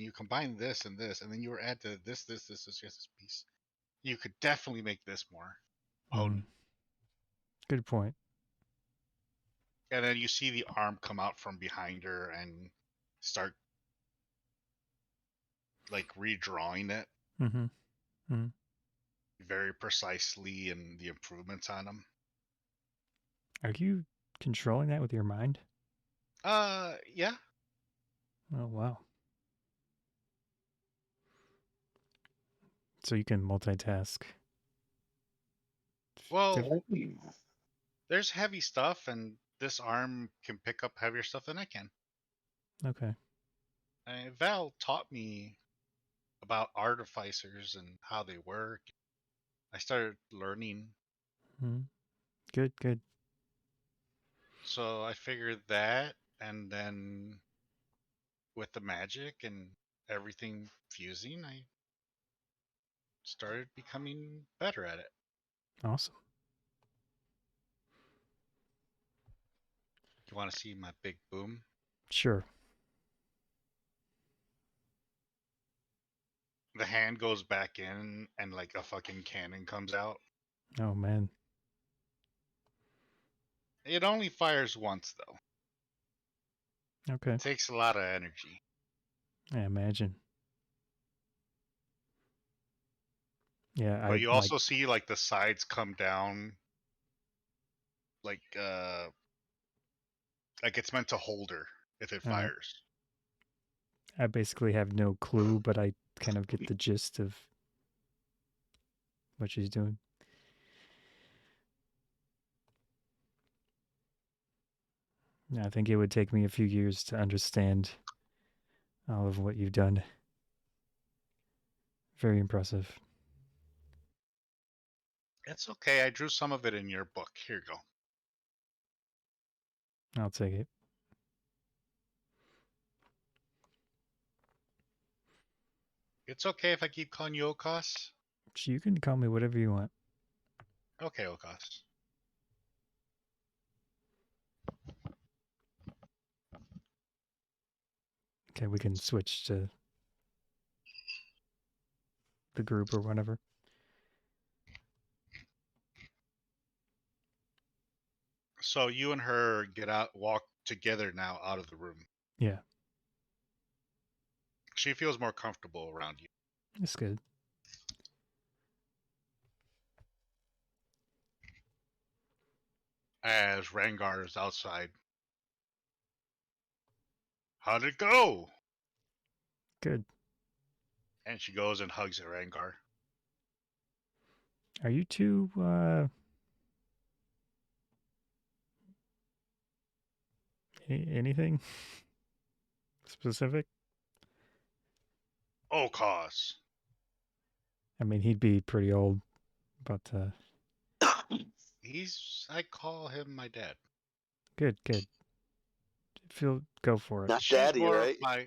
[SPEAKER 1] you combine this and this, and then you were add to this piece, you could definitely make this more potent.
[SPEAKER 3] Good point.
[SPEAKER 1] And then you see the arm come out from behind her and start like redrawing it
[SPEAKER 3] Mm-hmm.
[SPEAKER 1] very precisely and the improvements on them.
[SPEAKER 3] Are you controlling that with your mind?
[SPEAKER 1] Yeah.
[SPEAKER 3] Oh wow. So you can multitask.
[SPEAKER 1] Well, there's heavy stuff, and this arm can pick up heavier stuff than I can.
[SPEAKER 3] Okay.
[SPEAKER 1] Val taught me about artificers and how they work. I started learning,
[SPEAKER 3] Good. Good.
[SPEAKER 1] so I figured that, and then with the magic and everything fusing, I started becoming better at it.
[SPEAKER 3] Awesome.
[SPEAKER 1] You want to see my big boom?
[SPEAKER 3] Sure.
[SPEAKER 1] The hand goes back in, and like a fucking cannon comes out.
[SPEAKER 3] Oh man.
[SPEAKER 1] It only fires once, though.
[SPEAKER 3] Okay.
[SPEAKER 1] It takes a lot of energy.
[SPEAKER 3] I imagine. Yeah.
[SPEAKER 1] But
[SPEAKER 3] I
[SPEAKER 1] you
[SPEAKER 3] like.
[SPEAKER 1] also see like the sides come down, like it's meant to hold her if it fires.
[SPEAKER 3] I basically have no clue, but I kind of get the gist of what she's doing. I think it would take me a few years to understand all of what you've done. Very impressive.
[SPEAKER 1] It's okay. I drew some of it in your book. Here you go.
[SPEAKER 3] I'll take it.
[SPEAKER 1] It's okay if I keep calling you O'Koss.
[SPEAKER 3] You can call me whatever you want.
[SPEAKER 1] Okay, O'Koss.
[SPEAKER 3] Okay, we can switch to the group or whatever.
[SPEAKER 1] So you and her walk together now out of the room.
[SPEAKER 3] Yeah,
[SPEAKER 1] She feels more comfortable around you.
[SPEAKER 3] it's good.
[SPEAKER 1] As Rangar is outside. How'd it go?
[SPEAKER 3] Good.
[SPEAKER 1] And she goes and hugs Rengar.
[SPEAKER 3] Are you two anything specific?
[SPEAKER 1] O'Koss.
[SPEAKER 3] I mean, he'd be pretty old, but
[SPEAKER 1] I call him my dad.
[SPEAKER 3] good. Go for it.
[SPEAKER 2] Not
[SPEAKER 1] She's
[SPEAKER 2] daddy,
[SPEAKER 1] more
[SPEAKER 2] right?
[SPEAKER 1] of my.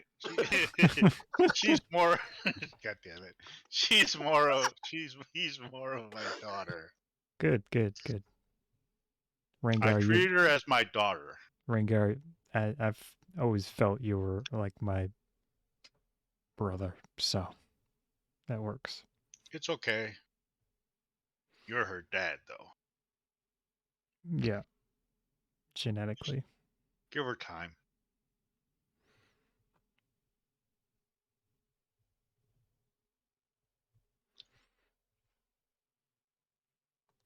[SPEAKER 1] She's more. God damn it. He's more of my daughter.
[SPEAKER 3] Good.
[SPEAKER 1] I
[SPEAKER 3] Rengar,
[SPEAKER 1] treat her as my daughter.
[SPEAKER 3] Rengar, I've always felt you were like my brother, so that works.
[SPEAKER 1] It's okay. You're her dad, though.
[SPEAKER 3] Yeah, genetically.
[SPEAKER 1] Give her time.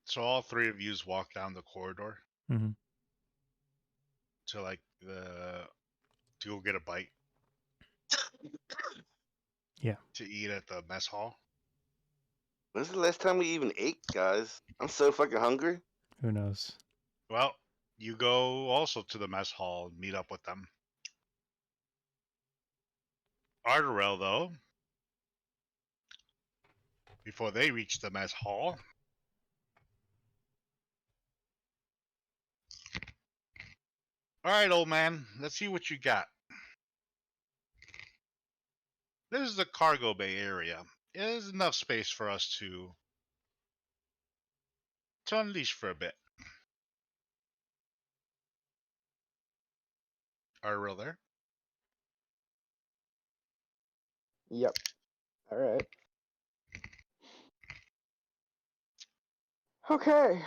[SPEAKER 1] So all three of yous walk down the corridor
[SPEAKER 3] Mm-hmm.
[SPEAKER 1] to like to go get a bite.
[SPEAKER 3] Yeah.
[SPEAKER 1] To eat at the mess hall.
[SPEAKER 2] When's the last time we even ate, guys? I'm so fucking hungry.
[SPEAKER 3] Who knows?
[SPEAKER 1] Well, you go also to the mess hall and meet up with them. Ardorel, though, before they reach the mess hall, all right, old man, let's see what you got. This is the cargo bay area. There's enough space for us to unleash for a bit. Ardorel there?
[SPEAKER 4] Yep. All right. Okay.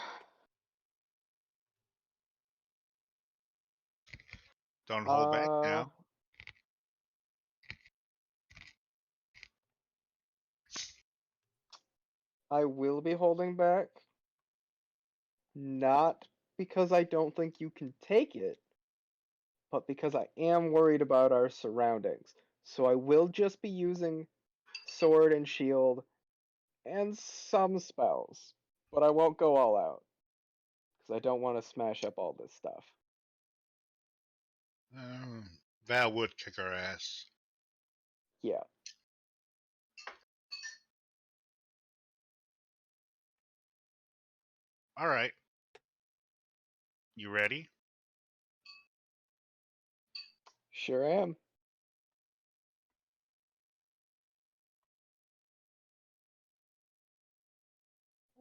[SPEAKER 1] Don't hold back now.
[SPEAKER 4] I will be holding back. Not because I don't think you can take it, but because I am worried about our surroundings. So I will just be using sword and shield and some spells, but I won't go all out because I don't want to smash up all this stuff.
[SPEAKER 1] Val would kick our ass.
[SPEAKER 4] Yeah.
[SPEAKER 1] All right. You ready?
[SPEAKER 4] Sure am.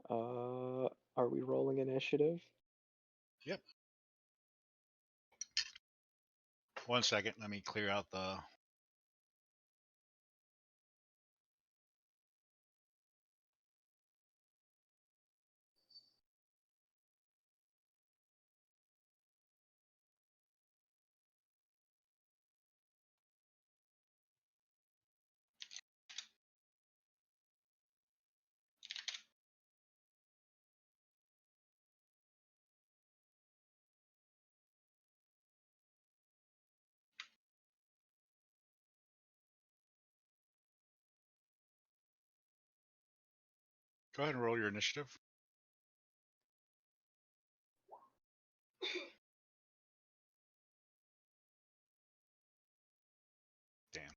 [SPEAKER 4] Are we rolling initiative?
[SPEAKER 1] Yep. 1 second. Let me clear out the. Go ahead and roll your initiative. Damn.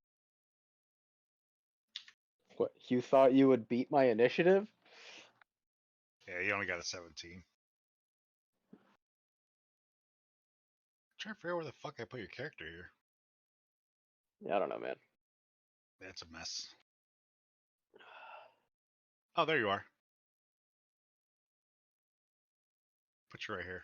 [SPEAKER 4] What, you thought you would beat my initiative?
[SPEAKER 1] Yeah, you only got a 17. Trying to figure out where the fuck I put your character here.
[SPEAKER 4] Yeah, I don't know, man.
[SPEAKER 1] That's a mess. Oh, there you are. Put you right here.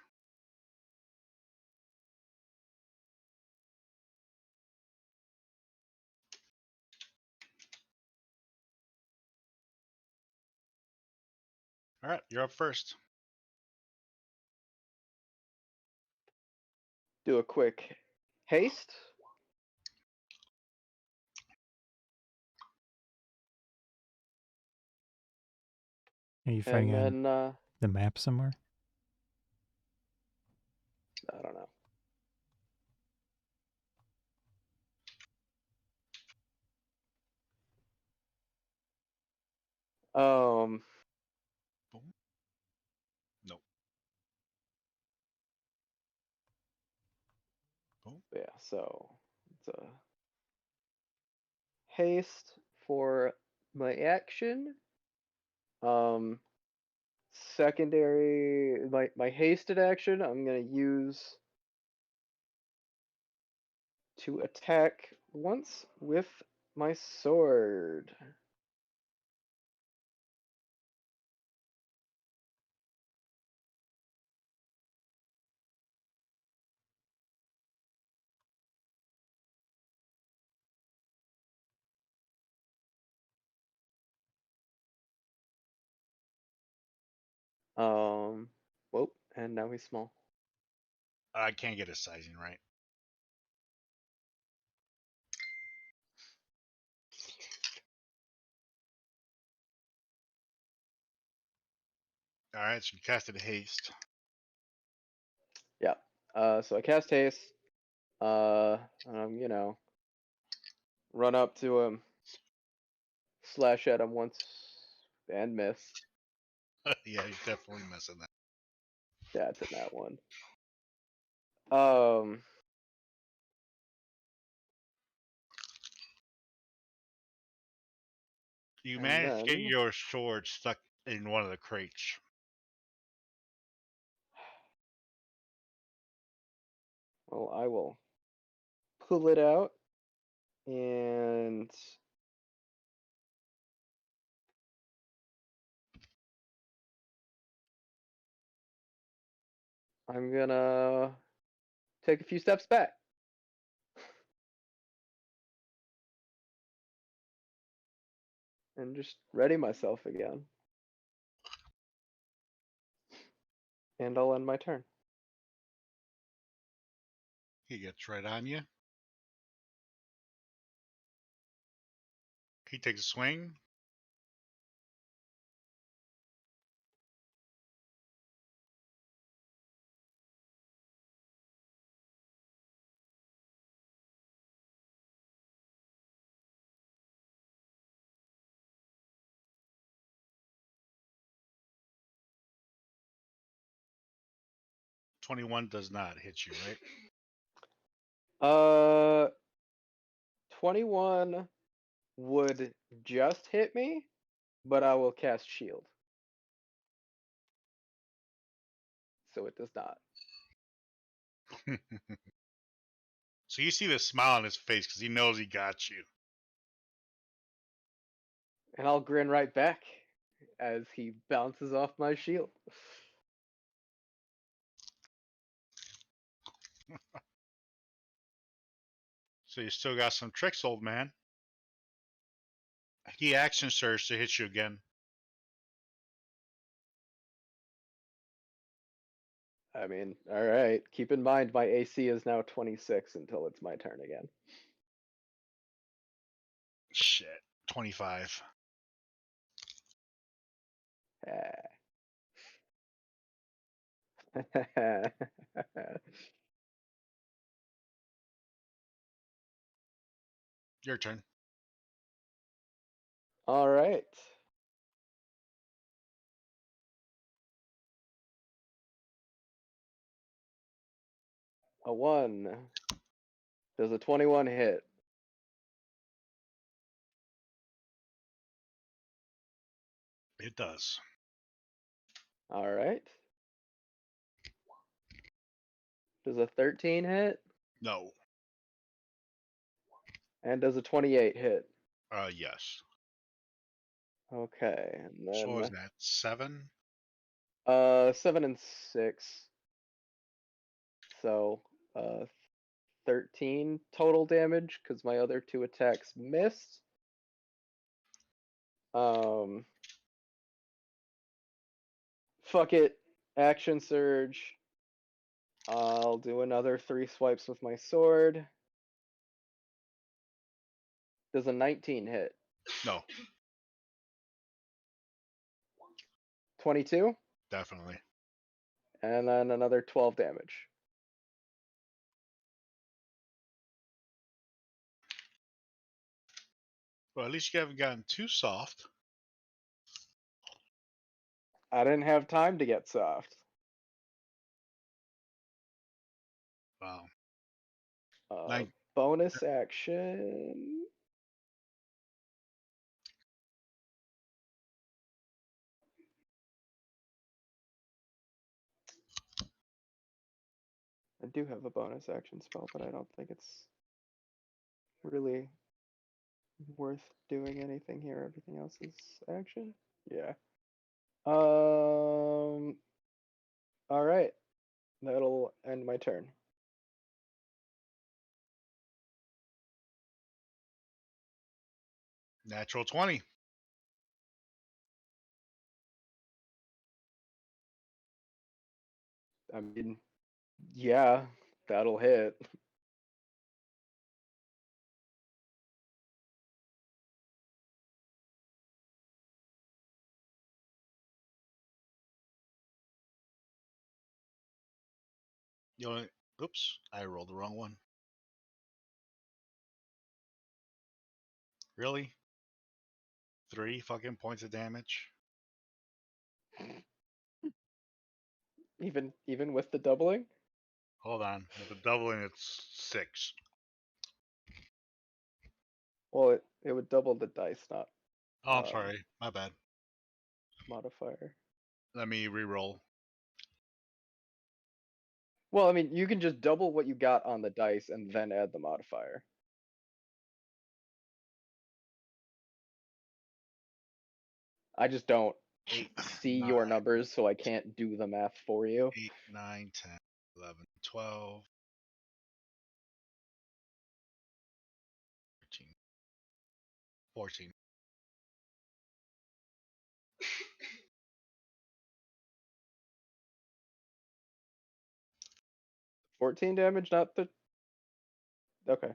[SPEAKER 1] All right, you're up first.
[SPEAKER 4] Do a quick haste.
[SPEAKER 3] Are you
[SPEAKER 4] And
[SPEAKER 3] fighting on
[SPEAKER 4] then,
[SPEAKER 3] the map somewhere?
[SPEAKER 4] I don't know. Um,
[SPEAKER 1] Boom. Nope. Boom.
[SPEAKER 4] yeah, so it's a haste for my action. Um, secondary, my hasted action, I'm gonna use to attack once with my sword. Whoop, and now he's small.
[SPEAKER 1] I can't get his sizing right. All right, so you casted haste.
[SPEAKER 4] Yeah. So I cast haste. You know, run up to him, slash at him once, and miss.
[SPEAKER 1] Yeah, he's definitely missing that.
[SPEAKER 4] That's in that one.
[SPEAKER 1] You
[SPEAKER 4] And
[SPEAKER 1] managed to get
[SPEAKER 4] then
[SPEAKER 1] your sword stuck in one of the crates.
[SPEAKER 4] well, I will pull it out and I'm gonna take a few steps back. And just ready myself again. And I'll end my turn.
[SPEAKER 1] He gets right on you. He takes a swing. $21 does not hit you, right?
[SPEAKER 4] 21 would just hit me, but I will cast shield. So it does not.
[SPEAKER 1] So you see the smile on his face because he knows he got you.
[SPEAKER 4] And I'll grin right back as he bounces off my shield.
[SPEAKER 1] So you still got some tricks, old man. He action surge to hit you again.
[SPEAKER 4] I mean, alright. Keep in mind my AC is now 26 until it's my turn again.
[SPEAKER 1] Shit. 25. Your turn.
[SPEAKER 4] Alright. A 1. Does a 21 hit?
[SPEAKER 1] It does.
[SPEAKER 4] Alright. Does a 13 hit?
[SPEAKER 1] No.
[SPEAKER 4] And does a 28 hit?
[SPEAKER 1] Yes.
[SPEAKER 4] Okay, and
[SPEAKER 1] So what is
[SPEAKER 4] then
[SPEAKER 1] that? 7?
[SPEAKER 4] 7 and 6. So 13 total damage because my other 2 attacks missed. Fuck it. Action surge. I'll do another 3 swipes with my sword. Does a 19 hit?
[SPEAKER 1] No.
[SPEAKER 4] 22?
[SPEAKER 1] Definitely.
[SPEAKER 4] And then another 12 damage.
[SPEAKER 1] Well, at least you haven't gotten too soft.
[SPEAKER 4] I didn't have time to get soft.
[SPEAKER 1] Wow.
[SPEAKER 4] Uh, bonus action. I do have a bonus action spell, but I don't think it's really worth doing anything here. Everything else is action. Yeah. All right. That'll end my turn.
[SPEAKER 1] Natural 20.
[SPEAKER 4] I mean, yeah, that'll hit.
[SPEAKER 1] You know, oops, I rolled the wrong one. Really? 3 fucking points of damage?
[SPEAKER 4] Even with the doubling?
[SPEAKER 1] Hold on. With the doubling, it's 6.
[SPEAKER 4] Well, it would double the dice, not
[SPEAKER 1] Oh, I'm sorry. My bad.
[SPEAKER 4] modifier.
[SPEAKER 1] Let me re-roll.
[SPEAKER 4] Well, I mean, you can just double what you got on the dice and then add the modifier. I just don't
[SPEAKER 1] 8,
[SPEAKER 4] see
[SPEAKER 1] 9,
[SPEAKER 4] your numbers, so I can't do the math for you.
[SPEAKER 1] 8, 9, 10, 11, 12, 13, 14.
[SPEAKER 4] 14 damage, not the. Okay.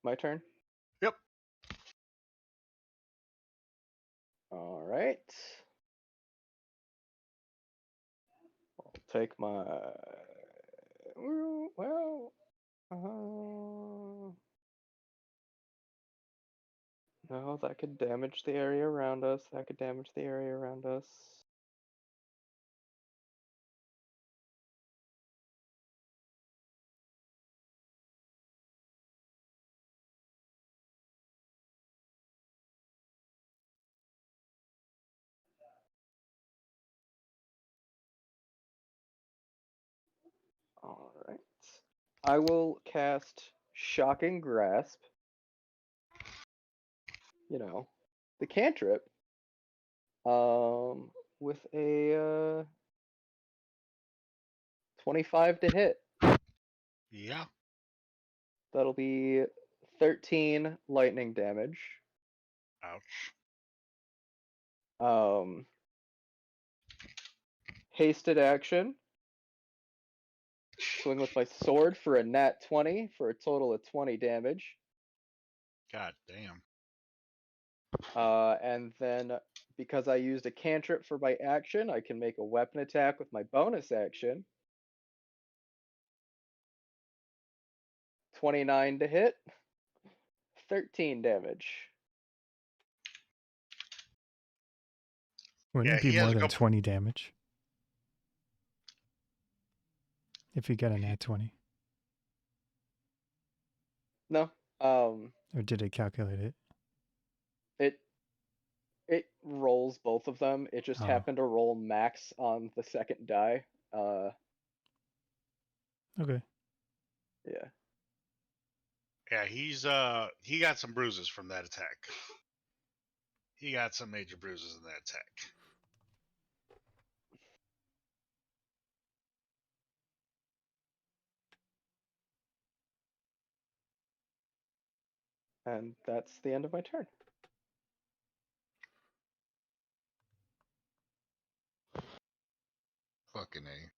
[SPEAKER 4] My turn.
[SPEAKER 1] Yep.
[SPEAKER 4] All right. I'll take my. Well. No, that could damage the area around us. That could damage the area around us. All right. I will cast Shocking Grasp. You know, the cantrip. With a 25 to hit.
[SPEAKER 1] Yeah.
[SPEAKER 4] That'll be 13 lightning damage.
[SPEAKER 1] Ouch.
[SPEAKER 4] Hasted action. Swing with my sword for a nat 20 for a total of 20 damage.
[SPEAKER 1] God damn.
[SPEAKER 4] And then because I used a cantrip for my action, I can make a weapon attack with my bonus action. 29 to hit. 13 damage.
[SPEAKER 3] Wouldn't
[SPEAKER 1] Yeah,
[SPEAKER 3] it be
[SPEAKER 1] he has
[SPEAKER 3] more
[SPEAKER 1] a
[SPEAKER 3] than
[SPEAKER 1] couple.
[SPEAKER 3] 20 damage? If you get a nat 20.
[SPEAKER 4] No.
[SPEAKER 3] Or did it calculate it?
[SPEAKER 4] It rolls both of them. It just
[SPEAKER 3] Oh.
[SPEAKER 4] happened to roll max on the second die.
[SPEAKER 3] Okay.
[SPEAKER 4] Yeah.
[SPEAKER 1] Yeah, he got some bruises from that attack. He got some major bruises in that attack.
[SPEAKER 4] And that's the end of my turn.
[SPEAKER 1] Fucking A.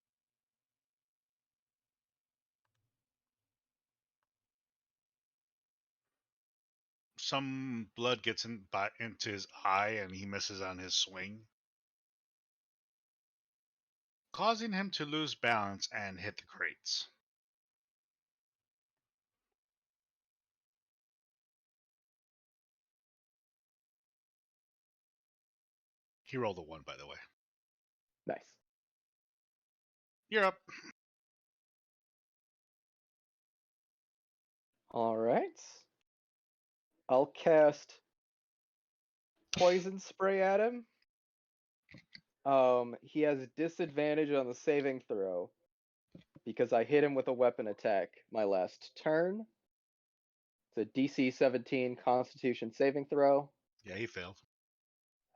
[SPEAKER 1] some blood gets into his eye and he misses on his swing, causing him to lose balance and hit the crates. He rolled a 1, by the way.
[SPEAKER 4] Nice.
[SPEAKER 1] You're up.
[SPEAKER 4] All right. I'll cast poison spray at him. He has disadvantage on the saving throw because I hit him with a weapon attack my last turn. It's a DC 17 Constitution saving throw.
[SPEAKER 1] Yeah, he failed.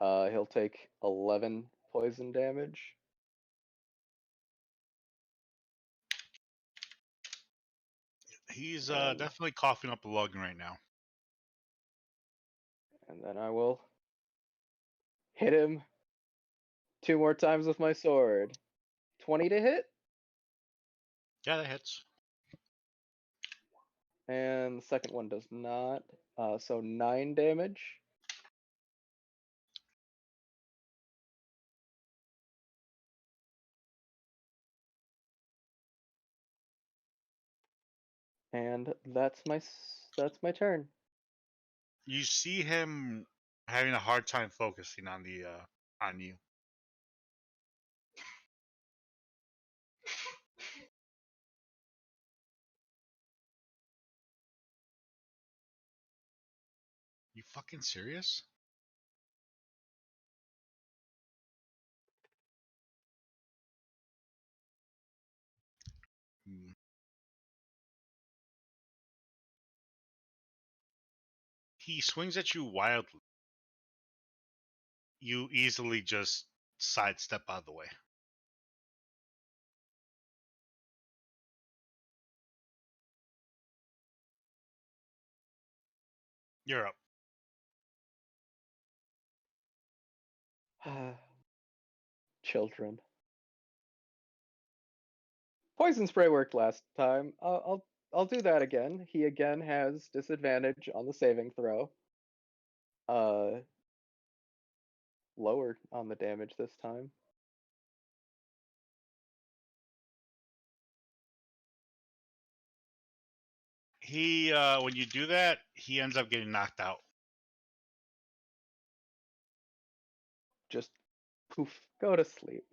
[SPEAKER 4] He'll take 11 poison damage.
[SPEAKER 1] He's
[SPEAKER 4] And-
[SPEAKER 1] definitely coughing up a lung right now.
[SPEAKER 4] And then I will hit him 2 more times with my sword. 20 to hit.
[SPEAKER 1] Yeah, that hits.
[SPEAKER 4] And the second one does not. So 9 damage. And that's my turn.
[SPEAKER 1] You see him having a hard time focusing on the on you. You fucking serious? Hmm. He swings at you wildly. You easily just sidestep out of the way. You're up.
[SPEAKER 4] Children. Poison spray worked last time. I'll do that again. He again has disadvantage on the saving throw. Lower on the damage this time.
[SPEAKER 1] He when you do that, he ends up getting knocked out.
[SPEAKER 4] Just poof, go to sleep.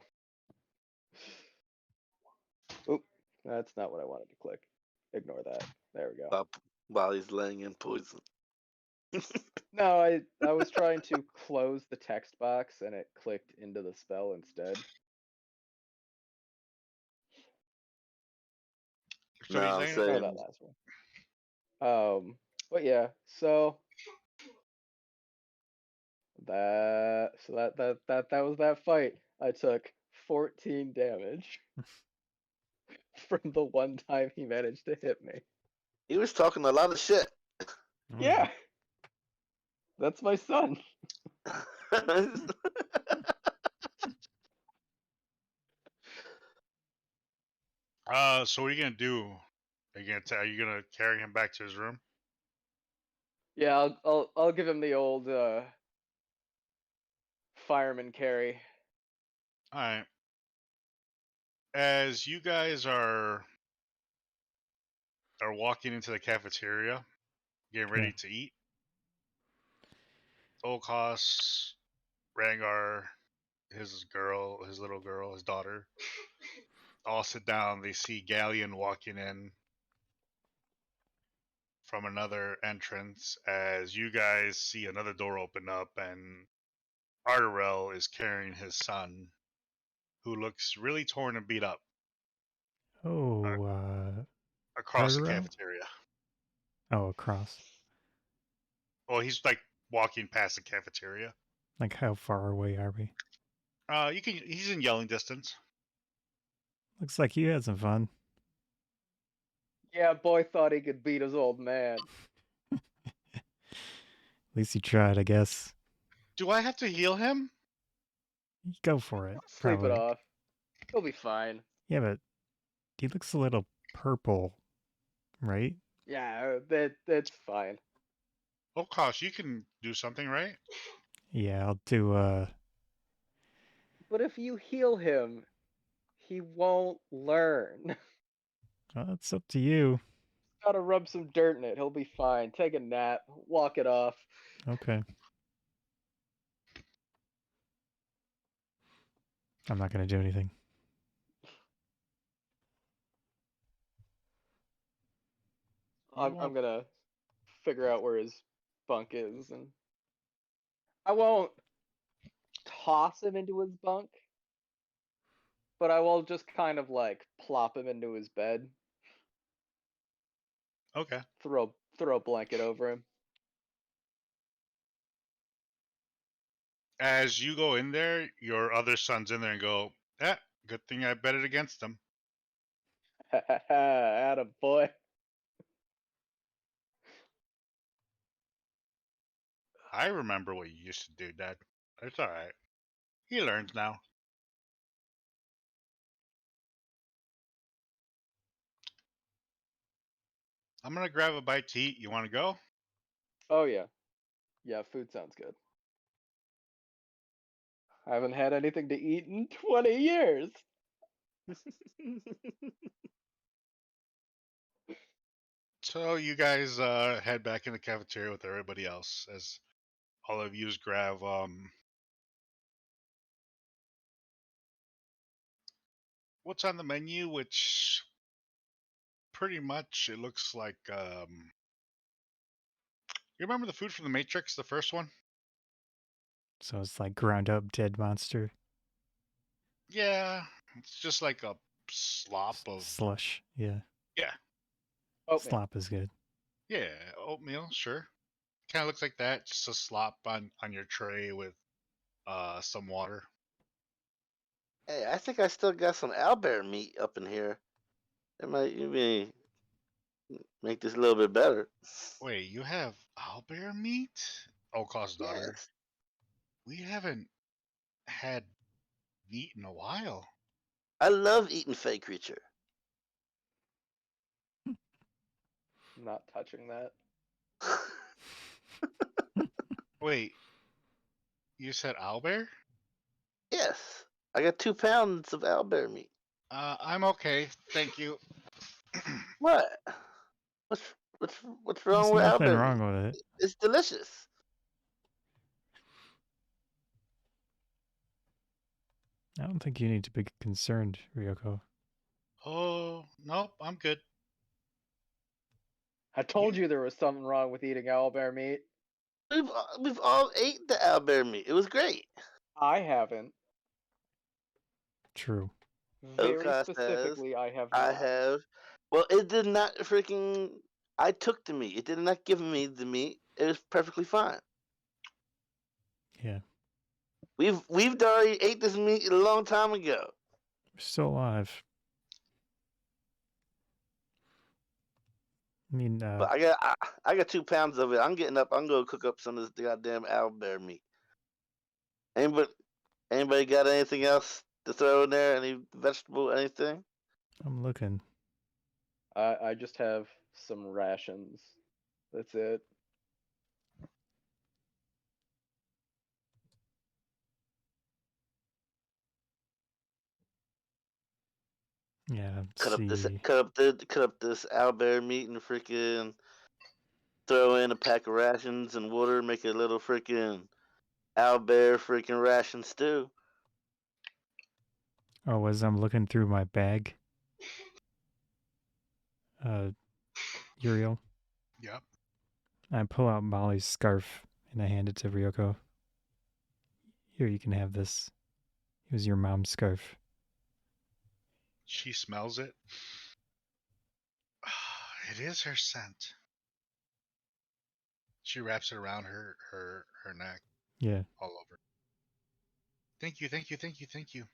[SPEAKER 4] Oop, that's not what I wanted to click. Ignore that. There we go.
[SPEAKER 2] While he's laying in poison.
[SPEAKER 4] No, I was trying to close the text box and it clicked into the spell instead.
[SPEAKER 1] So
[SPEAKER 2] No,
[SPEAKER 1] he's
[SPEAKER 2] I'm
[SPEAKER 1] laying
[SPEAKER 2] saying-
[SPEAKER 4] Or that last one. But yeah, so that was that fight. I took 14 damage from the one time he managed to hit me.
[SPEAKER 2] He was talking a lot of shit.
[SPEAKER 3] Oh,
[SPEAKER 4] Yeah. That's my son.
[SPEAKER 1] So what are you gonna do? Are you gonna carry him back to his room?
[SPEAKER 4] Yeah, I'll give him the old fireman carry.
[SPEAKER 1] All right. As you guys are walking into the cafeteria, getting ready to eat, O'Koss, Rangar, his little girl, his daughter, all sit down. They see Ghaleon walking in from another entrance as you guys see another door open up and Ardorel is carrying his son, who looks really torn and beat up,
[SPEAKER 3] Oh,
[SPEAKER 1] across the
[SPEAKER 3] Ardorel?
[SPEAKER 1] cafeteria.
[SPEAKER 3] Oh, across.
[SPEAKER 1] Well, he's like walking past the cafeteria.
[SPEAKER 3] Like, how far away are we?
[SPEAKER 1] He's in yelling distance.
[SPEAKER 3] Looks like you had some fun.
[SPEAKER 4] Yeah, boy thought he could beat his old man.
[SPEAKER 3] At least you tried, I guess.
[SPEAKER 1] Do I have to heal him?
[SPEAKER 3] Go for it.
[SPEAKER 4] Sleep
[SPEAKER 3] Probably.
[SPEAKER 4] it off. He'll be fine.
[SPEAKER 3] Yeah, but he looks a little purple, right?
[SPEAKER 4] Yeah, that's fine.
[SPEAKER 1] O'Koss, you can do something, right?
[SPEAKER 3] Yeah, I'll do.
[SPEAKER 4] But if you heal him, he won't learn.
[SPEAKER 3] Well, it's up to you.
[SPEAKER 4] Gotta rub some dirt in it. He'll be fine. Take a nap. Walk it off.
[SPEAKER 3] Okay. I'm not gonna do anything.
[SPEAKER 4] I'm gonna figure out where his bunk is, and I won't toss him into his bunk, but I will just kind of like plop him into his bed,
[SPEAKER 1] Okay.
[SPEAKER 4] throw a blanket over him.
[SPEAKER 1] As you go in there, your other son's in there and go, good thing I bet it against him.
[SPEAKER 4] Atta boy.
[SPEAKER 1] I remember what you used to do, Dad. It's alright. He learns now. I'm gonna grab a bite to eat. You wanna go?
[SPEAKER 4] Oh yeah. Yeah, food sounds good. I haven't had anything to eat in 20 years.
[SPEAKER 1] So you guys head back in the cafeteria with everybody else as all of yous grab what's on the menu, which pretty much it looks like you remember the food from the Matrix, the first one?
[SPEAKER 3] So it's like ground up dead monster
[SPEAKER 1] Yeah. It's just like a slop of
[SPEAKER 3] slush. Yeah,
[SPEAKER 1] yeah.
[SPEAKER 4] Oh man.
[SPEAKER 3] slop is good.
[SPEAKER 1] Yeah, oatmeal, sure. Kinda looks like that, just a slop on your tray with some water.
[SPEAKER 2] Hey, I think I still got some owlbear meat up in here. It might maybe make this a little bit better.
[SPEAKER 1] Wait, you have owlbear meat? O'Koss' daughter.
[SPEAKER 2] Yes.
[SPEAKER 1] We haven't had meat in a while.
[SPEAKER 2] I love eating fey creature.
[SPEAKER 4] Not touching that.
[SPEAKER 1] Wait, you said owlbear?
[SPEAKER 2] Yes. I got 2 pounds of owlbear meat.
[SPEAKER 1] I'm okay, thank you.
[SPEAKER 2] What? What's what's
[SPEAKER 3] There's
[SPEAKER 2] wrong with
[SPEAKER 3] nothing
[SPEAKER 2] owlbear
[SPEAKER 3] wrong
[SPEAKER 2] meat?
[SPEAKER 3] with it.
[SPEAKER 2] It's delicious.
[SPEAKER 3] I don't think you need to be concerned, Ryoko.
[SPEAKER 1] Oh, nope, I'm good.
[SPEAKER 4] I told you there was something wrong with eating owlbear meat.
[SPEAKER 2] We've all ate the owlbear meat. It was great.
[SPEAKER 4] I haven't.
[SPEAKER 3] True.
[SPEAKER 4] Very
[SPEAKER 2] O'Koss says
[SPEAKER 4] specifically, I have
[SPEAKER 2] I
[SPEAKER 4] not.
[SPEAKER 2] have. Well, it did not freaking. I took the meat. It did not give me the meat. It was perfectly fine.
[SPEAKER 3] Yeah.
[SPEAKER 2] We've already ate this meat a long time ago.
[SPEAKER 3] We're still alive. I mean,
[SPEAKER 2] But I got 2 pounds of it. I'm getting up. I'm gonna cook up some of this goddamn owlbear meat. Anybody got anything else to throw in there? Any vegetable, anything?
[SPEAKER 3] I'm looking.
[SPEAKER 4] I just have some rations. That's it.
[SPEAKER 3] Yeah, let's
[SPEAKER 2] Cut up
[SPEAKER 3] see.
[SPEAKER 2] cut up this owlbear meat and freaking throw in a pack of rations and water. Make a little freaking owlbear freaking ration stew.
[SPEAKER 3] Oh, as I'm looking through my bag, Uriel,
[SPEAKER 1] Yep.
[SPEAKER 3] I pull out Molly's scarf and I hand it to Ryoko. Here, you can have this. It was your mom's scarf.
[SPEAKER 1] She smells it. It is her scent. She wraps it around her neck,
[SPEAKER 3] Yeah.
[SPEAKER 1] all over. Thank you, thank you, thank you, thank you.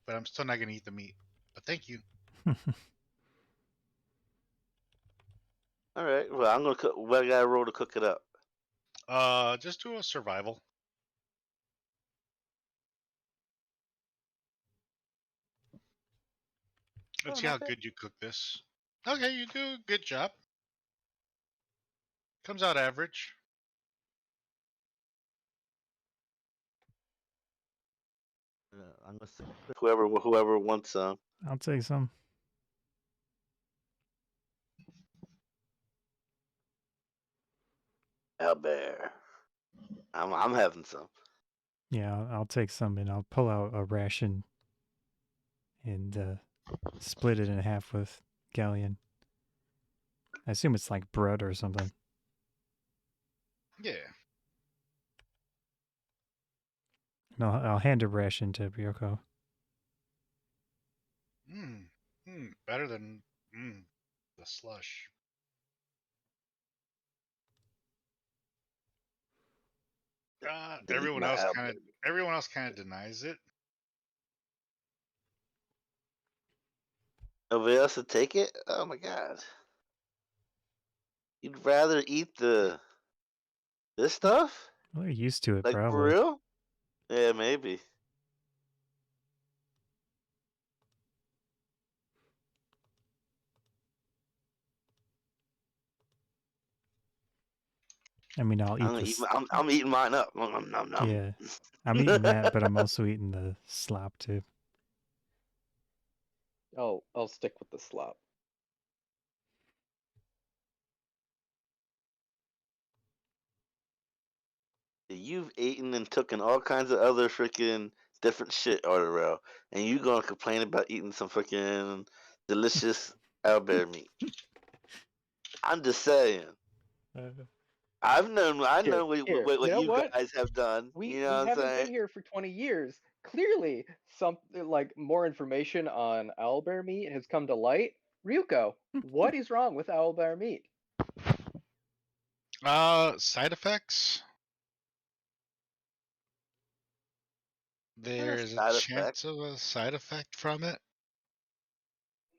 [SPEAKER 1] But I'm still not gonna eat the meat. But thank you.
[SPEAKER 2] All right. Well, I'm gonna cook. What I gotta roll to cook it up?
[SPEAKER 1] Just do a survival. Let's see how good you cook this. Okay, you do a good job. Comes out average.
[SPEAKER 2] I'm gonna say whoever wants some.
[SPEAKER 3] I'll take some.
[SPEAKER 2] Owlbear. I'm having some.
[SPEAKER 3] Yeah, I'll take some and I'll pull out a ration and split it in half with Ghaleon. I assume it's like bread or something.
[SPEAKER 1] Yeah.
[SPEAKER 3] And I'll hand a ration to Ryoko.
[SPEAKER 1] Better than the slush. Everyone else kind of denies it.
[SPEAKER 2] Nobody else to take it? Oh my god. You'd rather eat this stuff?
[SPEAKER 3] Well, they're used to it,
[SPEAKER 2] Like for
[SPEAKER 3] probably.
[SPEAKER 2] real? Yeah, maybe.
[SPEAKER 3] I mean, I'll eat this.
[SPEAKER 2] I'm eating mine up. Nom, nom, nom.
[SPEAKER 3] Yeah, I'm eating that, but I'm also eating the slop too.
[SPEAKER 4] I'll stick with the slop.
[SPEAKER 2] You've eaten and taken all kinds of other freaking different shit, Ardorel, and you gonna complain about eating some freaking delicious owlbear meat? I'm just saying. I know what
[SPEAKER 4] You know
[SPEAKER 2] you
[SPEAKER 4] what?
[SPEAKER 2] guys have done.
[SPEAKER 4] We
[SPEAKER 2] You know what I'm
[SPEAKER 4] haven't
[SPEAKER 2] saying?
[SPEAKER 4] been here for 20 years. Clearly, something like more information on owlbear meat has come to light. Ryuko, what is wrong with owlbear meat?
[SPEAKER 1] Side effects. There's a
[SPEAKER 2] Side
[SPEAKER 1] chance of a side effect from it.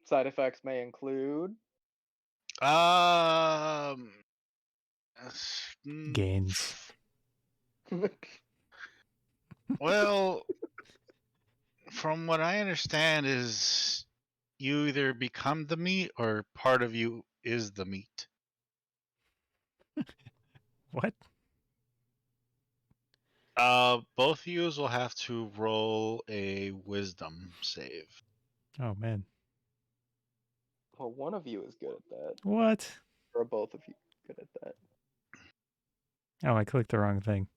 [SPEAKER 4] Side effects may include
[SPEAKER 1] Um,
[SPEAKER 3] Gains.
[SPEAKER 1] Well, from what I understand, is you either become the meat or part of you is the meat.
[SPEAKER 3] What?
[SPEAKER 1] Both of you will have to roll a wisdom save.
[SPEAKER 3] Oh man.
[SPEAKER 4] well, one of you is good at that,
[SPEAKER 3] What?
[SPEAKER 4] or both of you good at that.
[SPEAKER 3] Oh, I clicked the wrong thing.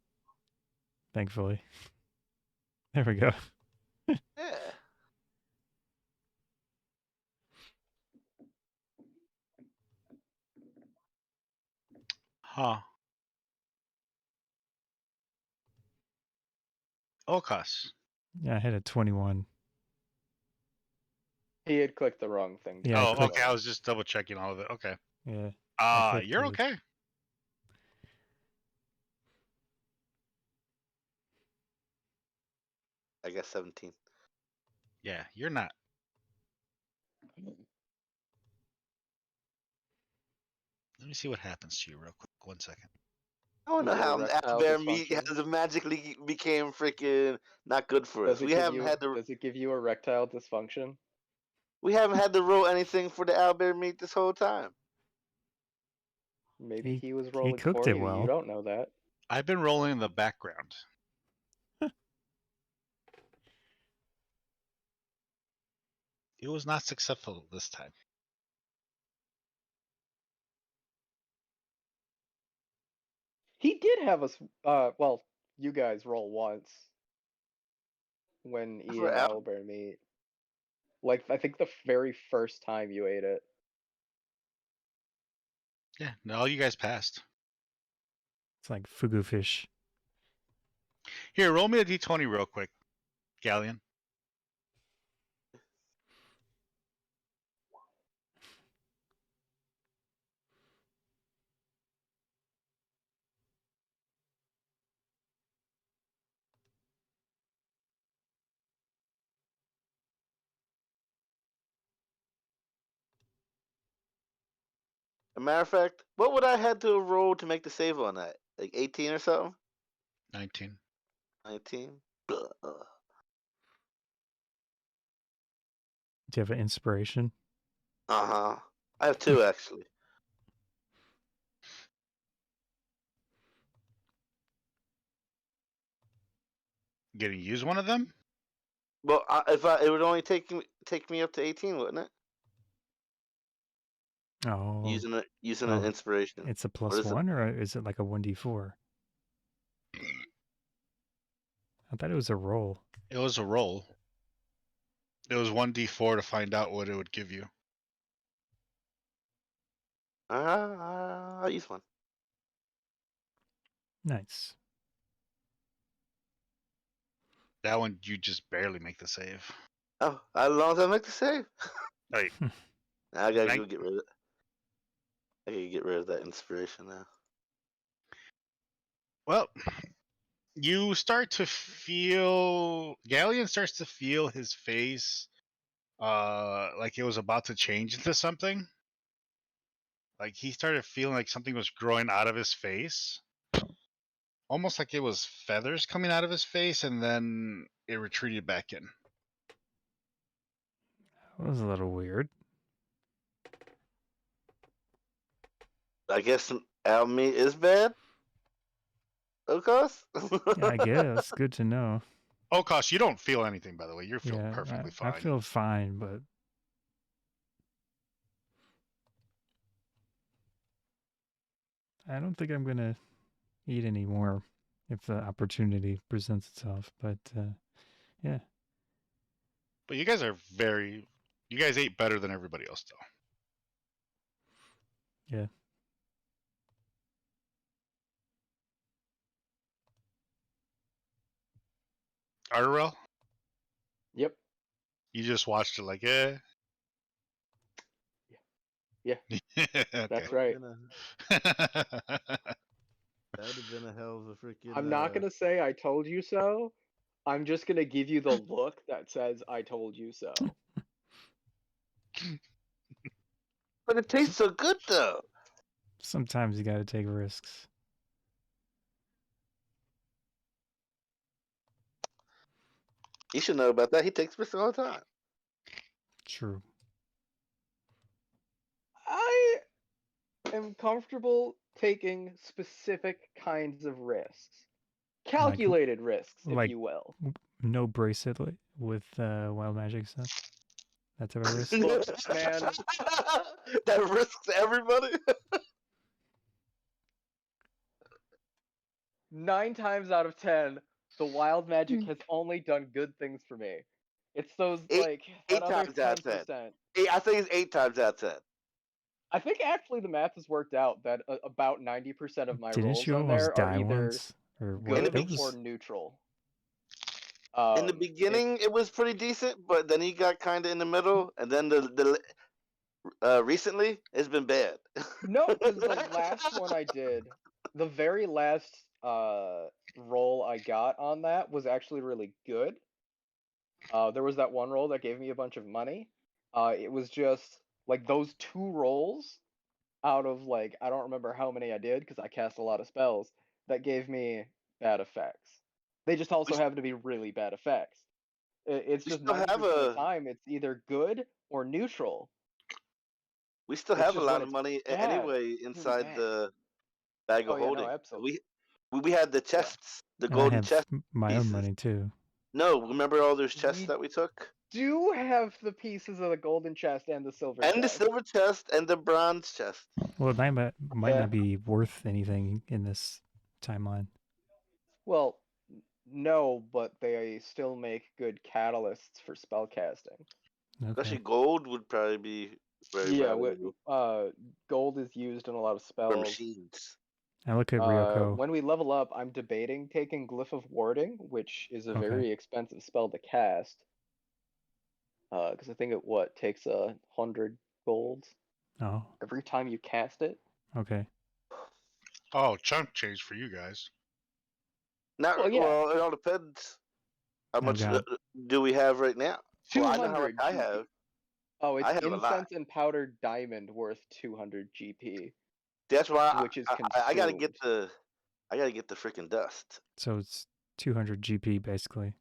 [SPEAKER 3] Thankfully. There we go.
[SPEAKER 2] Yeah.
[SPEAKER 1] Huh. O'Koss.
[SPEAKER 3] Yeah, I had a 21.
[SPEAKER 4] He had clicked the wrong thing.
[SPEAKER 3] Yeah, I
[SPEAKER 1] Oh,
[SPEAKER 3] clicked-
[SPEAKER 1] okay. I was just double checking all of it. Okay.
[SPEAKER 3] Yeah. I clicked
[SPEAKER 1] You're
[SPEAKER 3] the-
[SPEAKER 1] okay.
[SPEAKER 2] I got 17.
[SPEAKER 1] Yeah, you're not. Let me see what happens to you real quick. 1 second.
[SPEAKER 2] I don't know
[SPEAKER 4] You get
[SPEAKER 2] how
[SPEAKER 4] erectile
[SPEAKER 2] owlbear meat
[SPEAKER 4] dysfunction.
[SPEAKER 2] has magically became freaking not good for us.
[SPEAKER 4] Does it give you erectile dysfunction?
[SPEAKER 2] We haven't had to roll anything for the owlbear meat this whole time.
[SPEAKER 4] Maybe he was
[SPEAKER 3] he
[SPEAKER 4] rolling
[SPEAKER 3] cooked
[SPEAKER 4] for
[SPEAKER 3] it
[SPEAKER 4] you.
[SPEAKER 3] well.
[SPEAKER 4] You don't know that.
[SPEAKER 1] I've been rolling in the background. It was not successful this time.
[SPEAKER 4] He did have us. Well, you guys roll once when eating
[SPEAKER 2] For
[SPEAKER 4] owlbear meat. Like I think the very first time you ate it.
[SPEAKER 1] Yeah, no, you guys passed.
[SPEAKER 3] It's like fugu fish.
[SPEAKER 1] Here, roll me a d20 real quick, Ghaleon.
[SPEAKER 2] a matter of fact, what would I had to roll to make the save on that? Like 18 or something?
[SPEAKER 1] 19.
[SPEAKER 2] 19?
[SPEAKER 3] Do you have an inspiration?
[SPEAKER 2] Uh-huh. I have 2 actually.
[SPEAKER 1] gonna use one of them?
[SPEAKER 2] Well, it would only take me up to 18, wouldn't it?
[SPEAKER 3] Oh,
[SPEAKER 2] Using an
[SPEAKER 3] Oh,
[SPEAKER 2] inspiration.
[SPEAKER 3] it's a
[SPEAKER 2] What
[SPEAKER 3] plus
[SPEAKER 2] is it?
[SPEAKER 3] 1, or is it like a 1d4? I thought it was a roll.
[SPEAKER 1] It was a roll. It was 1d4 to find out what it would give you.
[SPEAKER 2] I'll use one.
[SPEAKER 3] Nice.
[SPEAKER 1] That one you just barely make the save.
[SPEAKER 2] Oh, as long as I make the save.
[SPEAKER 1] Like
[SPEAKER 2] I gotta
[SPEAKER 1] Nine-
[SPEAKER 2] go get rid of it. I gotta get rid of that inspiration now.
[SPEAKER 1] well, you start to feel Ghaleon starts to feel his face like it was about to change into something. Like he started feeling like something was growing out of his face. Almost like it was feathers coming out of his face, and then it retreated back in.
[SPEAKER 3] That was a little weird.
[SPEAKER 2] I guess Almy is bad. O'Koss?
[SPEAKER 3] Yeah, I guess. Good to know.
[SPEAKER 1] O'Koss, you don't feel anything, by the way. You're feeling
[SPEAKER 3] Yeah,
[SPEAKER 1] perfectly
[SPEAKER 3] I
[SPEAKER 1] fine.
[SPEAKER 3] feel fine, but I don't think I'm gonna eat anymore if the opportunity presents itself. But yeah,
[SPEAKER 1] But you guys are you guys ate better than everybody else, though.
[SPEAKER 3] yeah.
[SPEAKER 1] Ardorel,
[SPEAKER 4] Yep.
[SPEAKER 1] you just watched it like, eh.
[SPEAKER 4] Yeah.
[SPEAKER 1] Okay.
[SPEAKER 4] That's right.
[SPEAKER 5] That would have been a hell of a freaking.
[SPEAKER 4] I'm not gonna say I told you so. I'm just gonna give you the look that says I told you so.
[SPEAKER 2] But it tastes so good though.
[SPEAKER 3] Sometimes you gotta take risks.
[SPEAKER 2] You should know about that. He takes risks all the time.
[SPEAKER 3] True.
[SPEAKER 4] I am comfortable taking specific kinds of risks. Calculated risks, if
[SPEAKER 3] like-
[SPEAKER 4] you will.
[SPEAKER 3] No bracelet with wild magic stuff. That's a risk.
[SPEAKER 4] Look, man.
[SPEAKER 2] That risks everybody.
[SPEAKER 4] 9 times out of 10, the wild magic has only done good things for me. It's those that
[SPEAKER 2] eight
[SPEAKER 4] other
[SPEAKER 2] times out of 10.
[SPEAKER 4] 10%.
[SPEAKER 2] I think it's 8 times out of 10.
[SPEAKER 4] I think actually the math has worked out that about 90% of my
[SPEAKER 3] Didn't
[SPEAKER 4] rolls
[SPEAKER 3] you
[SPEAKER 4] on
[SPEAKER 3] almost
[SPEAKER 4] there
[SPEAKER 3] die
[SPEAKER 4] are either
[SPEAKER 3] once? Or
[SPEAKER 4] good
[SPEAKER 3] what?
[SPEAKER 4] or neutral.
[SPEAKER 2] In the beginning, it was pretty decent, but then he got kind of in the middle, and then the recently it's been bad.
[SPEAKER 4] No, because the last one I did, the very last roll I got on that was actually really good. There was that one roll that gave me a bunch of money. It was just like those 2 rolls out of like I don't remember how many I did because I cast a lot of spells that gave me bad effects. They just also happen to be really bad effects. It's
[SPEAKER 2] We
[SPEAKER 4] just
[SPEAKER 2] still
[SPEAKER 4] 90%
[SPEAKER 2] have
[SPEAKER 4] of the time it's either good or neutral.
[SPEAKER 2] We still
[SPEAKER 4] It's
[SPEAKER 2] have a
[SPEAKER 4] just
[SPEAKER 2] lot
[SPEAKER 4] when
[SPEAKER 2] of
[SPEAKER 4] it's
[SPEAKER 2] money
[SPEAKER 4] bad,
[SPEAKER 2] anyway
[SPEAKER 4] it's really
[SPEAKER 2] inside
[SPEAKER 4] bad.
[SPEAKER 2] the bag of
[SPEAKER 4] Oh, yeah, no,
[SPEAKER 2] holding.
[SPEAKER 4] absolutely.
[SPEAKER 2] We had the chests, the
[SPEAKER 3] And I
[SPEAKER 2] golden
[SPEAKER 3] have
[SPEAKER 2] chest.
[SPEAKER 3] my
[SPEAKER 2] pieces.
[SPEAKER 3] own money too.
[SPEAKER 2] No, remember all those chests
[SPEAKER 4] We
[SPEAKER 2] that we took?
[SPEAKER 4] do have the pieces of the golden chest and the silver chest.
[SPEAKER 2] And the silver chest and the bronze chest.
[SPEAKER 3] Well, it might
[SPEAKER 4] Yeah.
[SPEAKER 3] not be worth anything in this timeline.
[SPEAKER 4] Well, no, but they still make good catalysts for spellcasting.
[SPEAKER 2] Especially
[SPEAKER 3] Okay.
[SPEAKER 2] gold would probably be very
[SPEAKER 4] Yeah,
[SPEAKER 2] valuable
[SPEAKER 4] gold is used in a lot of
[SPEAKER 2] for
[SPEAKER 4] spells.
[SPEAKER 2] machines.
[SPEAKER 3] I look at Ryoko.
[SPEAKER 4] When we level up, I'm debating taking Glyph of Warding, which is a
[SPEAKER 3] Okay.
[SPEAKER 4] very expensive spell to cast. Because I think it takes 100 gold
[SPEAKER 3] Oh,
[SPEAKER 4] every time you cast it.
[SPEAKER 3] okay.
[SPEAKER 1] Oh, chunk change for you guys.
[SPEAKER 2] Not
[SPEAKER 4] Well, yeah.
[SPEAKER 2] well. It all depends. How
[SPEAKER 3] Oh,
[SPEAKER 2] much
[SPEAKER 3] God.
[SPEAKER 2] do we have right now? Well, I know how
[SPEAKER 4] 200
[SPEAKER 2] much I
[SPEAKER 4] GP.
[SPEAKER 2] have.
[SPEAKER 4] Oh, it's
[SPEAKER 2] I have a lot.
[SPEAKER 4] incense and powdered diamond worth 200 GP.
[SPEAKER 2] That's why
[SPEAKER 4] Which is
[SPEAKER 2] I gotta get
[SPEAKER 4] consumed.
[SPEAKER 2] the freaking dust.
[SPEAKER 3] So it's 200 GP basically,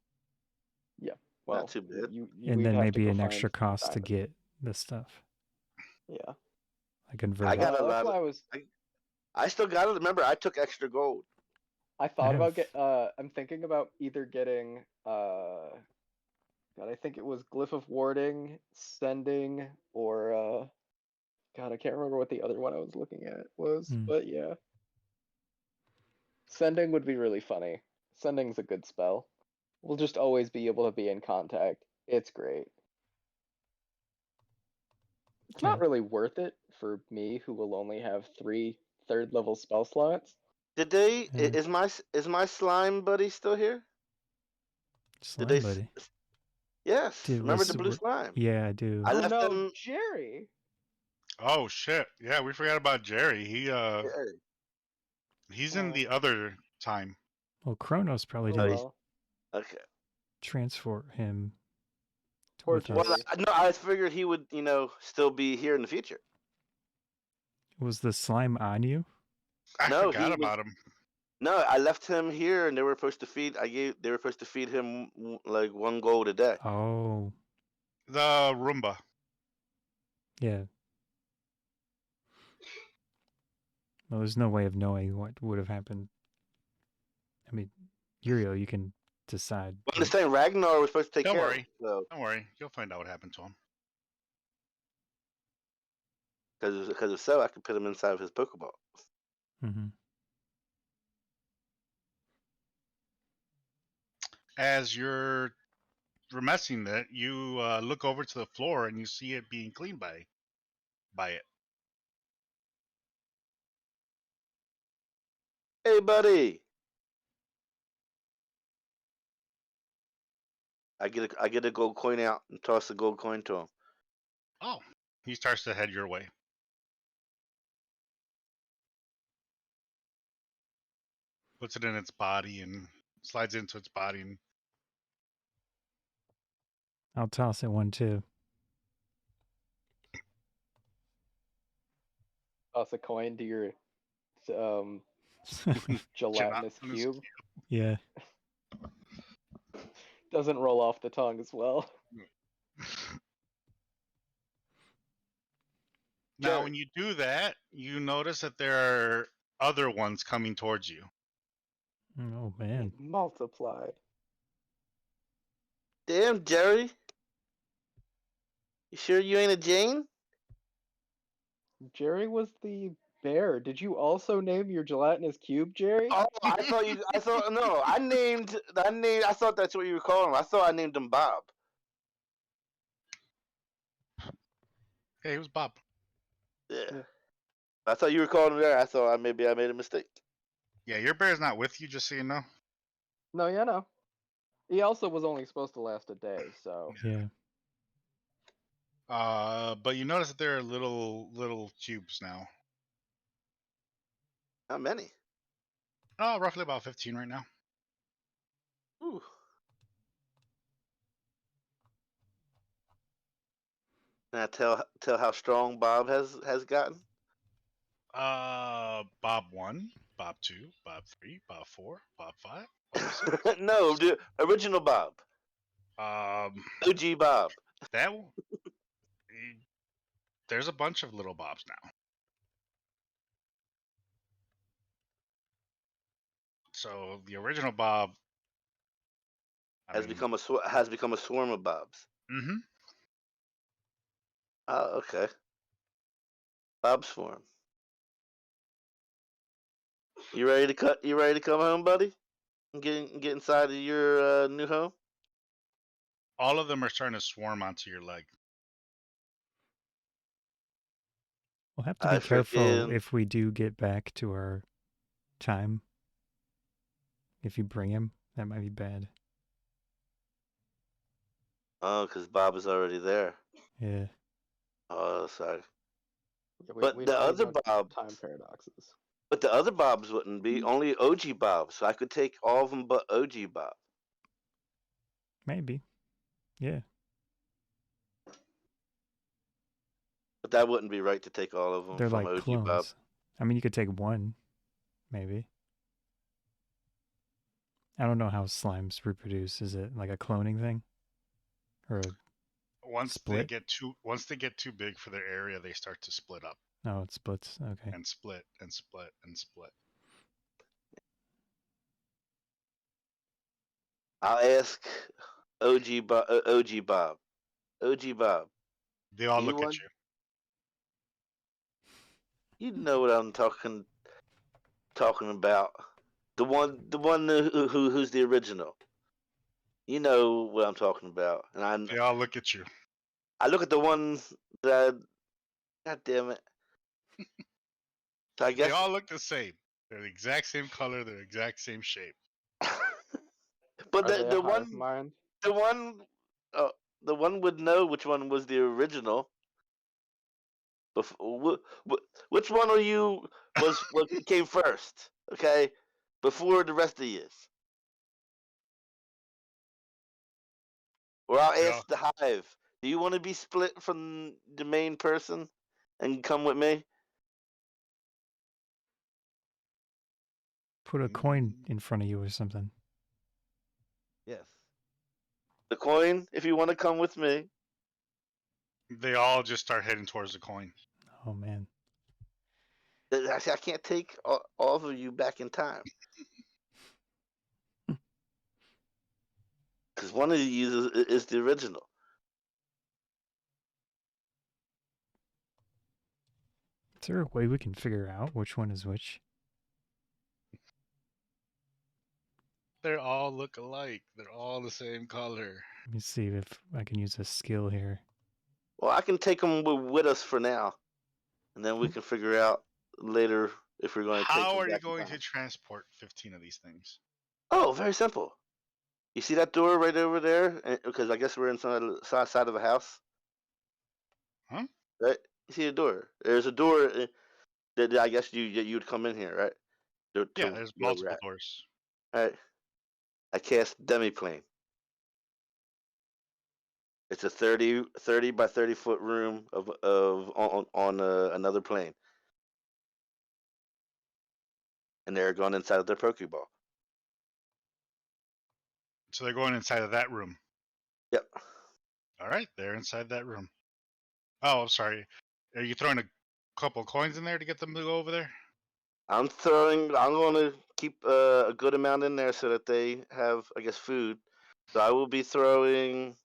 [SPEAKER 4] Well,
[SPEAKER 2] Not too bad.
[SPEAKER 3] and
[SPEAKER 4] we'd
[SPEAKER 3] then
[SPEAKER 4] have to
[SPEAKER 3] maybe
[SPEAKER 4] go
[SPEAKER 3] an
[SPEAKER 4] find
[SPEAKER 3] extra cost to
[SPEAKER 4] diamond.
[SPEAKER 3] get this stuff.
[SPEAKER 4] Yeah.
[SPEAKER 3] I convert
[SPEAKER 2] I
[SPEAKER 3] it.
[SPEAKER 2] got a
[SPEAKER 4] That's
[SPEAKER 2] lot
[SPEAKER 4] why
[SPEAKER 2] of.
[SPEAKER 4] I was.
[SPEAKER 2] I still got it. Remember, I took extra gold.
[SPEAKER 4] I thought about
[SPEAKER 3] have-
[SPEAKER 4] I'm thinking about either getting God, I think it was Glyph of Warding, Sending, or God, I can't remember what the other one I was looking at was,
[SPEAKER 3] Hmm.
[SPEAKER 4] but yeah. Sending would be really funny. Sending's a good spell. We'll just always be able to be in contact. It's great. It's not
[SPEAKER 3] Okay.
[SPEAKER 4] really worth it for me, who will only have 3 third-level spell slots.
[SPEAKER 2] Did they?
[SPEAKER 3] Yeah.
[SPEAKER 2] Is my slime buddy still here? Did they?
[SPEAKER 3] Slime buddy.
[SPEAKER 2] Yes.
[SPEAKER 3] Dude,
[SPEAKER 2] Remember the blue slime?
[SPEAKER 3] Yeah, I do.
[SPEAKER 2] I
[SPEAKER 4] Oh
[SPEAKER 2] left
[SPEAKER 4] no,
[SPEAKER 2] him.
[SPEAKER 4] Jerry!
[SPEAKER 1] Oh shit! Yeah, we forgot about Jerry. He's in
[SPEAKER 4] Oh,
[SPEAKER 1] the other time.
[SPEAKER 3] Well, Kronos probably
[SPEAKER 4] oh
[SPEAKER 2] Oh,
[SPEAKER 3] didn't
[SPEAKER 2] he's
[SPEAKER 4] well.
[SPEAKER 2] okay.
[SPEAKER 3] transport him
[SPEAKER 4] Poor
[SPEAKER 3] with
[SPEAKER 2] Well,
[SPEAKER 3] us.
[SPEAKER 4] Jerry.
[SPEAKER 2] no, I figured he would, still be here in the future.
[SPEAKER 3] Was the slime on you?
[SPEAKER 1] I
[SPEAKER 2] No, he
[SPEAKER 1] forgot
[SPEAKER 2] was.
[SPEAKER 1] about him.
[SPEAKER 2] No, I left him here, and they were supposed to feed. They were supposed to feed him like 1 gold a day.
[SPEAKER 3] Oh,
[SPEAKER 1] The Roomba.
[SPEAKER 3] yeah. Well, there's no way of knowing what would have happened. I mean, Uriel, you can decide.
[SPEAKER 2] But I'm just saying, Ragnar was supposed to take
[SPEAKER 1] Don't
[SPEAKER 2] care
[SPEAKER 1] worry.
[SPEAKER 2] of him. So,
[SPEAKER 1] Don't worry, you'll find out what happened to him.
[SPEAKER 2] because if so, I could put him inside of his Pokeball.
[SPEAKER 3] Mm-hmm.
[SPEAKER 1] As you're messing it, you look over to the floor and you see it being cleaned by it.
[SPEAKER 2] Hey, buddy. I get a gold coin out and toss the gold coin to him.
[SPEAKER 1] Oh, he starts to head your way. Puts it in its body and slides into its body. And
[SPEAKER 3] I'll toss it one too.
[SPEAKER 4] Toss a coin to your gelatinous cube.
[SPEAKER 3] Yeah.
[SPEAKER 4] Doesn't roll off the tongue as well.
[SPEAKER 1] Now,
[SPEAKER 2] Jerry.
[SPEAKER 1] when you do that, you notice that there are other ones coming towards you.
[SPEAKER 3] Oh man.
[SPEAKER 4] It multiplied.
[SPEAKER 2] Damn, Jerry. You sure you ain't a Jane?
[SPEAKER 4] Jerry was the bear. Did you also name your gelatinous cube, Jerry?
[SPEAKER 2] Oh, I thought you. I thought no. I named. I thought that's what you were calling him. I thought I named him Bob.
[SPEAKER 1] Hey, it was Bob.
[SPEAKER 2] Yeah.
[SPEAKER 4] Yeah.
[SPEAKER 2] I thought you were calling him there. I thought maybe I made a mistake.
[SPEAKER 1] Yeah, your bear's not with you, just so you know.
[SPEAKER 4] No, yeah, no. He also was only supposed to last a day, so
[SPEAKER 3] Yeah.
[SPEAKER 1] But you notice that there are little cubes now.
[SPEAKER 2] How many?
[SPEAKER 1] Oh, roughly about 15 right now.
[SPEAKER 2] Ooh. Can I tell how strong Bob has gotten?
[SPEAKER 1] Bob 1, Bob 2, Bob 3, Bob 4, Bob 5, Bob 6.
[SPEAKER 2] No, the original Bob. OG Bob.
[SPEAKER 1] That there's a bunch of little Bobs now. So the original Bob
[SPEAKER 2] Has become a swarm of Bobs.
[SPEAKER 1] Mm-hmm.
[SPEAKER 2] Oh, okay. Bob swarm. You ready to cut? You ready to come home, buddy? Get inside of your new home.
[SPEAKER 1] All of them are starting to swarm onto your leg.
[SPEAKER 3] We'll have to
[SPEAKER 2] I
[SPEAKER 3] be careful
[SPEAKER 2] freaking-
[SPEAKER 3] if we do get back to our time. If you bring him, that might be bad.
[SPEAKER 2] Oh, because Bob is already there.
[SPEAKER 3] Yeah.
[SPEAKER 2] Oh, sorry.
[SPEAKER 4] yeah,
[SPEAKER 2] But
[SPEAKER 4] we
[SPEAKER 2] the
[SPEAKER 4] don't need
[SPEAKER 2] other
[SPEAKER 4] no
[SPEAKER 2] Bob-
[SPEAKER 4] time paradoxes.
[SPEAKER 2] But the other Bobs wouldn't be. Only OG Bob. So I could take all of them but OG Bob.
[SPEAKER 3] Maybe. Yeah.
[SPEAKER 2] But that wouldn't be right to take all of them
[SPEAKER 3] They're
[SPEAKER 2] from
[SPEAKER 3] like
[SPEAKER 2] OG
[SPEAKER 3] clones.
[SPEAKER 2] Bob.
[SPEAKER 3] I mean, you could take one, maybe. I don't know how slimes reproduce. Is it like a cloning thing? Or a...
[SPEAKER 1] Once
[SPEAKER 3] Split?
[SPEAKER 1] they get too big for their area, they start to split up
[SPEAKER 3] No, it splits. Okay.
[SPEAKER 1] and split and split and split.
[SPEAKER 2] I'll ask OG Bob. OG Bob. OG Bob.
[SPEAKER 1] They all
[SPEAKER 2] You
[SPEAKER 1] look at
[SPEAKER 2] want?
[SPEAKER 1] you.
[SPEAKER 2] You know what I'm talking about. The one who's the original. You know what I'm talking about. And
[SPEAKER 1] They all look at you.
[SPEAKER 2] I look at the ones that. God damn it. So I
[SPEAKER 1] They
[SPEAKER 2] guess.
[SPEAKER 1] all look the same. They're the exact same color. They're the exact same shape.
[SPEAKER 2] But
[SPEAKER 4] Are they a
[SPEAKER 2] the
[SPEAKER 4] hive
[SPEAKER 2] one
[SPEAKER 4] mind?
[SPEAKER 2] the one uh, the one would know which one was the original. Which one of you was what came first? Okay, before the rest of you. Or I'll
[SPEAKER 1] They all,
[SPEAKER 2] ask the hive. Do you want to be split from the main person and come with me?
[SPEAKER 3] Put a coin in front of you or something.
[SPEAKER 5] Yes.
[SPEAKER 2] The coin, if you want to come with me.
[SPEAKER 1] they all just start heading towards the coin.
[SPEAKER 3] Oh man.
[SPEAKER 2] I can't take all of you back in time. Because one of you is the original.
[SPEAKER 3] Is there a way we can figure out which one is which?
[SPEAKER 1] They all look alike. They're all the same color.
[SPEAKER 3] Let me see if I can use a skill here.
[SPEAKER 2] Well, I can take them with us for now. And then we can figure out later if we're going to take
[SPEAKER 1] How
[SPEAKER 2] them
[SPEAKER 1] are you
[SPEAKER 2] back in
[SPEAKER 1] going to
[SPEAKER 2] time.
[SPEAKER 1] transport 15 of these things?
[SPEAKER 2] Oh, very simple. You see that door right over there? Because I guess we're inside side of a house.
[SPEAKER 1] Huh?
[SPEAKER 2] Right? You see a door. There's a door that I guess you would come in here, right?
[SPEAKER 1] Yeah,
[SPEAKER 2] To
[SPEAKER 1] there's
[SPEAKER 2] where we're
[SPEAKER 1] multiple
[SPEAKER 2] at.
[SPEAKER 1] doors.
[SPEAKER 2] All right. I cast Demiplane. It's a 30 by 30-foot room of on another plane, and they're going inside of their Pokeball.
[SPEAKER 1] So they're going inside of that room.
[SPEAKER 2] Yep.
[SPEAKER 1] All right, they're inside that room. Oh, I'm sorry. Are you throwing a couple coins in there to get them to go over there?
[SPEAKER 2] I'm going to keep a good amount in there so that they have, I guess, food. So I will be throwing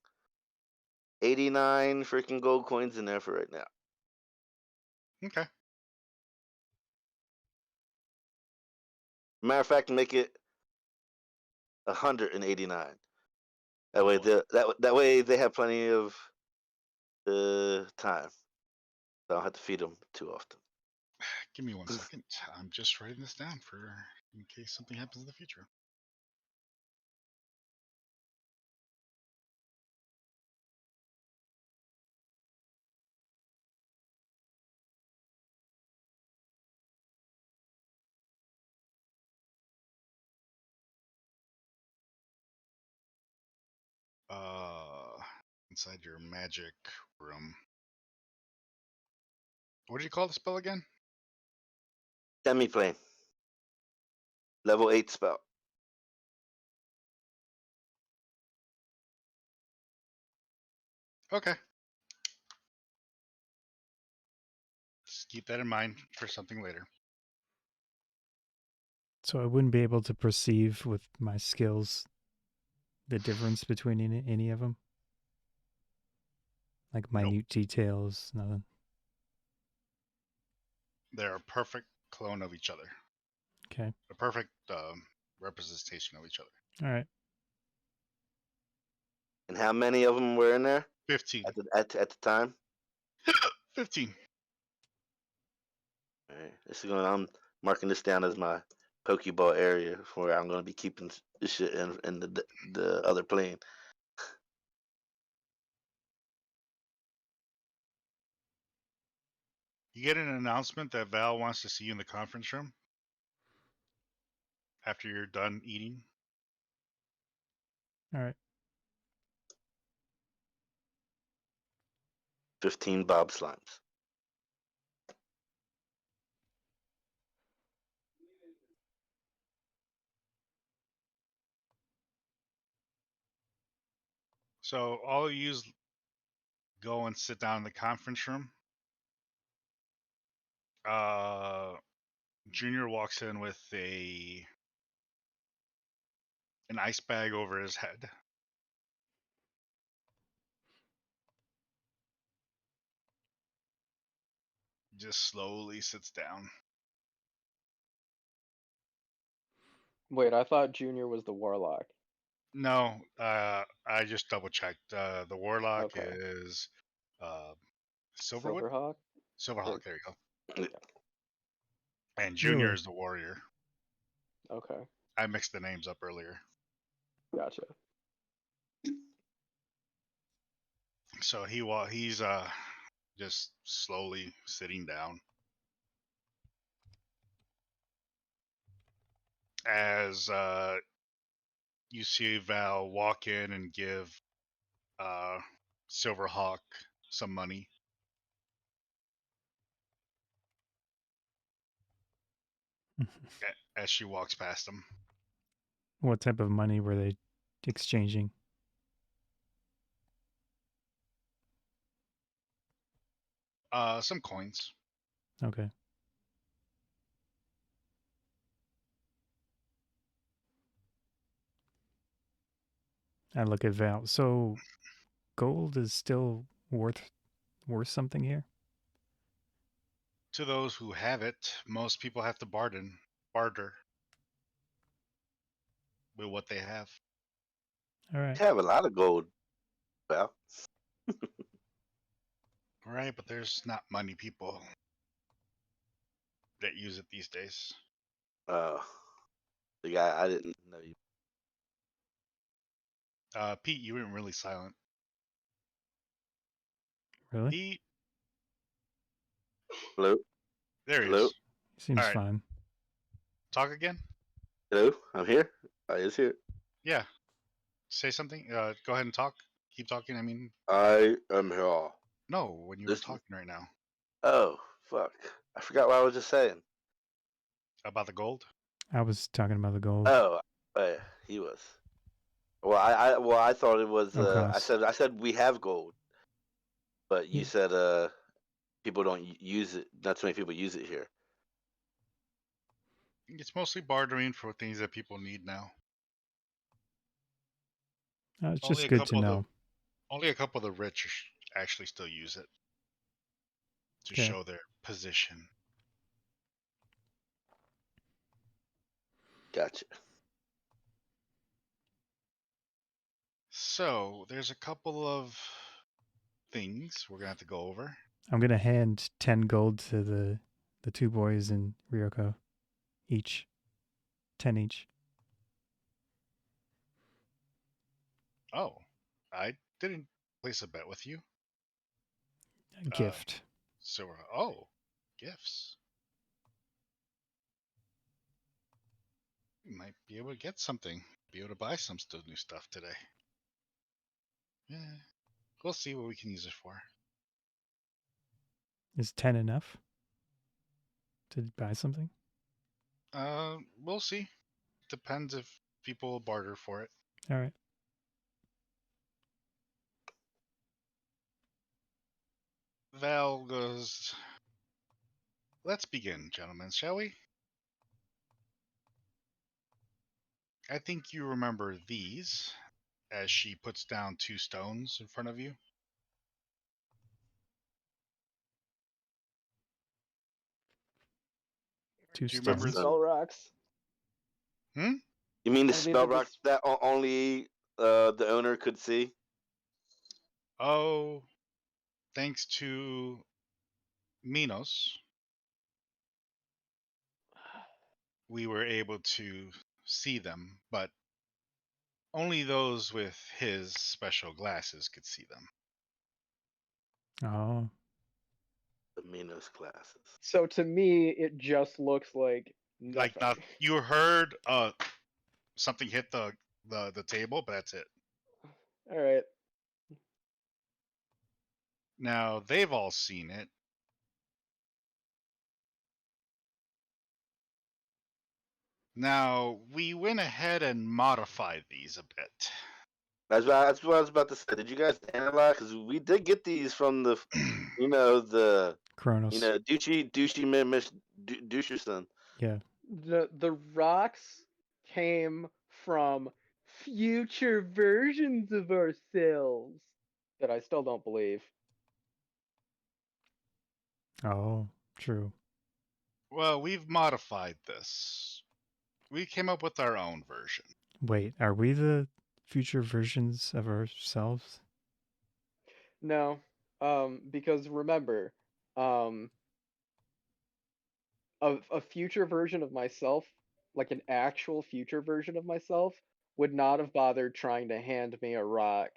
[SPEAKER 2] 89 freaking gold coins in there for right now.
[SPEAKER 1] Okay.
[SPEAKER 2] Matter of fact, make it 189. That
[SPEAKER 1] Oh,
[SPEAKER 2] way,
[SPEAKER 1] boy.
[SPEAKER 2] that way they have plenty of time. So I don't have to feed them too often.
[SPEAKER 1] Give me 1 second. I'm just writing this down for in case something happens in the future. Inside your magic room. What did you call the spell again?
[SPEAKER 2] Demiplane. Level 8 spell.
[SPEAKER 1] Okay. Just keep that in mind for something later.
[SPEAKER 3] So I wouldn't be able to perceive with my skills the difference between any of them? Like
[SPEAKER 1] Nope.
[SPEAKER 3] minute details, nothing.
[SPEAKER 1] They're a perfect clone of each other.
[SPEAKER 3] Okay.
[SPEAKER 1] A perfect representation of each other.
[SPEAKER 3] All right.
[SPEAKER 2] And how many of them were in there
[SPEAKER 1] 15.
[SPEAKER 2] at the time?
[SPEAKER 1] 15.
[SPEAKER 2] All right. I'm marking this down as my Pokeball area where I'm going to be keeping this shit in the other plane.
[SPEAKER 1] You get an announcement that Val wants to see you in the conference room after you're done eating.
[SPEAKER 3] All right.
[SPEAKER 2] 15 Bob Slimes.
[SPEAKER 1] So all of you go and sit down in the conference room. Junior walks in with a an ice bag over his head. Just slowly sits down.
[SPEAKER 4] Wait, I thought Junior was the warlock.
[SPEAKER 1] No, I just double checked. The warlock
[SPEAKER 4] Okay.
[SPEAKER 1] is Silverwood?
[SPEAKER 4] Silverhawk?
[SPEAKER 1] Silverhawk, there you go. And
[SPEAKER 3] Really?
[SPEAKER 1] Junior is the warrior.
[SPEAKER 4] Okay,
[SPEAKER 1] I mixed the names up earlier.
[SPEAKER 4] gotcha.
[SPEAKER 1] So he's just slowly sitting down. As you see Val walk in and give Silverhawk some money. As she walks past him.
[SPEAKER 3] What type of money were they exchanging?
[SPEAKER 1] Some coins.
[SPEAKER 3] Okay. I look at Val. So gold is still worth something here?
[SPEAKER 1] To those who have it, most people have to barter with what they have.
[SPEAKER 3] All right.
[SPEAKER 2] I have a lot of gold. Well,
[SPEAKER 1] Right, but there's not many people that use it these days.
[SPEAKER 2] the guy I didn't know you.
[SPEAKER 1] Pete, you went really silent.
[SPEAKER 3] Really?
[SPEAKER 1] Pete,
[SPEAKER 2] Hello,
[SPEAKER 1] there he
[SPEAKER 2] Hello?
[SPEAKER 1] is.
[SPEAKER 3] Seems
[SPEAKER 1] All right.
[SPEAKER 3] fine.
[SPEAKER 1] Talk again?
[SPEAKER 2] hello. I'm here. I is here.
[SPEAKER 1] Yeah. Say something. Go ahead and talk. Keep talking. I mean,
[SPEAKER 2] I am here.
[SPEAKER 1] no, when you were
[SPEAKER 2] Listen.
[SPEAKER 1] talking right now
[SPEAKER 2] Oh fuck! I forgot what I was just saying.
[SPEAKER 1] about the gold.
[SPEAKER 3] I was talking about the gold.
[SPEAKER 2] Oh, he was. Well, I thought it was.
[SPEAKER 3] O'Koss.
[SPEAKER 2] I said we have gold, but you
[SPEAKER 3] Yeah.
[SPEAKER 2] said people don't use it. Not too many people use it here.
[SPEAKER 1] It's mostly bartering for things that people need now.
[SPEAKER 3] It's just good to know.
[SPEAKER 1] Only a couple of the rich actually still use it to
[SPEAKER 3] Okay.
[SPEAKER 1] show their position.
[SPEAKER 2] Gotcha.
[SPEAKER 1] So there's a couple of things we're gonna have to go over.
[SPEAKER 3] I'm gonna hand 10 gold to the two boys in Ryoko. Each. 10 each.
[SPEAKER 1] Oh, I didn't place a bet with you.
[SPEAKER 3] A gift.
[SPEAKER 1] So gifts. You might be able to get something. Be able to buy some new stuff today. Yeah, we'll see what we can use it for.
[SPEAKER 3] Is 10 enough to buy something?
[SPEAKER 1] We'll see. Depends if people will barter for it.
[SPEAKER 3] All right.
[SPEAKER 1] Val goes, let's begin, gentlemen, shall we? I think you remember these, as she puts down 2 stones in front of you.
[SPEAKER 3] Two
[SPEAKER 1] Do you remember
[SPEAKER 3] stones.
[SPEAKER 1] the-
[SPEAKER 4] Spell rocks.
[SPEAKER 1] Hmm?
[SPEAKER 2] You mean the
[SPEAKER 4] Are these
[SPEAKER 2] spell
[SPEAKER 4] the
[SPEAKER 2] rocks that only the owner could see?
[SPEAKER 1] Oh, thanks to Minos, we were able to see them, but only those with his special glasses could see them.
[SPEAKER 3] Oh.
[SPEAKER 2] The Minos glasses.
[SPEAKER 4] So to me, it just looks like nothing.
[SPEAKER 1] Like not, you heard something hit the table, but that's it.
[SPEAKER 4] All right.
[SPEAKER 1] Now they've all seen it. Now we went ahead and modified these a bit.
[SPEAKER 2] That's what I was about to say. Did you guys analyze? Because we did get these from the, the
[SPEAKER 3] Kronos.
[SPEAKER 2] Doucherson.
[SPEAKER 3] Yeah.
[SPEAKER 4] The rocks came from future versions of ourselves that I still don't believe.
[SPEAKER 3] Oh, true.
[SPEAKER 1] Well, we've modified this. We came up with our own version.
[SPEAKER 3] Wait, are we the future versions of ourselves?
[SPEAKER 4] No, because remember, um, a future version of myself, like an actual future version of myself, would not have bothered trying to hand me a rock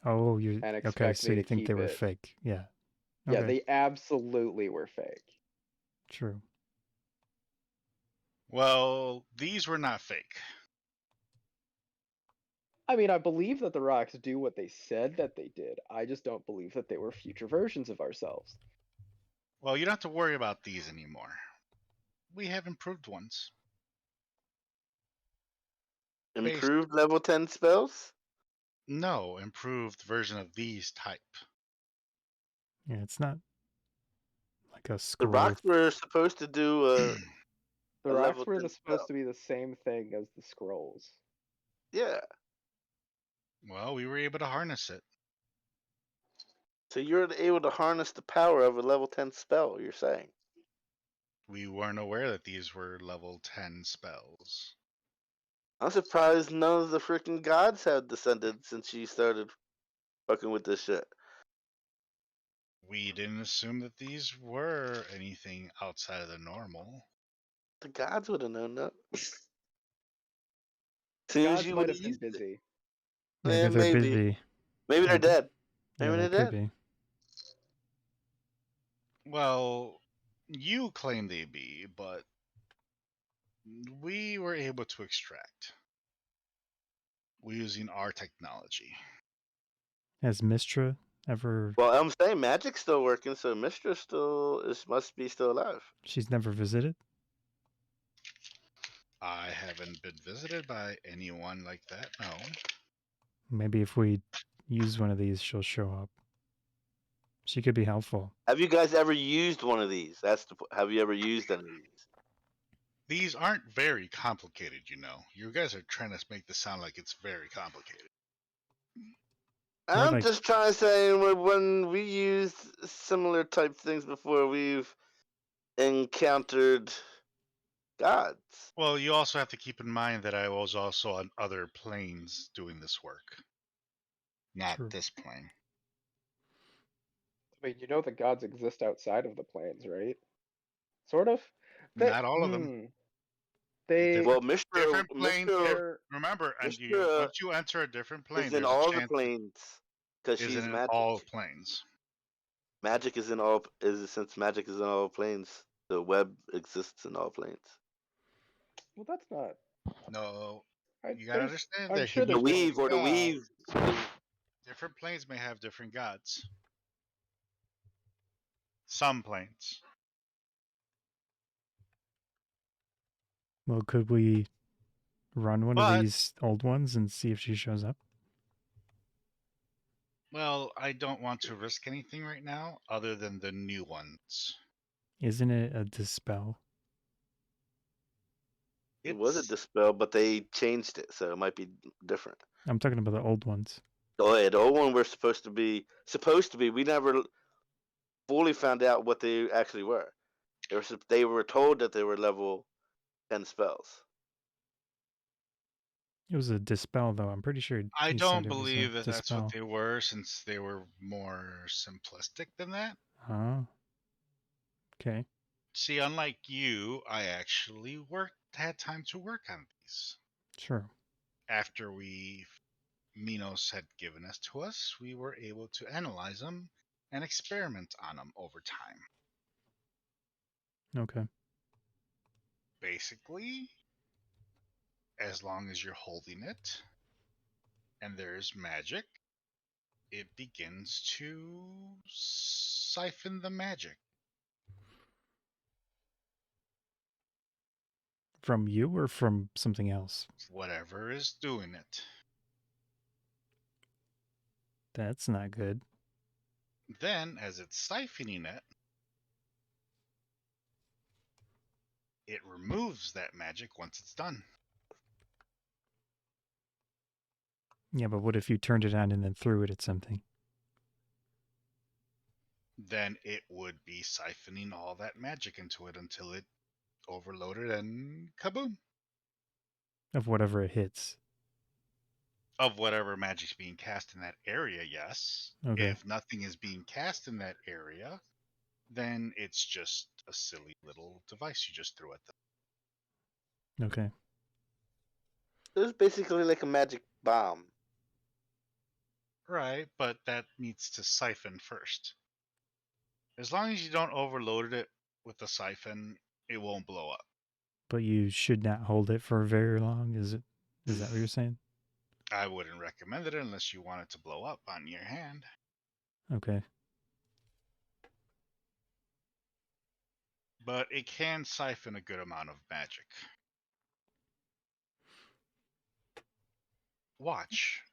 [SPEAKER 3] Oh, you
[SPEAKER 4] and
[SPEAKER 3] okay?
[SPEAKER 4] expect
[SPEAKER 3] So
[SPEAKER 4] me
[SPEAKER 3] you
[SPEAKER 4] to
[SPEAKER 3] think they
[SPEAKER 4] keep
[SPEAKER 3] were
[SPEAKER 4] it.
[SPEAKER 3] fake? Yeah.
[SPEAKER 4] Yeah,
[SPEAKER 3] Okay.
[SPEAKER 4] they absolutely were fake.
[SPEAKER 3] True.
[SPEAKER 1] Well, these were not fake.
[SPEAKER 4] I mean, I believe that the rocks do what they said that they did. I just don't believe that they were future versions of ourselves.
[SPEAKER 1] Well, you don't have to worry about these anymore. We have improved ones.
[SPEAKER 2] Improved level 10 spells?
[SPEAKER 1] No, improved version of these type.
[SPEAKER 3] Yeah, it's not like a
[SPEAKER 2] The
[SPEAKER 3] scroll.
[SPEAKER 2] rocks were supposed to do
[SPEAKER 4] The
[SPEAKER 2] a
[SPEAKER 4] rocks
[SPEAKER 2] level
[SPEAKER 4] were
[SPEAKER 2] 10
[SPEAKER 4] supposed
[SPEAKER 2] spell.
[SPEAKER 4] to be the same thing as the scrolls.
[SPEAKER 2] Yeah.
[SPEAKER 1] Well, we were able to harness it.
[SPEAKER 2] So you're able to harness the power of a level 10 spell, you're saying?
[SPEAKER 1] We weren't aware that these were level 10 spells.
[SPEAKER 2] I'm surprised none of the freaking gods have descended since you started fucking with this shit.
[SPEAKER 1] We didn't assume that these were anything outside of the normal.
[SPEAKER 2] The gods would have known that.
[SPEAKER 4] The
[SPEAKER 2] Soon as
[SPEAKER 4] gods
[SPEAKER 2] you
[SPEAKER 4] might
[SPEAKER 2] would
[SPEAKER 4] have
[SPEAKER 2] have
[SPEAKER 4] been
[SPEAKER 2] used it.
[SPEAKER 4] busy.
[SPEAKER 3] Maybe
[SPEAKER 2] Yeah,
[SPEAKER 3] they're
[SPEAKER 2] maybe.
[SPEAKER 3] busy.
[SPEAKER 2] Maybe they're
[SPEAKER 3] Maybe.
[SPEAKER 2] dead.
[SPEAKER 3] Yeah,
[SPEAKER 2] Maybe
[SPEAKER 3] they
[SPEAKER 2] they're
[SPEAKER 3] could
[SPEAKER 2] dead.
[SPEAKER 3] be.
[SPEAKER 1] Well, you claim they be, but we were able to extract. We're using our technology.
[SPEAKER 3] Has Mistra ever?
[SPEAKER 2] Well, I'm saying magic's still working, so Mistress must be still alive.
[SPEAKER 3] She's never visited.
[SPEAKER 1] I haven't been visited by anyone like that, no.
[SPEAKER 3] Maybe if we use one of these, she'll show up. She could be helpful.
[SPEAKER 2] Have you guys ever used one of these? Have you ever used any of these?
[SPEAKER 1] These aren't very complicated, you know. You guys are trying to make this sound like it's very complicated.
[SPEAKER 3] More
[SPEAKER 2] I'm
[SPEAKER 3] like
[SPEAKER 2] just trying to say when we used similar type things before, we've encountered gods.
[SPEAKER 1] Well, you also have to keep in mind that I was also on other planes doing this work. Not
[SPEAKER 3] True.
[SPEAKER 1] this plane.
[SPEAKER 4] I mean, you know the gods exist outside of the planes, right? Sort of.
[SPEAKER 1] Not all of them.
[SPEAKER 4] They
[SPEAKER 2] Well,
[SPEAKER 1] Different planes.
[SPEAKER 4] they're
[SPEAKER 1] Remember, and
[SPEAKER 2] Mr.
[SPEAKER 1] once you enter a different plane,
[SPEAKER 2] is in
[SPEAKER 1] there's a
[SPEAKER 2] all the
[SPEAKER 1] chance
[SPEAKER 2] planes because
[SPEAKER 1] it
[SPEAKER 2] she's
[SPEAKER 1] isn't in
[SPEAKER 2] magic.
[SPEAKER 1] all planes.
[SPEAKER 2] Magic is in all since magic is in all planes. The web exists in all planes.
[SPEAKER 4] well, that's not.
[SPEAKER 1] No, you gotta
[SPEAKER 4] There's,
[SPEAKER 1] understand
[SPEAKER 4] I'm
[SPEAKER 1] there
[SPEAKER 4] sure
[SPEAKER 1] can be
[SPEAKER 2] The
[SPEAKER 4] there's
[SPEAKER 1] different
[SPEAKER 2] weave or the
[SPEAKER 4] gods.
[SPEAKER 2] weave.
[SPEAKER 1] different planes may have different gods. Some planes.
[SPEAKER 3] Well, could we run one of
[SPEAKER 1] But
[SPEAKER 3] these old ones and see if she shows up?
[SPEAKER 1] well, I don't want to risk anything right now other than the new ones.
[SPEAKER 3] Isn't it a dispel?
[SPEAKER 2] It was a dispel, but they changed it, so it might be different.
[SPEAKER 3] I'm talking about the old ones.
[SPEAKER 2] Oh yeah, the old one we're supposed to be. We never fully found out what they actually were. They were told that they were level 10 spells.
[SPEAKER 3] It was a dispel, though. I'm pretty sure
[SPEAKER 1] I
[SPEAKER 3] he said
[SPEAKER 1] don't
[SPEAKER 3] it was a
[SPEAKER 1] believe that that's what
[SPEAKER 3] dispel.
[SPEAKER 1] they were, since they were more simplistic than that.
[SPEAKER 3] Oh. Okay.
[SPEAKER 1] See, unlike you, I actually had time to work on these.
[SPEAKER 3] Sure.
[SPEAKER 1] After Minos had given us to us, we were able to analyze them and experiment on them over time.
[SPEAKER 3] Okay.
[SPEAKER 1] Basically, as long as you're holding it and there's magic, it begins to siphon the magic.
[SPEAKER 3] From you or from something else?
[SPEAKER 1] Whatever is doing it.
[SPEAKER 3] That's not good.
[SPEAKER 1] Then, as it's siphoning it, it removes that magic once it's done.
[SPEAKER 3] Yeah, but what if you turned it on and then threw it at something?
[SPEAKER 1] Then it would be siphoning all that magic into it until it overloaded and kaboom.
[SPEAKER 3] Of whatever it hits.
[SPEAKER 1] Of whatever magic's being cast in that area, yes.
[SPEAKER 3] Okay.
[SPEAKER 1] If nothing is being cast in that area, then it's just a silly little device you just threw at them.
[SPEAKER 3] Okay.
[SPEAKER 2] It was basically like a magic bomb.
[SPEAKER 1] Right, but that needs to siphon first. As long as you don't overload it with the siphon, it won't blow up.
[SPEAKER 3] But you should not hold it for very long, is it? Is that what you're saying?
[SPEAKER 1] I wouldn't recommend it unless you want it to blow up on your hand.
[SPEAKER 3] Okay.
[SPEAKER 1] But it can siphon a good amount of magic. Watch.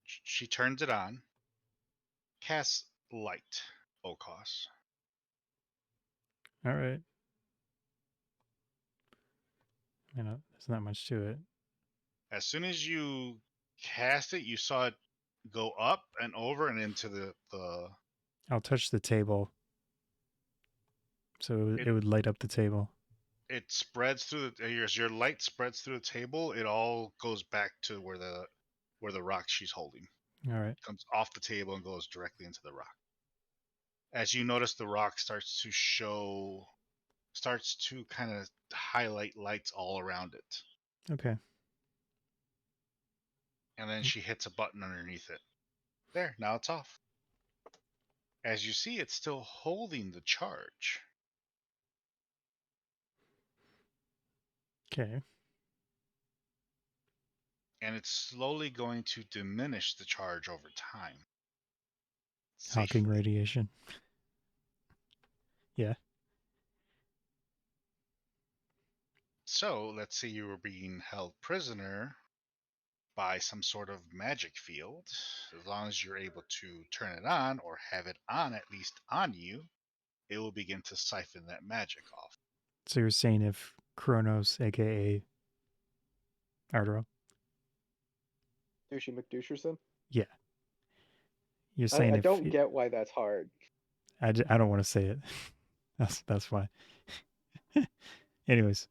[SPEAKER 1] She turns it on. Casts light, O'Koss.
[SPEAKER 3] All right. You know, there's not much to it.
[SPEAKER 1] As soon as you cast it, you saw it go up and over and into the
[SPEAKER 3] I'll touch the table. So it would light up the table.
[SPEAKER 1] it spreads through the, as your light spreads through the table, it all goes back to where the rock she's holding.
[SPEAKER 3] All right.
[SPEAKER 1] Comes off the table and goes directly into the rock. As you notice, the rock starts to kind of highlight lights all around it.
[SPEAKER 3] Okay.
[SPEAKER 1] And then she hits a button underneath it. There, now it's off. As you see, it's still holding the charge.
[SPEAKER 3] Okay.
[SPEAKER 1] And it's slowly going to diminish the charge over time.
[SPEAKER 3] Hawking
[SPEAKER 1] Safely.
[SPEAKER 3] radiation. Yeah.
[SPEAKER 1] So, let's say you were being held prisoner by some sort of magic field. As long as you're able to turn it on or have it on, at least on you, it will begin to siphon that magic off.
[SPEAKER 3] So you're saying if Kronos, aka Ardorel?
[SPEAKER 4] Douchey McDoucherson?
[SPEAKER 3] Yeah. You're saying
[SPEAKER 4] I
[SPEAKER 3] if
[SPEAKER 4] don't get why that's hard.
[SPEAKER 3] I don't want to say it. That's why. Anyways,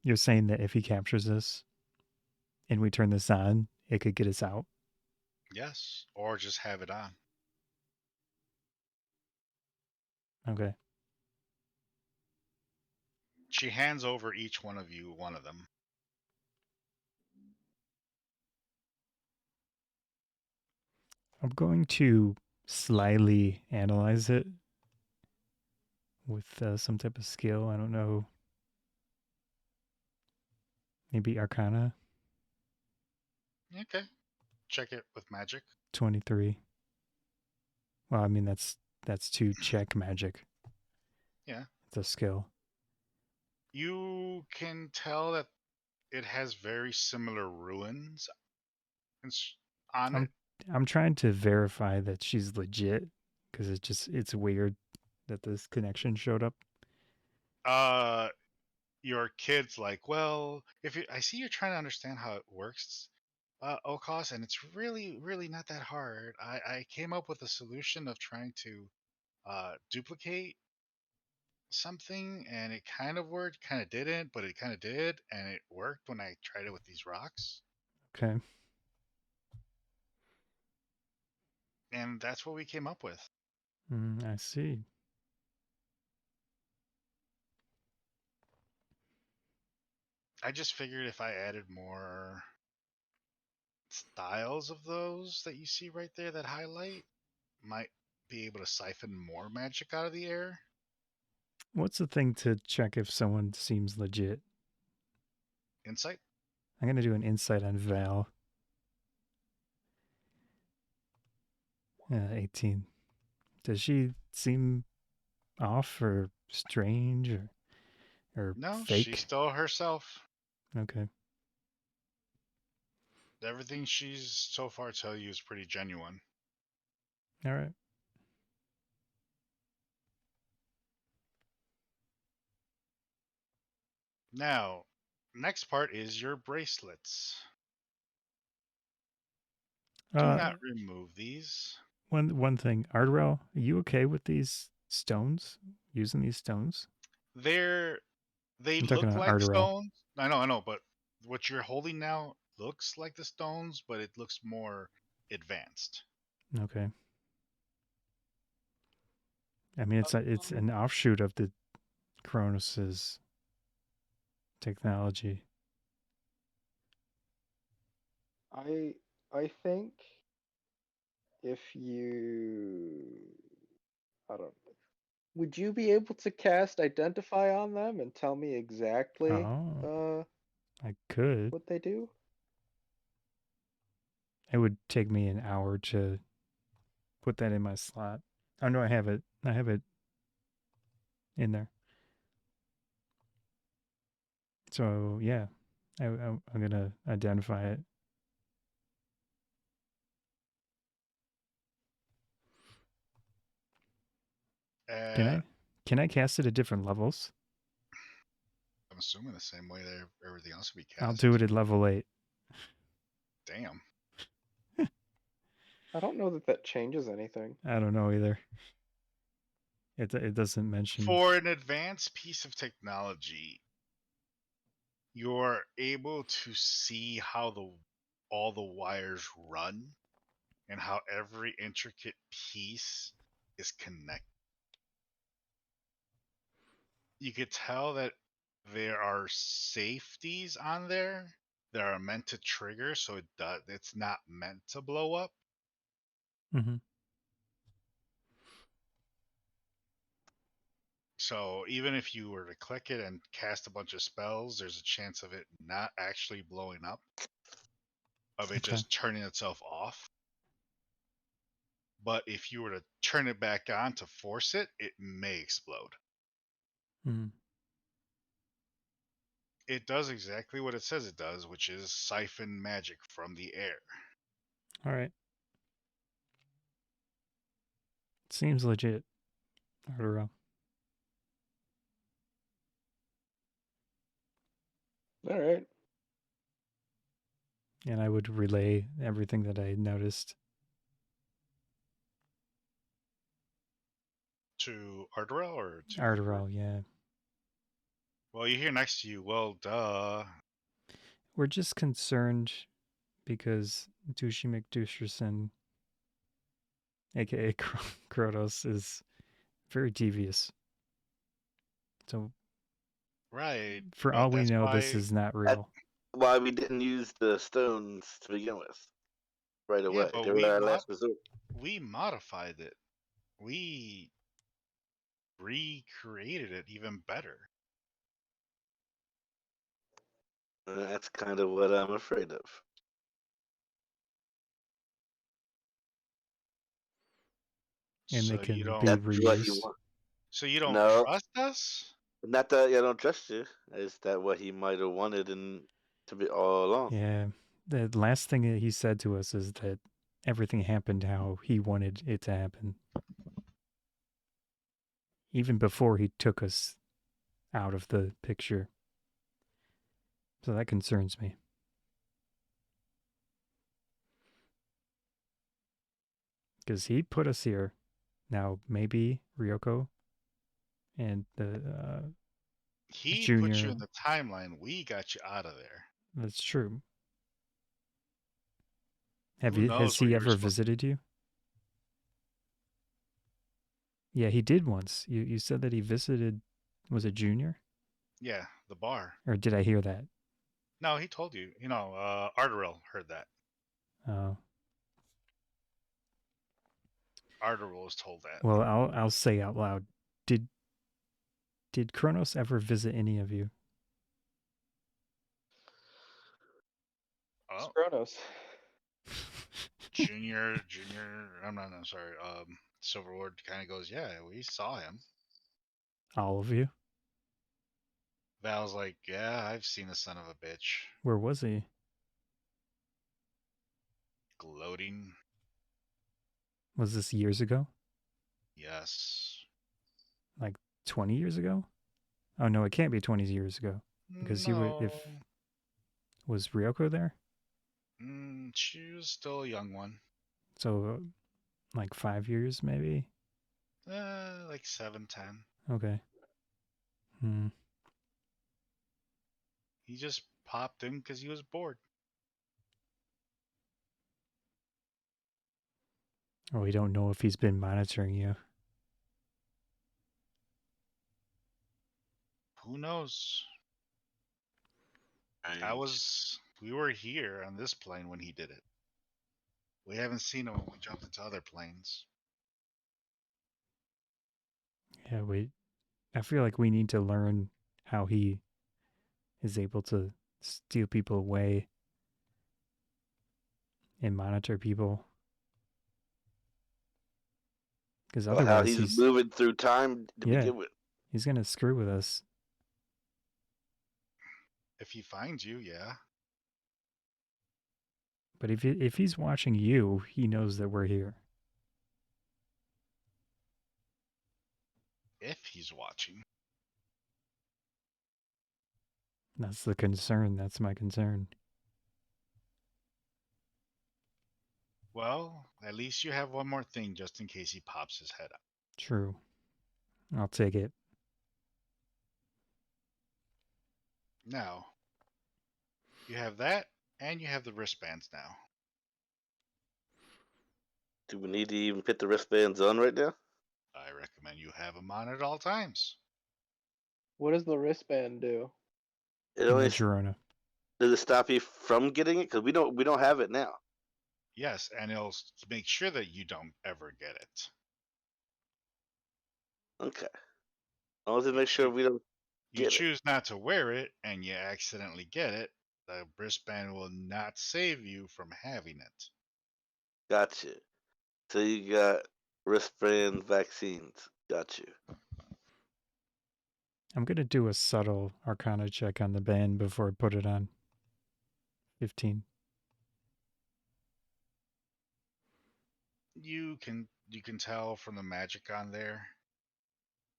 [SPEAKER 3] you're saying that if he captures us and we turn this on, it could get us out?
[SPEAKER 1] Yes, or just have it on.
[SPEAKER 3] Okay.
[SPEAKER 1] She hands over each one of you one of them.
[SPEAKER 3] I'm going to slyly analyze it with some type of skill. I don't know. Maybe Arcana?
[SPEAKER 1] Okay. Check it with magic.
[SPEAKER 3] 23. Well, I mean, that's to check magic.
[SPEAKER 1] Yeah.
[SPEAKER 3] It's a skill.
[SPEAKER 1] You can tell that it has very similar ruins on it.
[SPEAKER 3] I'm trying to verify that she's legit because it's weird that this connection showed up.
[SPEAKER 1] Your kid's like, well, I see you're trying to understand how it works, O'Koss, and it's really, really not that hard. I came up with a solution of trying to duplicate something, and it kind of worked, kind of didn't, but it kind of did, and it worked when I tried it with these rocks.
[SPEAKER 3] Okay.
[SPEAKER 1] And that's what we came up with.
[SPEAKER 3] I see.
[SPEAKER 1] I just figured if I added more styles of those that you see right there that highlight, might be able to siphon more magic out of the air.
[SPEAKER 3] What's the thing to check if someone seems legit?
[SPEAKER 1] Insight?
[SPEAKER 3] I'm going to do an insight on Val. 18. Does she seem off or strange or
[SPEAKER 1] No,
[SPEAKER 3] fake?
[SPEAKER 1] she's still herself.
[SPEAKER 3] Okay.
[SPEAKER 1] Everything she's so far tell you is pretty genuine.
[SPEAKER 3] All right.
[SPEAKER 1] Now, next part is your bracelets. Do not remove these.
[SPEAKER 3] One thing, Ardorel, are you okay with these stones? Using these stones?
[SPEAKER 1] They
[SPEAKER 3] I'm talking
[SPEAKER 1] look
[SPEAKER 3] to
[SPEAKER 1] like
[SPEAKER 3] Ardorel.
[SPEAKER 1] stones. I know, but what you're holding now looks like the stones, but it looks more advanced.
[SPEAKER 3] Okay. I mean, it's an offshoot of the Kronos's technology.
[SPEAKER 4] I think if you, I don't. Would you be able to cast Identify on them and tell me exactly
[SPEAKER 3] Oh, I could.
[SPEAKER 4] what they do?
[SPEAKER 3] It would take me an hour to put that in my slot. Oh no, I have it. I have it in there. So yeah, I'm gonna identify it. Can I cast it at different levels?
[SPEAKER 1] I'm assuming the same way that everything else would be cast.
[SPEAKER 3] I'll do it at level 8.
[SPEAKER 1] Damn.
[SPEAKER 4] I don't know that changes anything.
[SPEAKER 3] I don't know either. It doesn't mention.
[SPEAKER 1] For an advanced piece of technology, you're able to see how all the wires run and how every intricate piece is connected. You could tell that there are safeties on there that are meant to trigger, so it's not meant to blow up.
[SPEAKER 3] Mm-hmm.
[SPEAKER 1] So even if you were to click it and cast a bunch of spells, there's a chance of it not actually blowing up, of it just turning itself off. But if you were to turn it back on to force it, it may explode.
[SPEAKER 3] Mm-hmm.
[SPEAKER 1] It does exactly what it says it does, which is siphon magic from the air.
[SPEAKER 3] All right. Seems legit. Ardorel.
[SPEAKER 4] All right.
[SPEAKER 3] And I would relay everything that I noticed.
[SPEAKER 1] To Ardorel or to
[SPEAKER 3] Ardorel, yeah.
[SPEAKER 1] Well, you're here next to you. Well, duh.
[SPEAKER 3] We're just concerned because Dushi McDusherson, aka Kronos, is very devious. So,
[SPEAKER 1] Right.
[SPEAKER 3] for
[SPEAKER 1] But
[SPEAKER 3] all we
[SPEAKER 1] that's
[SPEAKER 3] know,
[SPEAKER 1] why
[SPEAKER 3] this is not real.
[SPEAKER 2] Why we didn't use the stones to begin with right
[SPEAKER 1] Yeah,
[SPEAKER 2] away.
[SPEAKER 1] but
[SPEAKER 2] They were our last resort.
[SPEAKER 1] we modified it. We recreated it even better.
[SPEAKER 2] That's kind of what I'm afraid of.
[SPEAKER 3] And
[SPEAKER 1] So
[SPEAKER 3] they can
[SPEAKER 1] you
[SPEAKER 3] be
[SPEAKER 1] don't
[SPEAKER 2] That's what you
[SPEAKER 3] reused.
[SPEAKER 2] want.
[SPEAKER 1] So you don't
[SPEAKER 2] No,
[SPEAKER 1] trust us?
[SPEAKER 2] not that I don't trust you. Is that what he might have wanted and to be all along?
[SPEAKER 3] Yeah. The last thing that he said to us is that everything happened how he wanted it to happen. Even before he took us out of the picture. So that concerns me. Because he put us here. Now, maybe Ryoko and the
[SPEAKER 1] He put you
[SPEAKER 3] junior.
[SPEAKER 1] in the timeline. We got you out of there.
[SPEAKER 3] That's true.
[SPEAKER 1] Who knows
[SPEAKER 3] Has
[SPEAKER 1] what
[SPEAKER 3] he
[SPEAKER 1] you were
[SPEAKER 3] ever
[SPEAKER 1] supposed
[SPEAKER 3] visited you? Yeah, he did once. You said that he visited, was it junior?
[SPEAKER 1] Yeah, the bar.
[SPEAKER 3] Or did I hear that?
[SPEAKER 1] No, he told you. Ardorel heard that.
[SPEAKER 3] Oh.
[SPEAKER 1] Ardorel was told that.
[SPEAKER 3] Well, I'll say out loud. Did Kronos ever visit any of you?
[SPEAKER 1] Oh,
[SPEAKER 4] Kronos.
[SPEAKER 1] junior. I'm sorry. Silverlord kind of goes, yeah, we saw him.
[SPEAKER 3] All of you?
[SPEAKER 1] Val's like, yeah, I've seen the son of a bitch.
[SPEAKER 3] Where was he?
[SPEAKER 1] Gloating.
[SPEAKER 3] Was this years ago?
[SPEAKER 1] Yes.
[SPEAKER 3] Like 20 years ago? Oh no, it can't be 20 years ago. Because
[SPEAKER 1] No.
[SPEAKER 3] was Ryoko there?
[SPEAKER 1] She was still a young one.
[SPEAKER 3] So, like 5 years, maybe?
[SPEAKER 1] Like 7, 10.
[SPEAKER 3] Okay. Hmm.
[SPEAKER 1] He just popped in because he was bored.
[SPEAKER 3] Oh, we don't know if he's been monitoring you.
[SPEAKER 1] Who knows?
[SPEAKER 2] Strange.
[SPEAKER 1] We were here on this plane when he did it. We haven't seen him when we jumped into other planes.
[SPEAKER 3] Yeah, I feel like we need to learn how he is able to steal people away and monitor people. Because
[SPEAKER 2] Or how
[SPEAKER 3] otherwise,
[SPEAKER 2] he's moving through time to
[SPEAKER 3] yeah,
[SPEAKER 2] begin with.
[SPEAKER 3] he's gonna screw with us.
[SPEAKER 1] If he finds you, yeah.
[SPEAKER 3] But if he's watching you, he knows that we're here.
[SPEAKER 1] If he's watching.
[SPEAKER 3] That's the concern. That's my concern.
[SPEAKER 1] Well, at least you have one more thing just in case he pops his head up.
[SPEAKER 3] True. I'll take it.
[SPEAKER 1] Now, you have that, and you have the wristbands now.
[SPEAKER 2] Do we need to even put the wristbands on right now?
[SPEAKER 1] I recommend you have them on at all times.
[SPEAKER 4] What does the wristband do?
[SPEAKER 2] It
[SPEAKER 3] In
[SPEAKER 2] only
[SPEAKER 3] the Girona.
[SPEAKER 2] does it stop you from getting it? Because we don't have it now.
[SPEAKER 1] Yes, and it'll make sure that you don't ever get it.
[SPEAKER 2] Okay. I want to make sure we don't
[SPEAKER 1] You
[SPEAKER 2] get it.
[SPEAKER 1] choose not to wear it, and you accidentally get it, the wristband will not save you from having it.
[SPEAKER 2] Gotcha. So you got wristband vaccines. Got you.
[SPEAKER 3] I'm gonna do a subtle Arcana check on the band before I put it on. 15.
[SPEAKER 1] You can tell from the magic on there,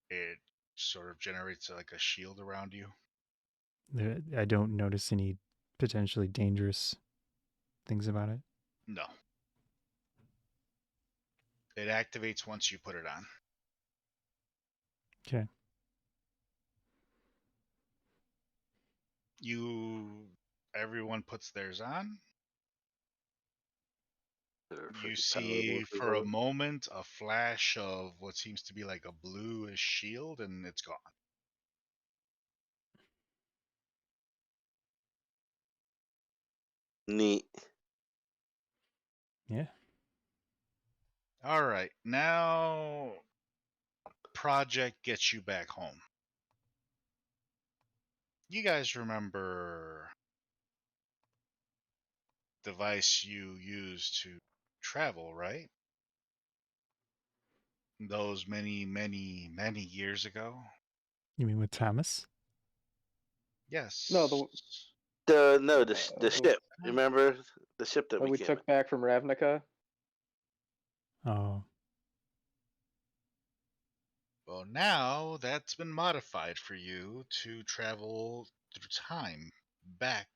[SPEAKER 1] it sort of generates like a shield around you.
[SPEAKER 3] I don't notice any potentially dangerous things about it.
[SPEAKER 1] No. It activates once you put it on.
[SPEAKER 3] Okay.
[SPEAKER 1] Everyone puts theirs on. You
[SPEAKER 2] Freaking
[SPEAKER 1] see
[SPEAKER 2] power
[SPEAKER 1] for a
[SPEAKER 2] over.
[SPEAKER 1] moment a flash of what seems to be like a bluish shield, and it's gone.
[SPEAKER 2] Neat.
[SPEAKER 3] Yeah.
[SPEAKER 1] All right, now project gets you back home. You guys remember device you used to travel, right? Those many, many, many years ago.
[SPEAKER 3] You mean with Thomas?
[SPEAKER 1] Yes.
[SPEAKER 4] No,
[SPEAKER 2] The
[SPEAKER 4] the
[SPEAKER 2] ship. Remember the ship that
[SPEAKER 4] that
[SPEAKER 2] we
[SPEAKER 4] we
[SPEAKER 2] came
[SPEAKER 4] took back from Ravnica.
[SPEAKER 3] Oh.
[SPEAKER 1] Well, now that's been modified for you to travel through time back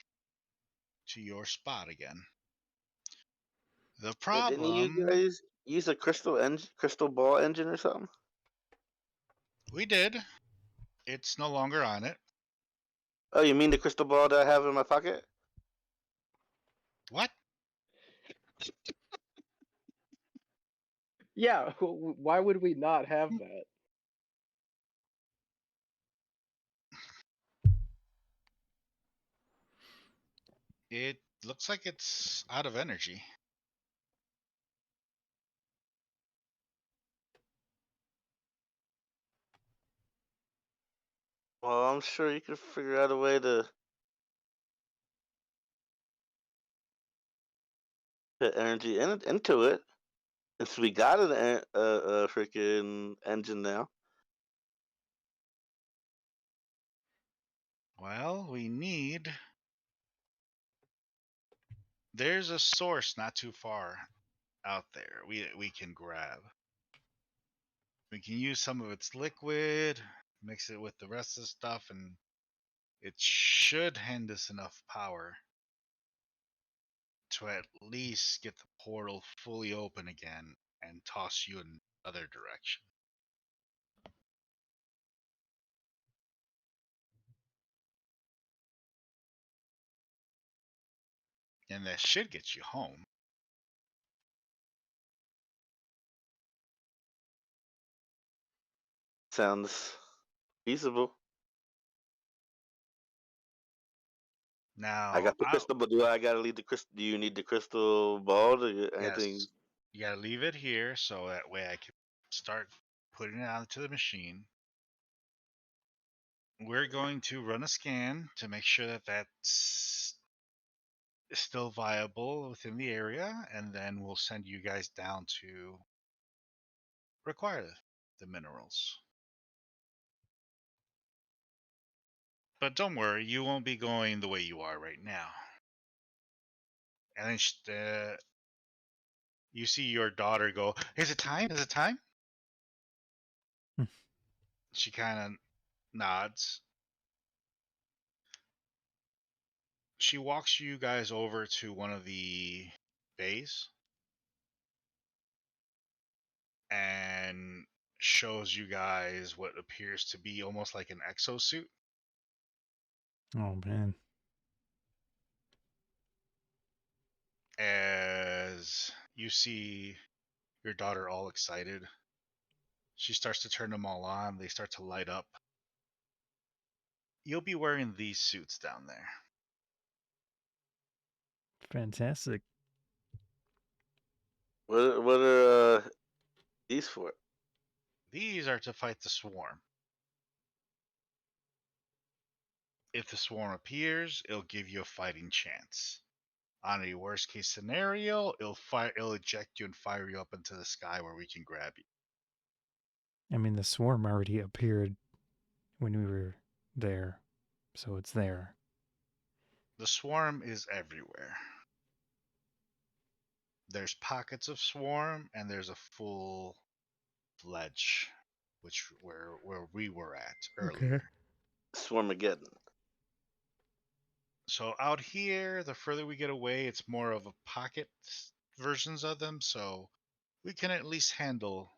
[SPEAKER 1] to your spot again. The
[SPEAKER 2] in. Didn't you
[SPEAKER 1] problem
[SPEAKER 2] guys use a crystal ball engine or something?
[SPEAKER 1] we did, it's no longer on it.
[SPEAKER 2] Oh, you mean the crystal ball that I have in my pocket?
[SPEAKER 1] What?
[SPEAKER 4] Yeah, why would we not have that?
[SPEAKER 1] It looks like it's out of energy.
[SPEAKER 2] Well, I'm sure you could figure out a way to put energy into it. Since we got a freaking engine now.
[SPEAKER 1] Well, there's a source not too far out there we can grab. We can use some of its liquid, mix it with the rest of the stuff, and it should hand us enough power to at least get the portal fully open again and toss you in other direction. And that should get you home.
[SPEAKER 2] Sounds feasible.
[SPEAKER 1] Now,
[SPEAKER 2] I got the crystal, but do I gotta leave the crystal? Do you need the crystal ball? Anything?
[SPEAKER 1] yes, you gotta leave it here so that way I can start putting it onto the machine. We're going to run a scan to make sure that that's still viable within the area, and then we'll send you guys down to require the minerals. But don't worry, you won't be going the way you are right now. And then you see your daughter go, "Is it time? Is it time?"
[SPEAKER 3] Hmm.
[SPEAKER 1] She kind of nods. She walks you guys over to one of the bays and shows you guys what appears to be almost like an exosuit.
[SPEAKER 3] Oh man.
[SPEAKER 1] As you see your daughter all excited, she starts to turn them all on. They start to light up. You'll be wearing these suits down there.
[SPEAKER 3] Fantastic.
[SPEAKER 2] What are these for?
[SPEAKER 1] These are to fight the swarm. If the swarm appears, it'll give you a fighting chance. On a worst case scenario, it'll eject you and fire you up into the sky where we can grab you.
[SPEAKER 3] I mean, the swarm already appeared when we were there, so it's there.
[SPEAKER 1] The swarm is everywhere. There's pockets of swarm, and there's a full ledge, where we were at earlier.
[SPEAKER 2] Swarmageddon.
[SPEAKER 1] So out here, the further we get away, it's more of a pocket versions of them. So we can at least handle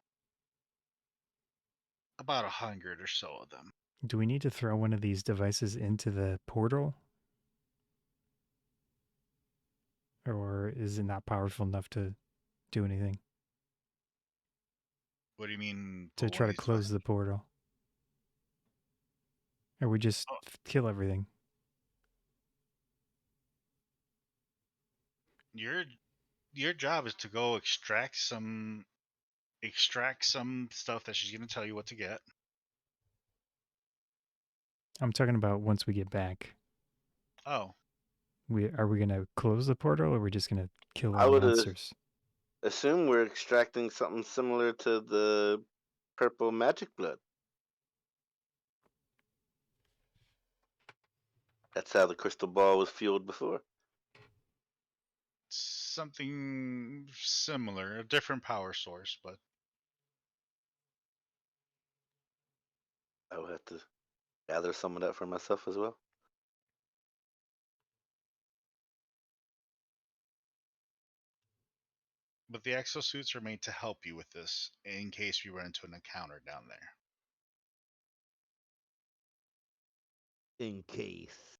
[SPEAKER 1] about 100 or so of them.
[SPEAKER 3] Do we need to throw one of these devices into the portal? Or is it not powerful enough to do anything?
[SPEAKER 1] What do you mean?
[SPEAKER 3] To
[SPEAKER 1] put one
[SPEAKER 3] try
[SPEAKER 1] of
[SPEAKER 3] to
[SPEAKER 1] these
[SPEAKER 3] close the portal? Or we just
[SPEAKER 1] Oh.
[SPEAKER 3] kill everything?
[SPEAKER 1] Your job is to go extract some stuff that she's going to tell you what to get.
[SPEAKER 3] I'm talking about once we get back.
[SPEAKER 1] Oh,
[SPEAKER 3] Are we gonna close the portal, or are we just gonna kill
[SPEAKER 2] I
[SPEAKER 3] all
[SPEAKER 2] would
[SPEAKER 3] monsters?
[SPEAKER 2] assume we're extracting something similar to the purple magic blood. That's how the crystal ball was fueled before.
[SPEAKER 1] something similar, a different power source, but
[SPEAKER 2] I would have to gather some of that for myself as well.
[SPEAKER 1] the exosuits are made to help you with this in case we run into an encounter down there.
[SPEAKER 5] In case.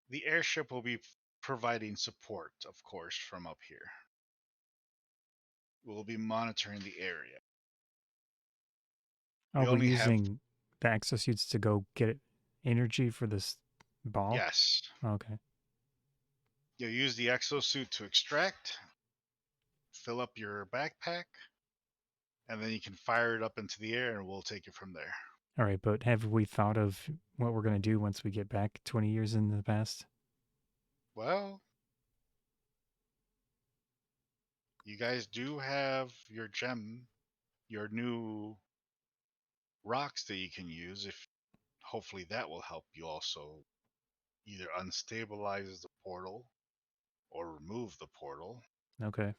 [SPEAKER 1] The airship will be providing support, of course, from up here. We'll be monitoring the area.
[SPEAKER 3] Are
[SPEAKER 1] We
[SPEAKER 3] we
[SPEAKER 1] only have
[SPEAKER 3] using the exosuits to go get energy for this ball?
[SPEAKER 1] yes.
[SPEAKER 3] Okay.
[SPEAKER 1] You'll use the exosuit to extract, fill up your backpack, and then you can fire it up into the air, and we'll take it from there.
[SPEAKER 3] All right, but have we thought of what we're gonna do once we get back 20 years in the past?
[SPEAKER 1] Well, you guys do have your gem, your new rocks that you can use. If hopefully that will help you also either unstabilize the portal or remove the portal.
[SPEAKER 3] Okay.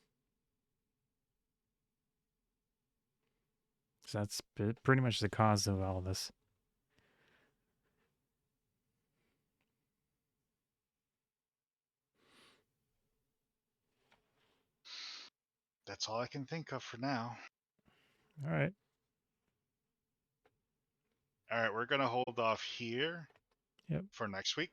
[SPEAKER 3] So that's pretty much the cause of all this.
[SPEAKER 1] That's all I can think of for now.
[SPEAKER 3] All right.
[SPEAKER 1] All right, we're gonna hold off here
[SPEAKER 3] Yep.
[SPEAKER 1] for next week.